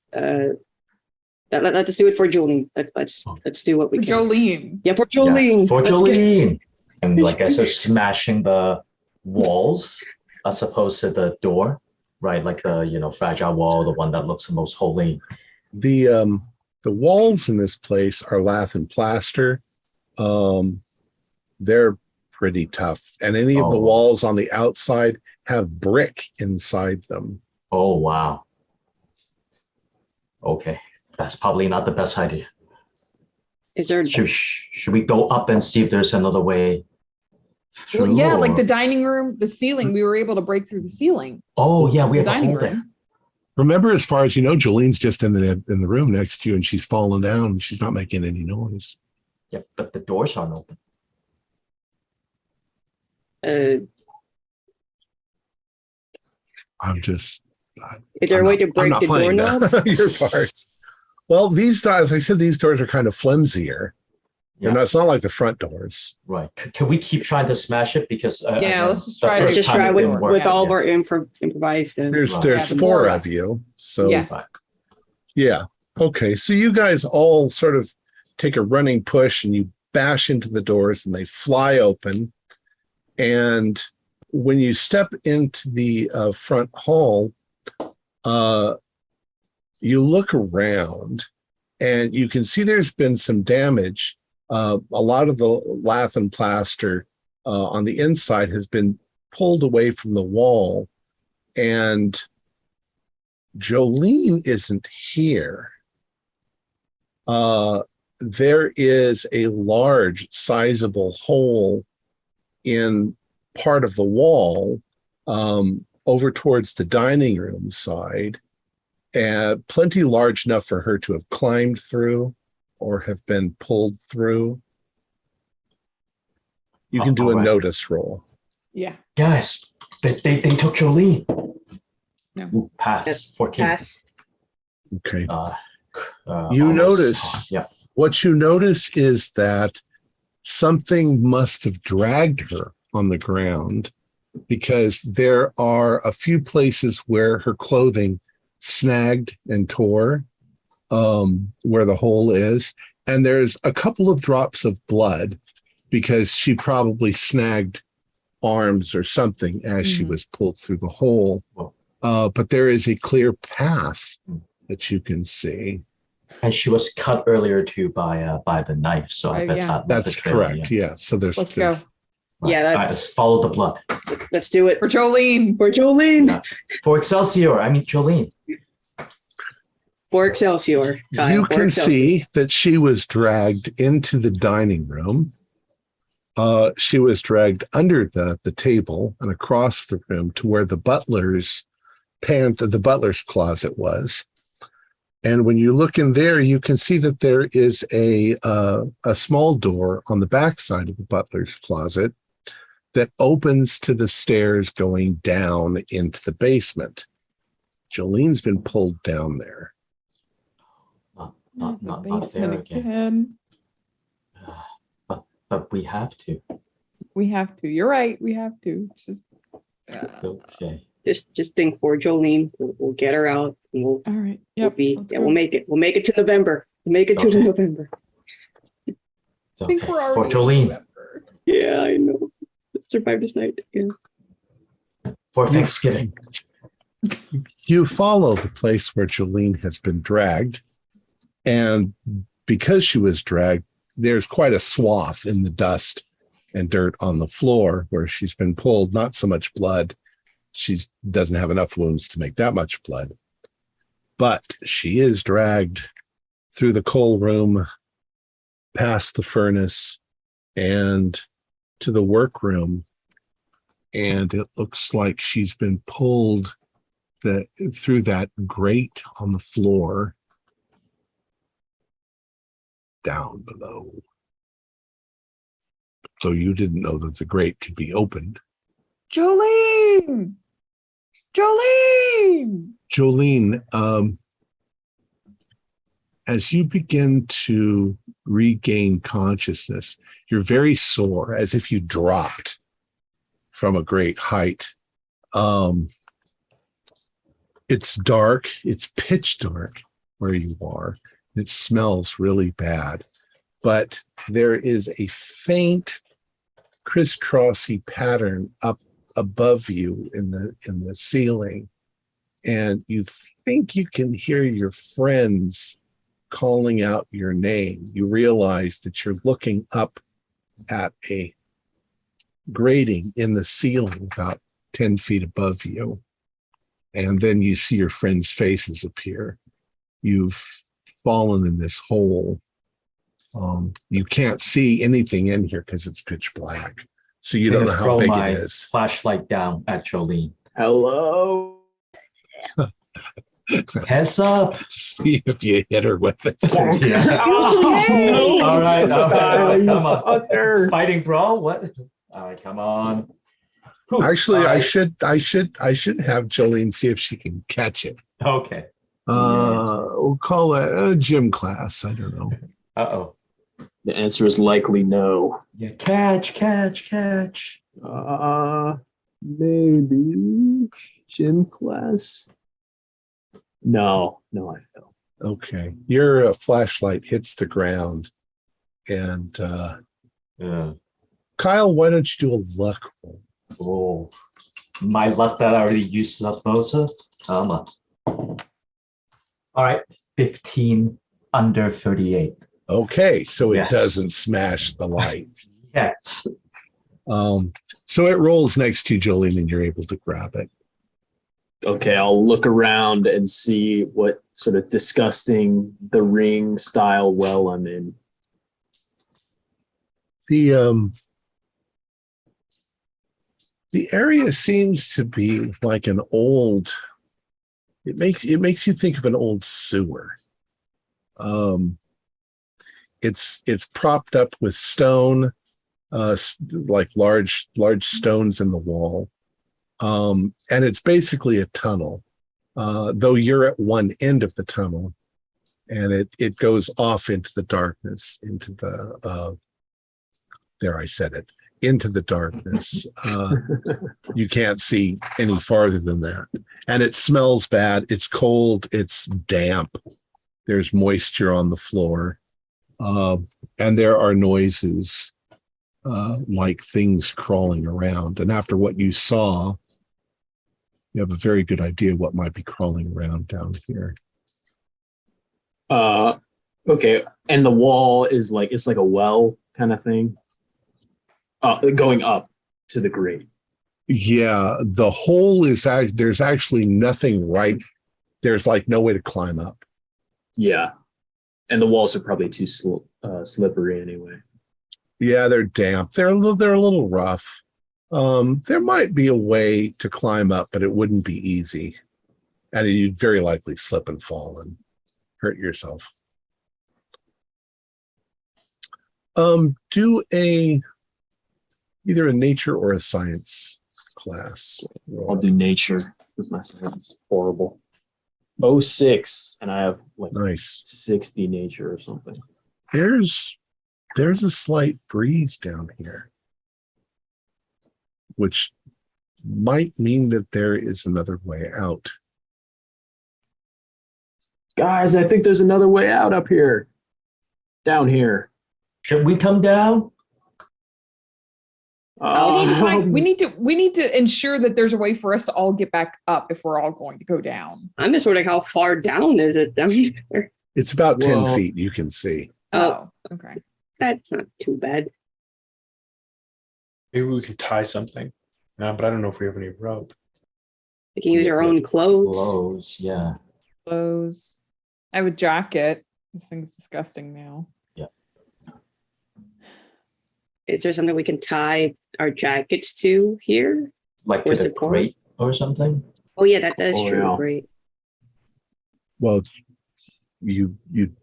Let's do it for Jolene. Let's do what we can. Jolene. Yeah, for Jolene. Yeah, for Let's Jolene. And like I said, smashing the walls as opposed to the door, right? Like the fragile wall, the one that looks the most holy. The walls in this place are lath and plaster. They're pretty tough, and any of the walls on the outside have brick inside them. Oh wow. Okay, that's probably not the best idea. Is there? Should we go up and see if there's another way through? Well, yeah, like or- the dining room, the ceiling. We were able to break through the ceiling. Oh yeah, we The have a dining hole there. room. Remember, as far as you know, Jolene's just in the room next to you, and she's fallen down. She's not making any noise. Yeah, but the doors aren't open. I'm just. Is there a way to I'm break not the playing doorknobs? your parts. Well, these doors, I said, these doors are kind of flimsier. Yeah. And it's not like the front doors. Right. Can we keep trying to smash it? Because Yeah, let's just the try to first Just time try it with didn't work. with all of Yeah. our improvised. There's Right. there's Yeah, four more or of less. you. So Yes. yeah. Okay. So you guys all sort of take a running push and you bash into the doors and they fly open. And when you step into the front hall, you look around and you can see there's been some damage. A lot of the lath and plaster on the inside has been pulled away from the wall, and Jolene isn't here. There is a large, sizable hole in part of the wall over towards the dining room side, and plenty large enough for her to have climbed through or have been pulled through. You can do a Alright. notice roll. Yeah. Guys, they took Jolene. No. Ooh, pass. 14. Pass. Okay. You notice- Yeah. What you notice is that something must have dragged her on the ground, because there are a few places where her clothing snagged and tore, where the hole is. And there's a couple of drops of blood because she probably snagged arms or something as she Mhm. was pulled through the hole. But there is a clear path that you can see. And she was cut earlier too by the knife. So I bet Yeah. that That's the trail, correct. Yeah. So there's Let's go. Right. Yeah, All right, that's- let's follow the blood. Let's do it For Jolene. for Jolene. Yeah. For Excelsior, I mean Jolene. For Excelsior. Kyle, You for can Excelsior. see that she was dragged into the dining room. She was dragged under the table and across the room to where the butler's closet was. And when you look in there, you can see that there is a small door on the back side of the butler's closet that opens to the stairs going down into the basement. Jolene's been pulled down there. Not The there basement again. again. But we have to. We have to. You're right. We have to. It's just. Okay. Just think for Jolene. We'll get her out. And we'll All right. we'll Yep. be let's yeah, go. we'll make it. We'll make it to November. We'll make it to Okay. November. It's I think okay. we're For already. in Jolene. November. Yeah, I know. Let's survive this night. Yeah. For Thanksgiving. You follow the place where Jolene has been dragged, and because she was dragged, there's quite a swath in the dust and dirt on the floor where she's been pulled. Not so much blood. She doesn't have enough wounds to make that much blood. But she is dragged through the coal room, past the furnace, and to the workroom. And it looks like she's been pulled through that grate on the floor down below. So you didn't know that the grate could be opened. Jolene. Jolene. Jolene, as you begin to regain consciousness, you're very sore, as if you dropped from a great height. It's dark. It's pitch dark where you are. It smells really bad, but there is a faint crisscrossy pattern up above you in the ceiling, and you think you can hear your friends calling out your name. You realize that you're looking up at a grating in the ceiling about 10 feet above you, and then you see your friends' faces appear. You've fallen in this hole. You can't see anything in here because it's pitch black. So you don't know how big it is. Flashlight down at Jolene. Hello. Heads up. See if you hit her with it. Yeah. Oh, All right. Come on. Fucker. Fighting brawl. What? All right. Come on. Whew. Actually, All I right. should have Jolene see if she can catch it. Okay. We'll call that a gym class. I don't know. Uh-oh. The answer is likely no. Yeah. Catch. Maybe gym class. No, I failed. Okay, your flashlight hits the ground, and Yeah. Kyle, why don't you do a luck roll? Oh. My luck that I already used up most of. All right. 15 under 38. Okay, so it Yes. doesn't smash the light. Yes. So it rolls next to you, Jolene, and you're able to grab it. Okay, I'll look around and see what sort of disgusting The Ring style well I'm in. The area seems to be like an old. It makes you think of an old sewer. It's propped up with stone, like large stones in the wall, and it's basically a tunnel. Though you're at one end of the tunnel, and it goes off into the darkness, into the there I said it, into the darkness. You can't see any farther than that, and it smells bad. It's cold. It's damp. There's moisture on the floor. And there are noises like things crawling around. And after what you saw, you have a very good idea what might be crawling around down here. Okay, and the wall is like it's like a well kind of thing. Going up to the grate. Yeah, the hole is there's actually nothing right. There's like no way to climb up. Yeah, and the walls are probably too slippery anyway. Yeah, they're damp. They're a little rough. There might be a way to climb up, but it wouldn't be easy, and you'd very likely slip and fall and hurt yourself. Do either a nature or a science class. I'll do nature because my science is horrible. 06, and I have like Nice. 60 nature or something. There's a slight breeze down here, which might mean that there is another way out. Guys, I think there's another way out up here. Down here. Should we come down? We need to ensure that there's a way for us to all get back up if we're all going to go down. I'm just wondering how far down is it down there? It's about 10 Well- feet, you can see. Oh, okay. That's not too bad. Maybe we could tie something. But I don't know if we have any rope. We can use our own clothes. Clothes, yeah. Clothes. I have a jacket. This thing's disgusting now. Is there something we can tie our jackets to here? Like Or with a support? crate or something? Oh yeah, that's Oh, true. yeah. Great. Well, you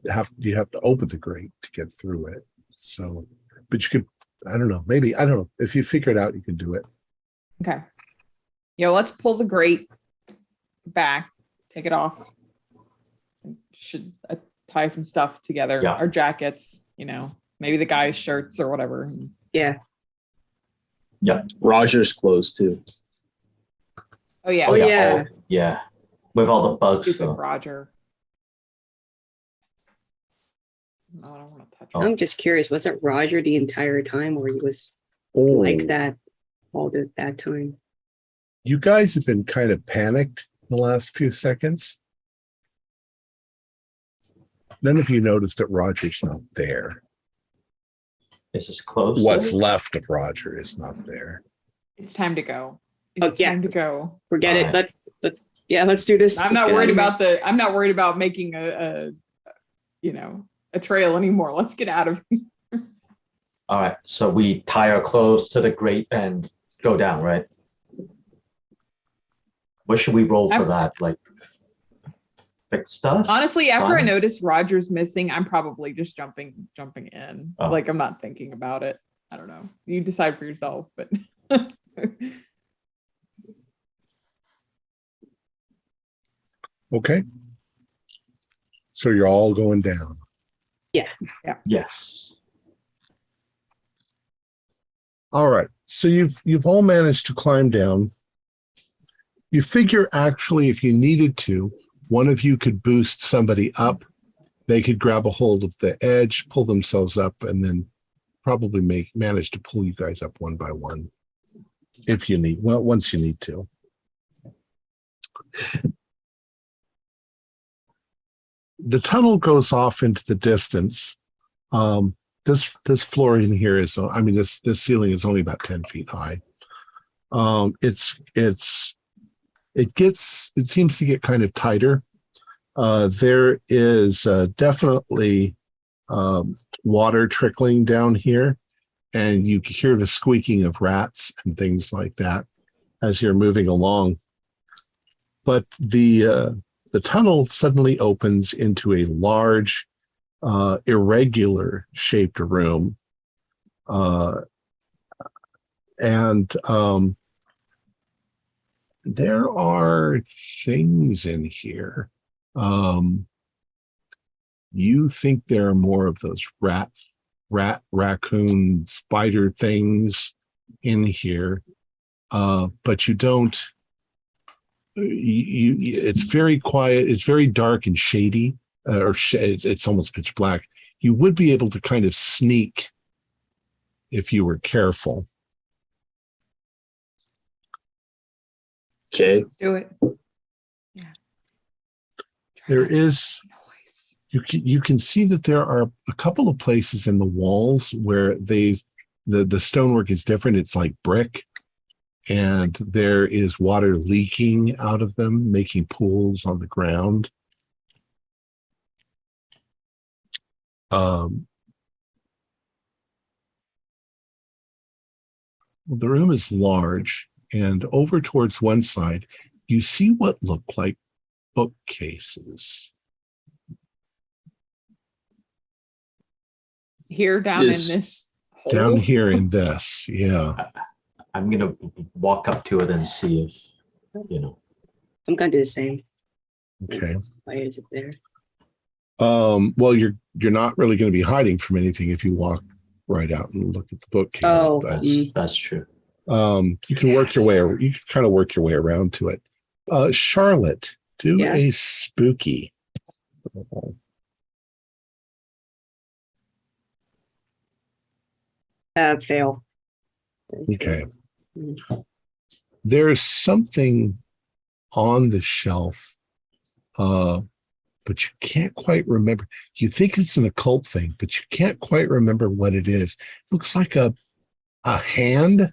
have to open the grate to get through it. So, but you could, I don't know, if you figure it out, you can do it. Okay. Let's pull the grate back, take it off. Should tie some stuff together. Yeah. Our jackets, maybe the guys' shirts or whatever. Yeah. Roger's clothes too. Oh yeah. Oh, yeah. Yeah. With all the bugs. Stupid though. Roger. No, I don't want to touch Oh. it. I'm just curious, was it Roger the entire time or he was Oh, like that that time? you guys have been kind of panicked the last few seconds. None of you noticed that Roger's not there. Is this close? What's though? left of Roger is not there. It's time to go. Oh, It's yeah. time to go. Forget it. Alright. Let's do this. I'm Let's not get worried out of here. about I'm not worried about making a trail anymore. Let's get out of here. All right. So we tie our clothes to the grate and go down, right? What should we roll for I'm- that? Like fix stuff? Honestly, after I Science? notice Roger's missing, I'm probably just jumping in. Oh. Like I'm not thinking about it. I don't know. You decide for yourself, but Okay. So you're all going down. Yes. All right. So you've all managed to climb down. You figure actually if you needed to, one of you could boost somebody up. They could grab a hold of the edge, pull themselves up, and then probably manage to pull you guys up one by one. If you need, well, once you need to. The tunnel goes off into the distance. This floor in here is, I mean, this ceiling is only about 10 feet high. It seems to get kind of tighter. There is definitely water trickling down here, and you can hear the squeaking of rats and things like that as you're moving along. But the tunnel suddenly opens into a large, irregular shaped room. And there are things in here. You think there are more of those raccoon, spider things in here, but you don't. It's very quiet. It's very dark and shady, it's almost pitch black. You would be able to kind of sneak if you were careful. Okay. let's do it. Yeah. There is. Noise. You can see that there are a couple of places in the walls where the stonework is different. It's like brick, and there is water leaking out of them, making pools on the ground. The room is large, and over towards one side, you see what look like bookcases. Here down Is- in this hole. Down here in this, yeah. I'm gonna walk up to it and see if, I'm gonna do the same. Okay. Why is it there? Well, you're not really going to be hiding from anything if you walk right out and look at the bookcase. Oh, But, that's true. you can work your way. You can kind of work your way around to it. Charlotte, do Yeah. a spooky. Fail. Okay. There's something on the shelf, but you can't quite remember. You think it's an occult thing, but you can't quite remember what it is. It looks like a hand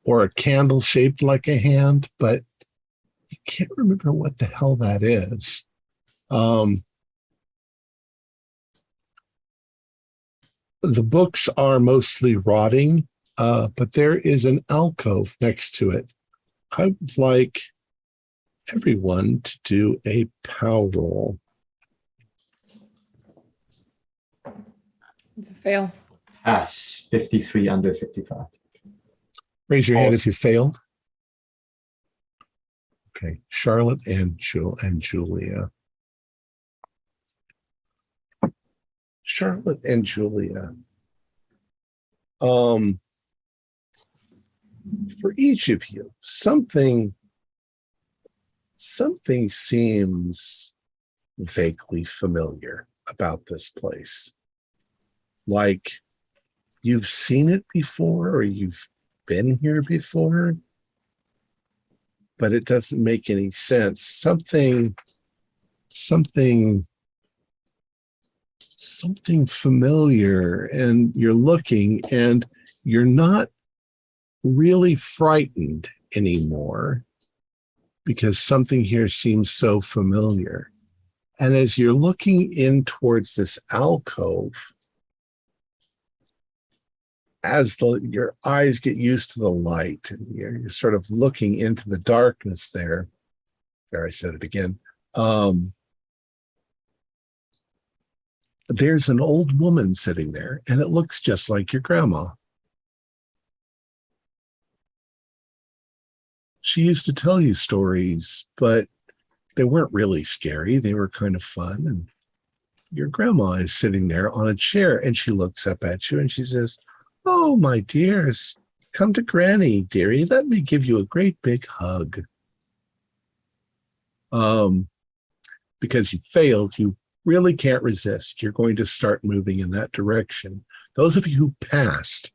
or a candle shaped like a hand, but you can't remember what the hell that is. The books are mostly rotting, but there is an alcove next to it. I would like everyone to do a power roll. It's a fail. Pass 53 under 55. Raise your hand if Awesome. you failed. Okay, Charlotte and Julia. Charlotte and Julia. For each of you, something seems vaguely familiar. about this place. Like you've seen it before or you've been here before, but it doesn't make any sense. Something familiar, and you're looking and you're not really frightened anymore because something here seems so familiar. And as you're looking in towards this alcove, as your eyes get used to the light and you're sort of looking into the darkness there I said it again. There's an old woman sitting there, and it looks just like your grandma. She used to tell you stories, but they weren't really scary. They were kind of fun. And your grandma is sitting there on a chair, and she looks up at you and she says, "Oh, my dears, come to Granny, dearie. Let me give you a great big hug." Because you failed, you really can't resist. You're going to start moving in that direction. Those of you who passed,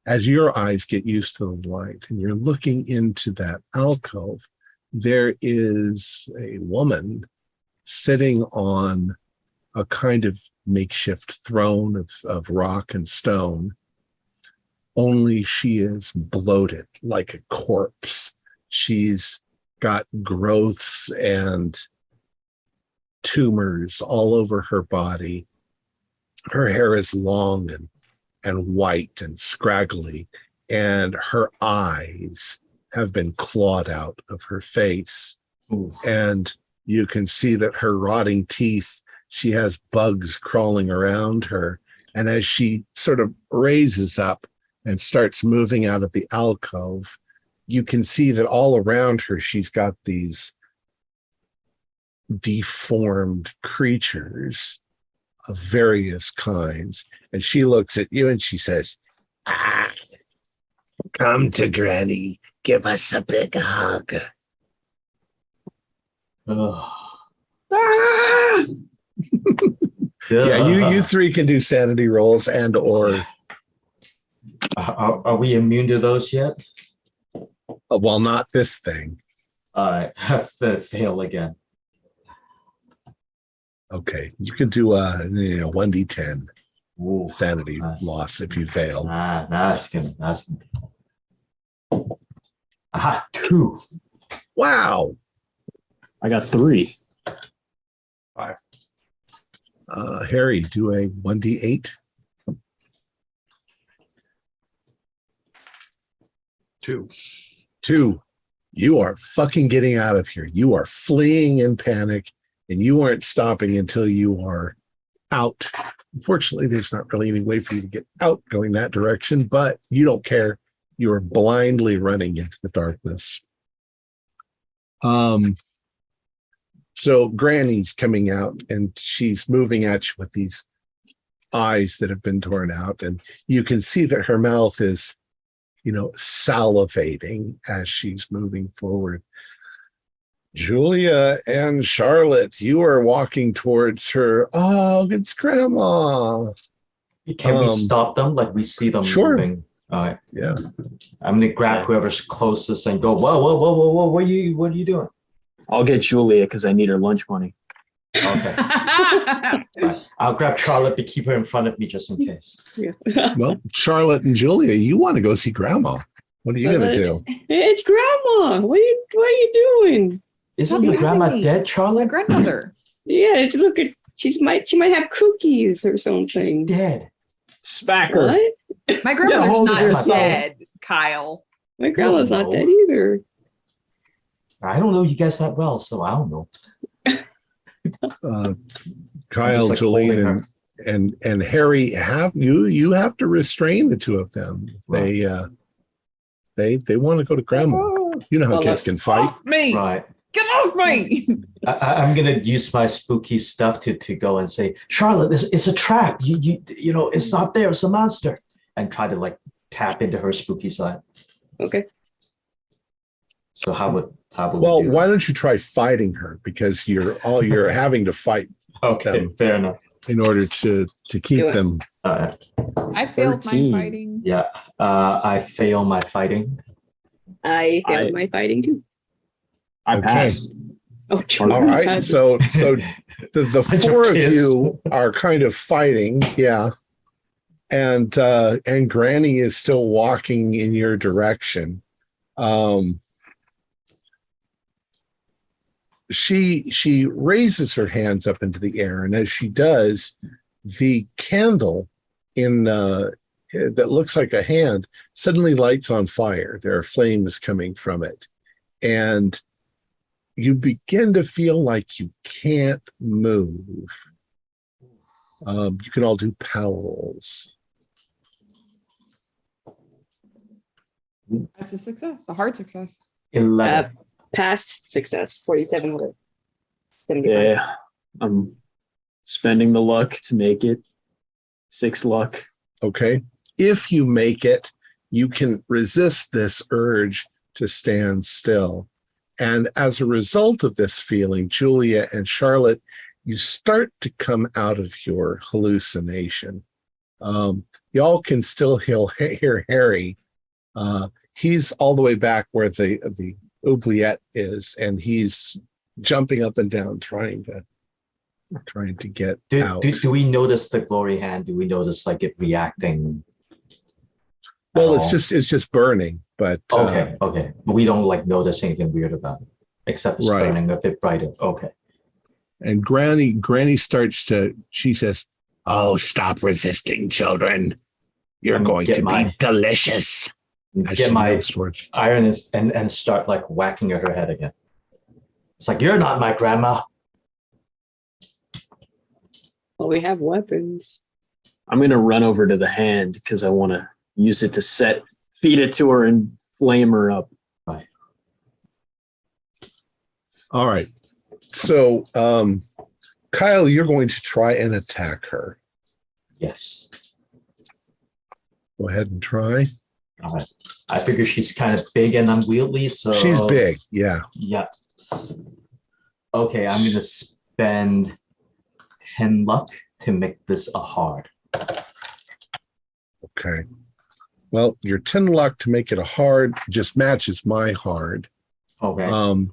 as your eyes get used to the light and you're looking into that alcove, there is a woman sitting on a kind of makeshift throne of rock and stone, only she is bloated like a corpse. She's got growths and tumors all over her body. Her hair is long and white and scraggly, and her eyes have been clawed out of her face. Ooh. And you can see that her rotting teeth, she has bugs crawling around her. And as she sort of raises up and starts moving out of the alcove, you can see that all around her, she's got these deformed creatures of various kinds. And she looks at you and she says, "Come to Granny. Give us a big hug." Yeah, you three can do sanity rolls and or. Are we immune to those yet? Well, not this thing. All right, fail again. Okay, you can do a 1d10 Ooh, sanity loss if you fail. That's good. Aha, 2. Wow. I got 3. 5. Harry, do a 1d8. 2. 2. You are fucking getting out of here. You are fleeing in panic, and you aren't stopping until you are out. Unfortunately, there's not really any way for you to get out going that direction, but you don't care. You are blindly running into the darkness. So Granny's coming out, and she's moving at you with these eyes that have been torn out, and you can see that her mouth is salivating as she's moving forward. Julia and Charlotte, you are walking towards her. Oh, it's Grandma. Can we stop them? Like we see them moving. All right. Yeah. I'm gonna grab whoever's closest and go, whoa, what are you doing? I'll get Julia because I need her lunch money. Okay. Right. I'll grab Charlotte to keep her in front of me just in case. Yeah. Well, Charlotte and Julia, you want to go see Grandma. What are you going to do? It's Grandma. What are you doing? Isn't your grandma dead, My Charlotte? grandmother. Yeah, look at she might have cookies or something. She's dead. Spacker. What? My grandmother's not yourself. dead, Kyle. My grandma's not dead either. I don't know you guys that well, so I don't know. Kyle, like Jolene, and Harry, you have to restrain the two of them. Right. They want to go to Grandma. You know how kids can fight. Off me! Right. Get off me! I'm gonna use my spooky stuff to go and say, Charlotte, it's a trap. You know, it's not there. It's a monster, and try to like tap into her spooky side. Okay. So how would Well, we do why that? don't you try fighting her, because you're having to fight Okay, fair enough. in order to keep Do it. them. I failed 13. my fighting. Yeah, I fail my fighting. I failed my fighting too. I Okay. passed. Oh, All right. Jesus. So the Bunch of four of kids. you are kind of fighting, yeah. And Granny is still walking in your direction. She raises her hands up into the air, and as she does, the candle in that looks like a hand suddenly lights on fire. There are flames coming from it, and you begin to feel like you can't move. You can all do power rolls. That's a success, a hard success. 11. Past success, 47 with 75. Yeah. I'm spending the luck to make it. 6 luck. Okay. If you make it, you can resist this urge to stand still. And as a result of this feeling, Julia and Charlotte, you start to come out of your hallucination. Y'all can still hear Harry. He's all the way back where the oubliette is, and he's jumping up and down trying to get out. Do we notice the glory hand? Do we notice like it reacting? Well, at all? it's just burning, but Okay. But we don't like notice anything weird about it, except it's Right. burning a bit brighter. Okay. and Granny she says, "Oh, stop resisting, children. You're going Get to my- be delicious." As Get she my moves towards- iron and start like whacking at her head again. It's like, you're not my grandma. Well, we have weapons. I'm going to run over to the hand because I want to use it to feed it to her and flame her up. Right. All right. So, Kyle, you're going to try and attack her. Yes. Go ahead and try. All right. I figure she's kind of big and unwieldy, so She's big. Yeah. Yeah. Okay, I'm gonna spend 10 luck to make this a hard. Okay. Well, your 10 luck to make it a hard just matches my hard. Okay.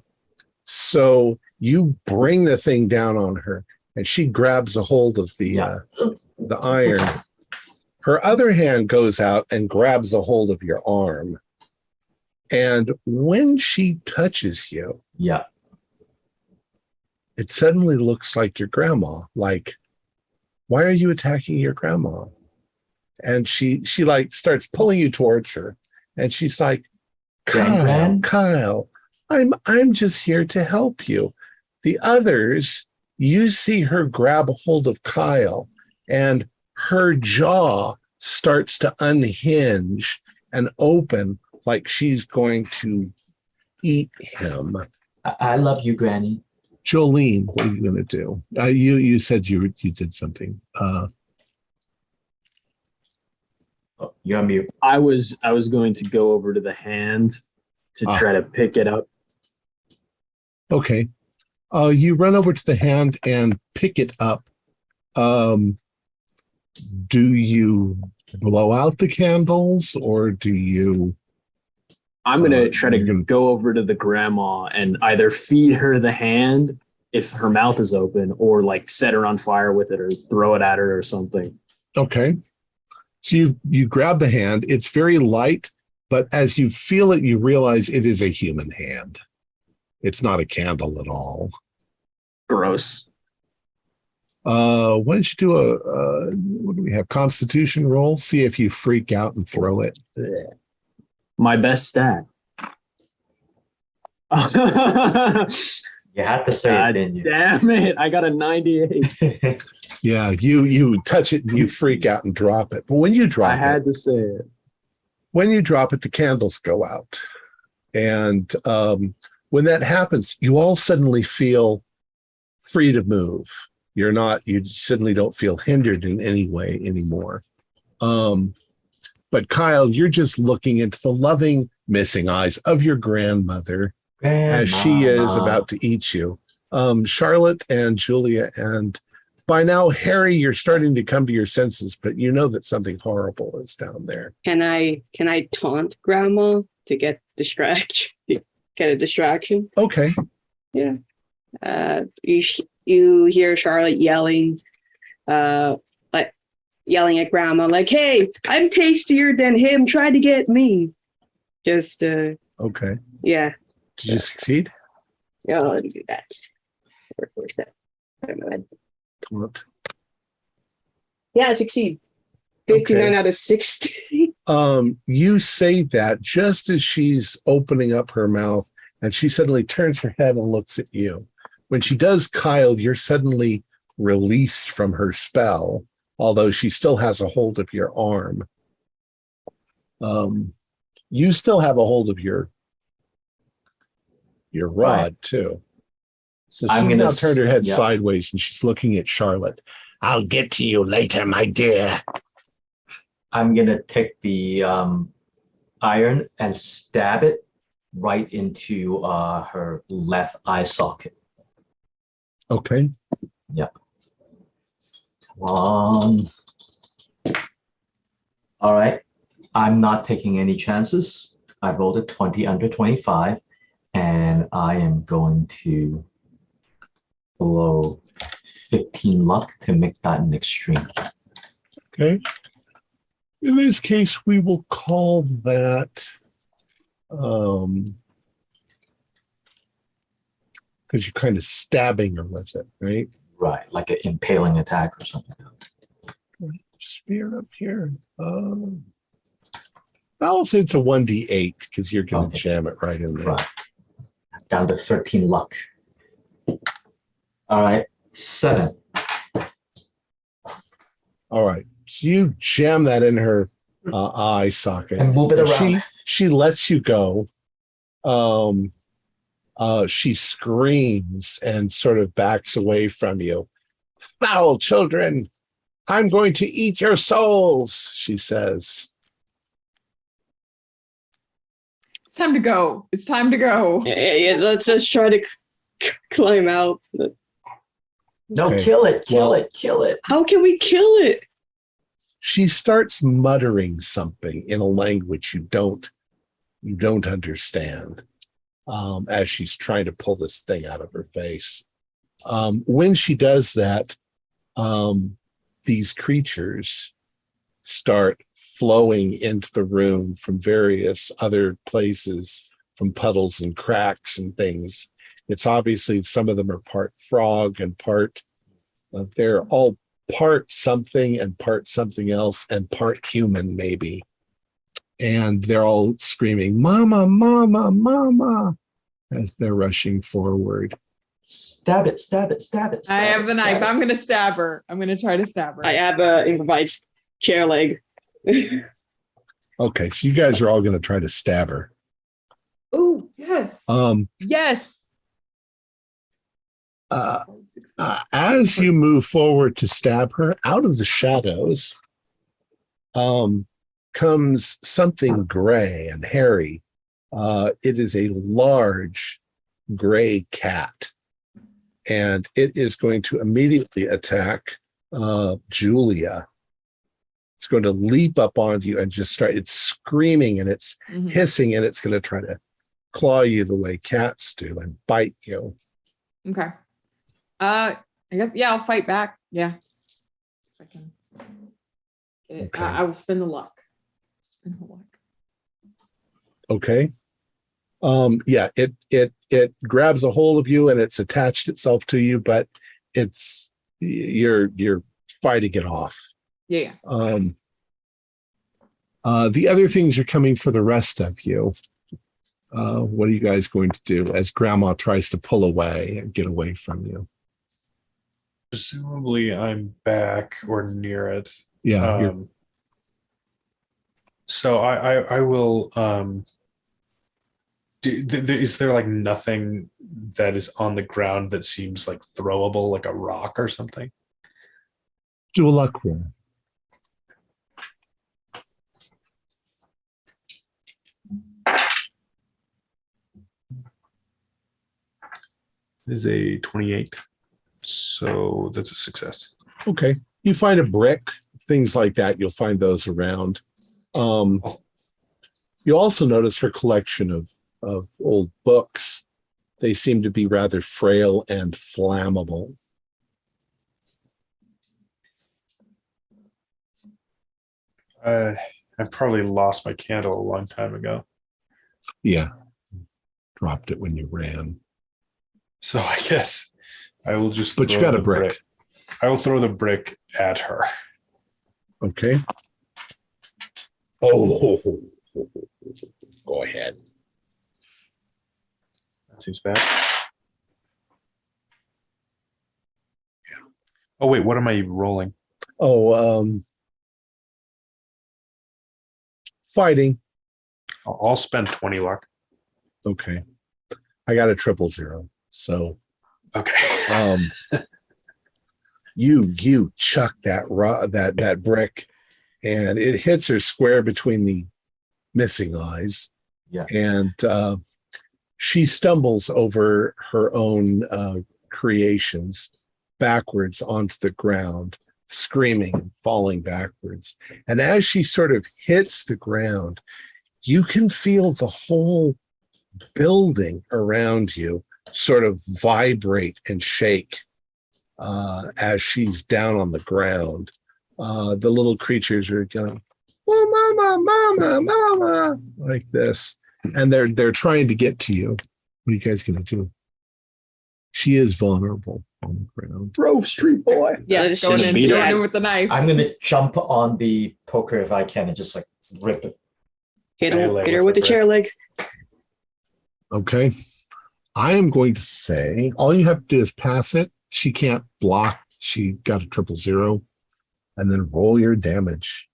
So you bring the thing down on her, and she grabs a hold of the iron. Her other hand goes out and grabs a hold of your arm. And when she touches you, Yeah. it suddenly looks like your grandma. Like, why are you attacking your grandma? And she like starts pulling you towards her, and she's like, Kyle, I'm just here to help you. The others, you see her grab a hold of Kyle, and her jaw starts to unhinge and open like she's going to eat him. I love you, Granny. Jolene, what are you going to do? You said you did something. Oh, you're on mute. I was going to go over to the hand to try to pick it up. Okay. You run over to the hand and pick it up. Do you blow out the candles, or do you? I'm going to try to go over to the grandma and either feed her the hand if her mouth is open, or like set her on fire with it or throw it at her or something. Okay. So you grab the hand. It's very light, but as you feel it, you realize it is a human hand. It's not a candle at all. Gross. Why don't you do what do we have? Constitution roll. See if you freak out and throw it. Ugh. My best stat. You had to say it, didn't you? Damn it. I got a 98. Yeah, you touch it and you freak out and drop it. But when you drop I had to say it. when you drop it, the candles go out. And when that happens, you all suddenly feel free to move. You suddenly don't feel hindered in any way anymore. But Kyle, you're just looking into the loving, missing eyes of your grandmother as she is about to eat you. Charlotte and Julia and By now, Harry, you're starting to come to your senses, but you know that something horrible is down there. Can I taunt Grandma to get a distraction? Okay. Yeah. You hear Charlotte yelling, like yelling at Grandma, like, "Hey, I'm tastier than him. Try to get me." Just Okay. yeah. Did you succeed? Yeah, let me do that. Where's that? Taunt. Yeah, I succeed. 59 Okay. out of 60. You say that just as she's opening up her mouth, and she suddenly turns her head and looks at you. When she does, Kyle, you're suddenly released from her spell, although she still has a hold of your arm. You still have a hold of your rod too. So I'm she's gonna now turned her head yeah. sideways and she's looking at Charlotte. I'll get to you later, my dear. I'm gonna take the iron and stab it right into her left eye socket. Okay. Yeah. All right. I'm not taking any chances. I rolled a 20 under 25, and I am going to blow 15 luck to make that an extreme. Okay. In this case, we will call that because you're kind of stabbing her with it, right? Right, like an impaling attack or something. Spear up here. I'll say it's a 1d8 because you're going to jam it right in there. Right. Down to 13 luck. All right, 7. All right. So you jam that in her eye socket. And move it around. She lets you go. She screams and sort of backs away from you. Foul children, I'm going to eat your souls, she says. It's time to go. It's time to go. Yeah, let's just try to climb out. No, Okay. kill it. How can we kill it? She starts muttering something in a language you don't understand as she's trying to pull this thing out of her face. When she does that, these creatures start flowing into the room from various other places, from puddles and cracks and things. It's obviously some of them are part frog and part, they're all part something and part something else and part human maybe. And they're all screaming, "Mama, mama, mama," as they're rushing forward. Stab it. I have the knife. I'm going to stab her. I'm going to try to stab her. I have a improvised chair leg. Okay, so you guys are all going to try to stab her. Oh, yes. Yes. As you move forward to stab her, out of the shadows comes something gray and hairy. It is a large gray cat, and it is going to immediately attack Julia. It's going to leap up onto you and just start, it's screaming and it's hissing, and it's going to try to claw you the way cats do and bite you. Okay. I guess, yeah, I'll fight back. Yeah. If I can get it. Okay. I will spin the luck. Okay. Yeah, it grabs a hold of you and it's attached itself to you, but you're fighting it off. Yeah. The other things are coming for the rest of you. What are you guys going to do as Grandma tries to pull away and get away from you? Presumably I'm back or near it. Yeah. So I will is there like nothing that is on the ground that seems like throwable, like a rock or something? Do a luck roll. It is a 28. So that's a success. Okay. You find a brick, things like that. You'll find those around. You also notice her collection of old books. They seem to be rather frail and flammable. I probably lost my candle a long time ago. Yeah. Dropped it when you ran. So I guess I will just. But you got a brick. I will throw the brick at her. Okay. Oh, go ahead. That seems bad. Oh wait, what am I rolling? Oh, fighting. I'll spend 20 luck. Okay. I got a 000. So Okay. you chuck that brick, and it hits her square between the missing eyes. Yeah. And she stumbles over her own creations backwards onto the ground, screaming and falling backwards. And as she sort of hits the ground, you can feel the whole building around you sort of vibrate and shake as she's down on the ground. The little creatures are going, "Oh, mama, mama, mama," like this, and they're trying to get to you. What are you guys gonna do? She is vulnerable on the ground. Grove Street Boy. Yeah, Let's going just in, beat going it. in with the knife. I'm gonna jump on the poker if I can and just like rip it. Hit Melee her with with the the chair leg. Okay. I am going to say all you have to do is pass it. She can't block. She got a 000. And then roll your damage.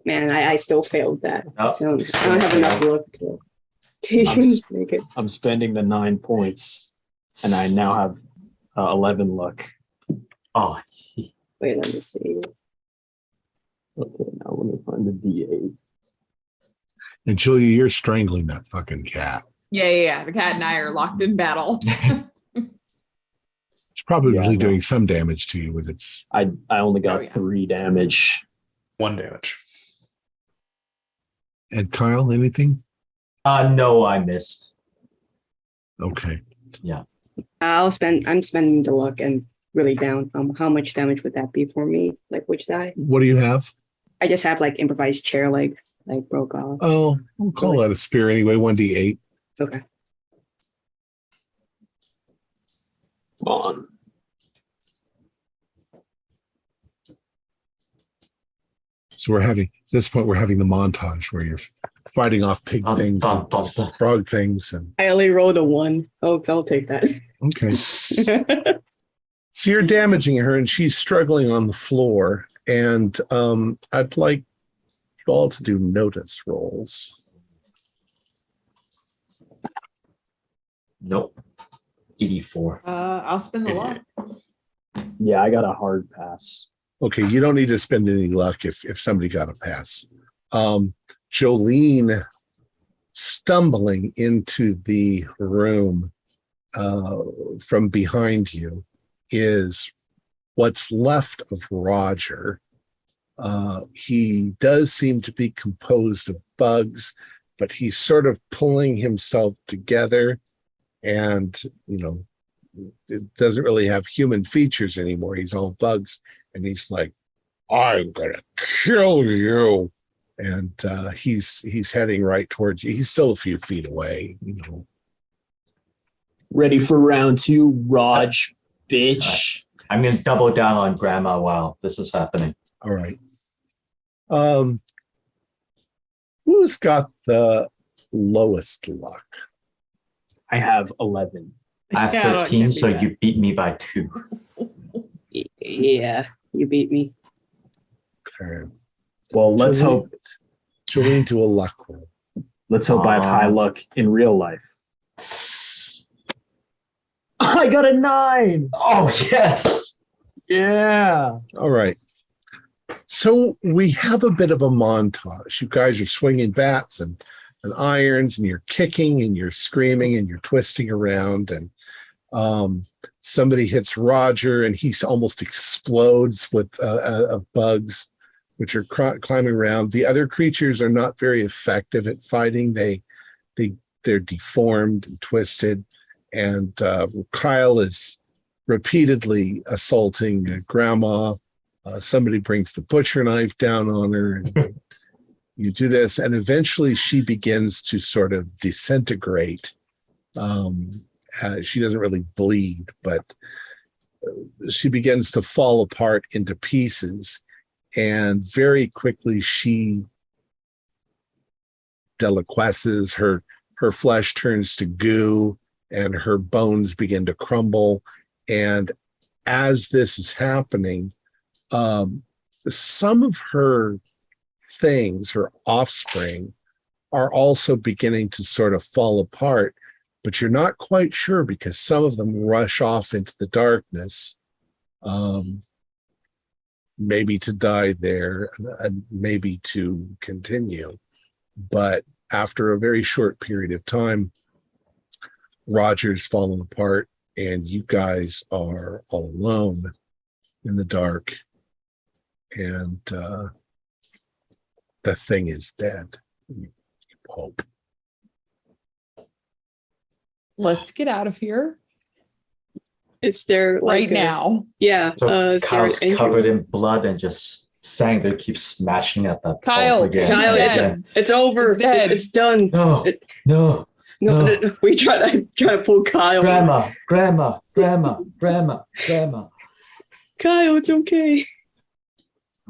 Man, I still failed that. Oh, So I don't have enough luck to make it. I'm spending the 9 points, and I now have 11 luck. Oh, gee. Wait, let me see. Okay, now let me find the D8. And Julia, you're strangling that fucking cat. Yeah. The cat and I are locked in battle. It's probably Yeah, really no. doing some damage to you with its. I only got Oh, yeah. 3 damage. 1 damage. And Kyle, anything? No, I missed. Okay. I'm spending the luck and really down. How much damage would that be for me? Like which die? What do you have? I just have like improvised chair leg, like broke off. Oh, we'll call that a spear anyway. 1d8. Okay. Come on. So at this point, we're having the montage where you're fighting off pig Dun, things, dun, and dun, dun. frog things, and I only rolled a 1. Oh, I'll take that. okay. So you're damaging her, and she's struggling on the floor. And I'd like you all to do notice rolls. Nope. 84. I'll spin the luck. Yeah, I got a hard pass. Okay, you don't need to spend any luck if somebody got a pass. Jolene stumbling into the room from behind you is what's left of Roger. He does seem to be composed of bugs, but he's sort of pulling himself together, and it doesn't really have human features anymore. He's all bugs, and he's like, "I'm gonna kill you," and he's heading right towards you. He's still a few feet away. Ready for round 2, Raj, bitch. I'm gonna double down on Grandma while this is happening. All right. Who's got the lowest luck? I have 11. I have Yeah, I don't 13, envy so that. you beat me by 2. Yeah, you beat me. Okay. Well, let's hope Jolene, do a luck roll. I have high luck in real life. I got a 9. Oh, yes. Yeah. All right. So we have a bit of a montage. You guys are swinging bats and irons, and you're kicking and you're screaming and you're twisting around, and Somebody hits Roger, and he almost explodes with bugs, which are climbing around. The other creatures are not very effective at fighting. They're deformed and twisted, and Kyle is repeatedly assaulting Grandma. Somebody brings the butcher knife down on her, and you do this, and eventually she begins to sort of disintegrate. She doesn't really bleed, but she begins to fall apart into pieces, and very quickly she deliquesces. Her flesh turns to goo, and her bones begin to crumble. And as this is happening, some of her things, her offspring, are also beginning to sort of fall apart, but you're not quite sure because some of them rush off into the darkness, maybe to die there, and maybe to continue. But after a very short period of time, Roger's fallen apart, and you guys are all alone in the dark, and the thing is dead. You hope. Let's get out of here Is there right now. Yeah. So Is there Kyle's any- covered in blood and just saying they keep smashing at that Kyle, pulp again. Kyle, and dead. again. it's over. It's dead. It's done. No, no, No, no. we try to pull Kyle. Grandma, grandma, grandma, grandma, grandma. Kyle, it's okay.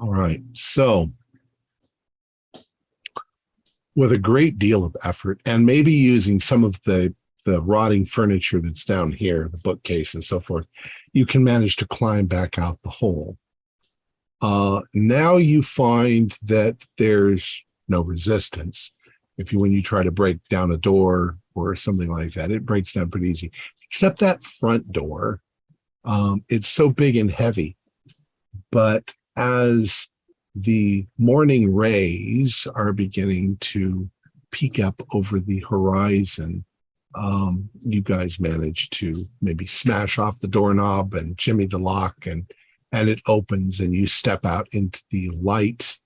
All right. So, with a great deal of effort, and maybe using some of the rotting furniture that's down here, the bookcase and so forth, you can manage to climb back out the hole. Now you find that there's no resistance. When you try to break down a door or something like that, it breaks down pretty easy, except that front door. It's so big and heavy, but as the morning rays are beginning to peek up over the horizon, you guys manage to maybe smash off the doorknob and jimmy the lock, and it opens, and you step out into the light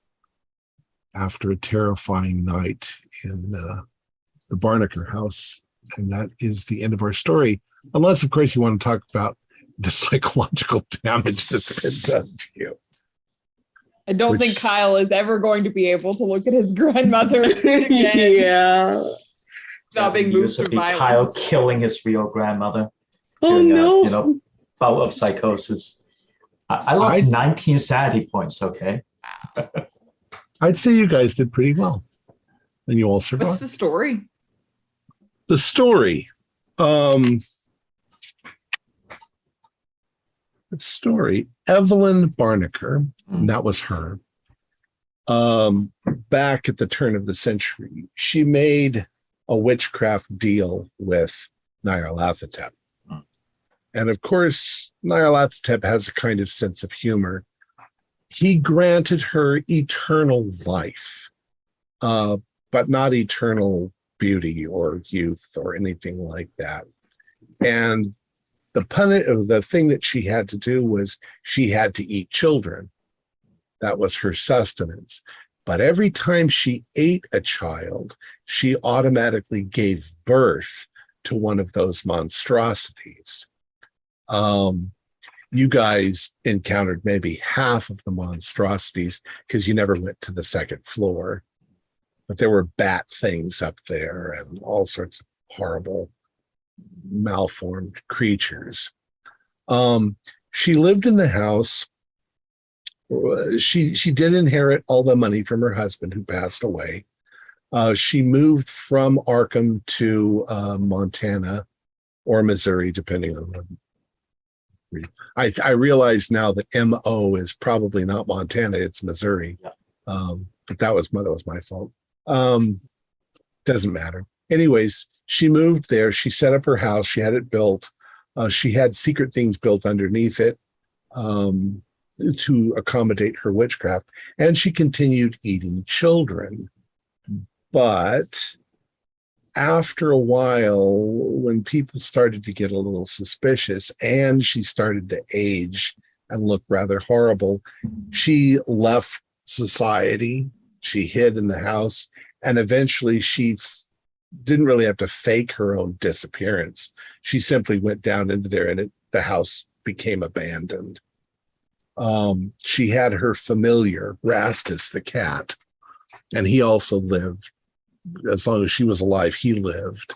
after a terrifying night in the Barnaker house. And that is the end of our story, unless, of course, you want to talk about the psychological damage that's been done to you. I don't think Kyle is ever going to be able to look at his grandmother again. Yeah. Not being moved through Kyle violence. killing his real grandmother. Oh During no. bout of psychosis. I lost 19 sanity points. Okay. I'd say you guys did pretty well, and you all survived. What's the story? The story. Evelyn Barnaker, that was her. Back at the turn of the century, she made a witchcraft deal with Nyarlathotep. And of course, Nyarlathotep has a kind of sense of humor. He granted her eternal life, but not eternal beauty or youth or anything like that. And the thing that she had to do was she had to eat children. That was her sustenance. But every time she ate a child, she automatically gave birth to one of those monstrosities. You guys encountered maybe half of the monstrosities because you never went to the second floor. But there were bat things up there and all sorts of horrible, malformed creatures. She lived in the house. She did inherit all the money from her husband, who passed away. She moved from Arkham to Montana or Missouri, depending on what. I realize now that MO is probably not Montana, it's Missouri. Yeah. But that was my fault. Doesn't matter. Anyways, she moved there. She set up her house. She had it built. She had secret things built underneath it to accommodate her witchcraft. And she continued eating children. But after a while, when people started to get a little suspicious and she started to age and look rather horrible, she left society. She hid in the house, and eventually she didn't really have to fake her own disappearance. She simply went down into there, and the house became abandoned. She had her familiar, Rastus the cat, and he also lived. As long as she was alive, he lived.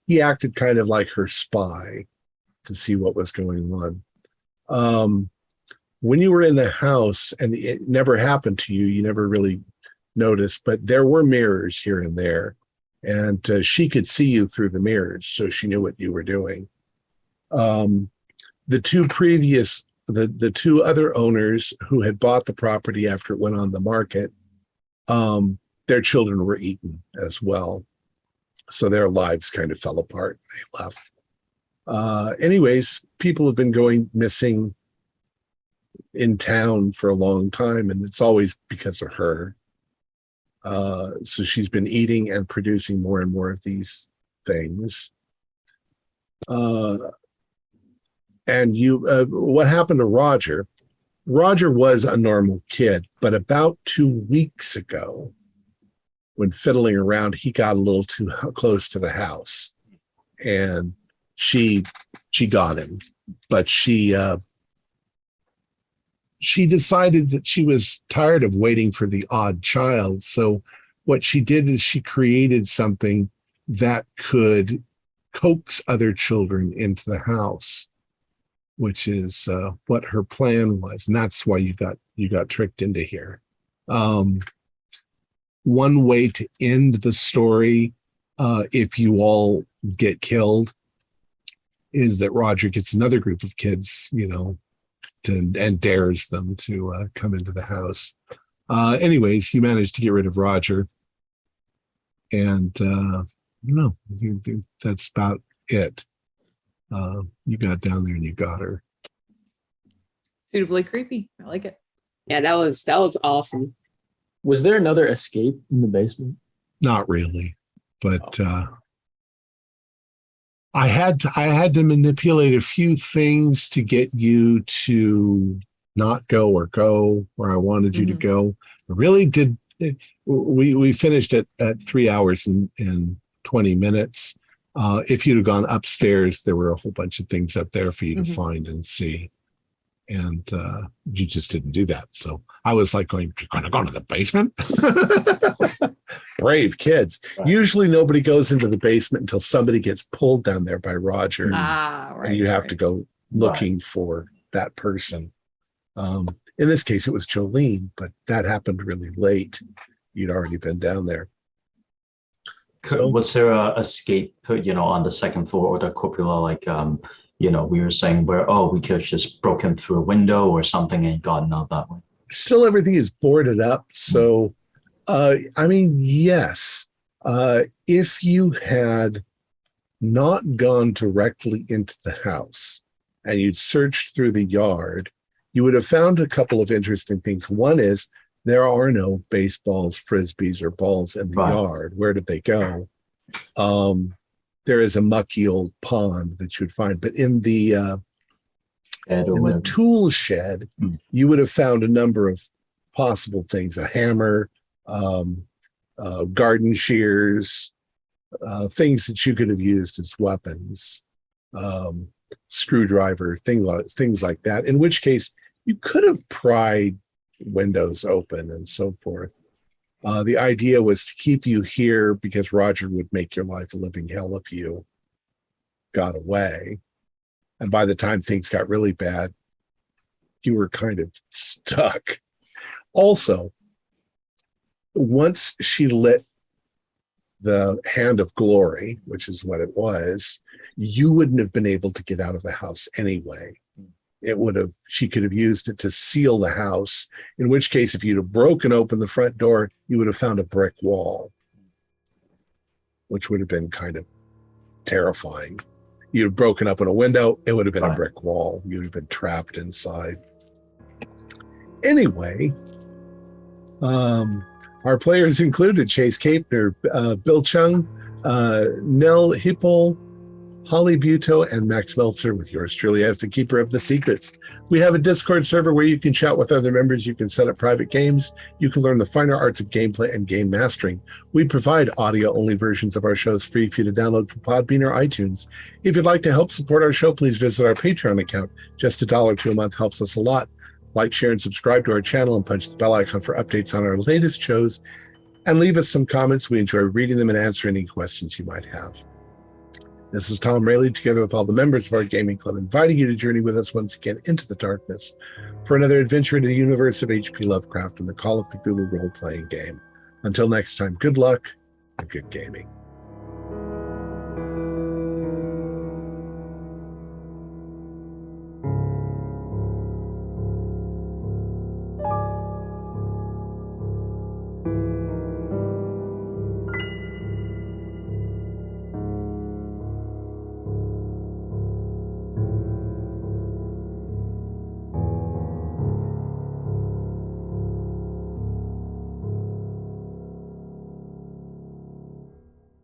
He acted kind of like her spy to see what was going on. When you were in the house, and it never happened to you, you never really noticed, but there were mirrors here and there, and she could see you through the mirrors, so she knew what you were doing. The two other owners who had bought the property after it went on the market, their children were eaten as well. So their lives kind of fell apart. They left. Anyways, people have been going missing in town for a long time, and it's always because of her. So she's been eating and producing more and more of these things. And what happened to Roger? Roger was a normal kid, but about 2 weeks ago, when fiddling around, he got a little too close to the house, and she got him. But she decided that she was tired of waiting for the odd child. So what she did is she created something that could coax other children into the house, which is what her plan was, and that's why you got tricked into here. One way to end the story, if you all get killed, is that Roger gets another group of kids, and dares them to come into the house. Anyways, he managed to get rid of Roger, and no, that's about it. You got down there and you got her. Suitably creepy. I like it. Yeah, that was awesome. Was there another escape in the basement? Not really, but I had to manipulate a few things to get you to not go or go where I wanted you to go. I really did. We finished at 3 hours and 20 minutes. If you'd have gone upstairs, there were a whole bunch of things up there for you to find and see. And you just didn't do that. So I was like going, you're going to go to the basement? Brave kids. Right. Usually nobody goes into the basement until somebody gets pulled down there by Roger. Right, and you have to go looking for that person. In this case, it was Jolene, but that happened really late. You'd already been down there. So, was there a escape, on the second floor or the cupola, like, we were saying where, we could have just broken through a window or something and gotten out that way? Still, everything is boarded up. So, yes. If you had not gone directly into the house and you'd searched through the yard, you would have found a couple of interesting things. One is there are no baseballs, frisbees, or balls in the yard. Where did they go? There is a mucky old pond that you'd find, but in the tool shed, you would have found a number of possible things: a hammer, garden shears, things that you could have used as weapons, screwdriver, things like that. In which case, you could have pried windows open and so forth. The idea was to keep you here because Roger would make your life a living hell if you got away. And by the time things got really bad, you were kind of stuck. Also, once she lit the hand of glory, which is what it was, you wouldn't have been able to get out of the house anyway. She could have used it to seal the house, in which case, if you'd have broken open the front door, you would have found a brick wall, which would have been kind of terrifying. You'd have broken open a window, it would have been a brick wall. You would have been trapped inside. Anyway, Our players included Chase Capner, Bill Chung, Nell Hippel, Holly Buto, and Max Meltzer, with yours truly as the keeper of the secrets. We have a Discord server where you can chat with other members. You can set up private games. You can learn the finer arts of gameplay and game mastering. We provide audio-only versions of our shows free for you to download from Podbean or iTunes. If you'd like to help support our show, please visit our Patreon account. Just $1 a month helps us a lot. Like, share, and subscribe to our channel and punch the bell icon for updates on our latest shows. And leave us some comments. We enjoy reading them and answering any questions you might have. This is Tom Rayleigh, together with all the members of our gaming club, inviting you to journey with us once again into the darkness for another adventure into the universe of H.P. Lovecraft and the Call of Cthulhu role-playing game. Until next time, good luck and good gaming.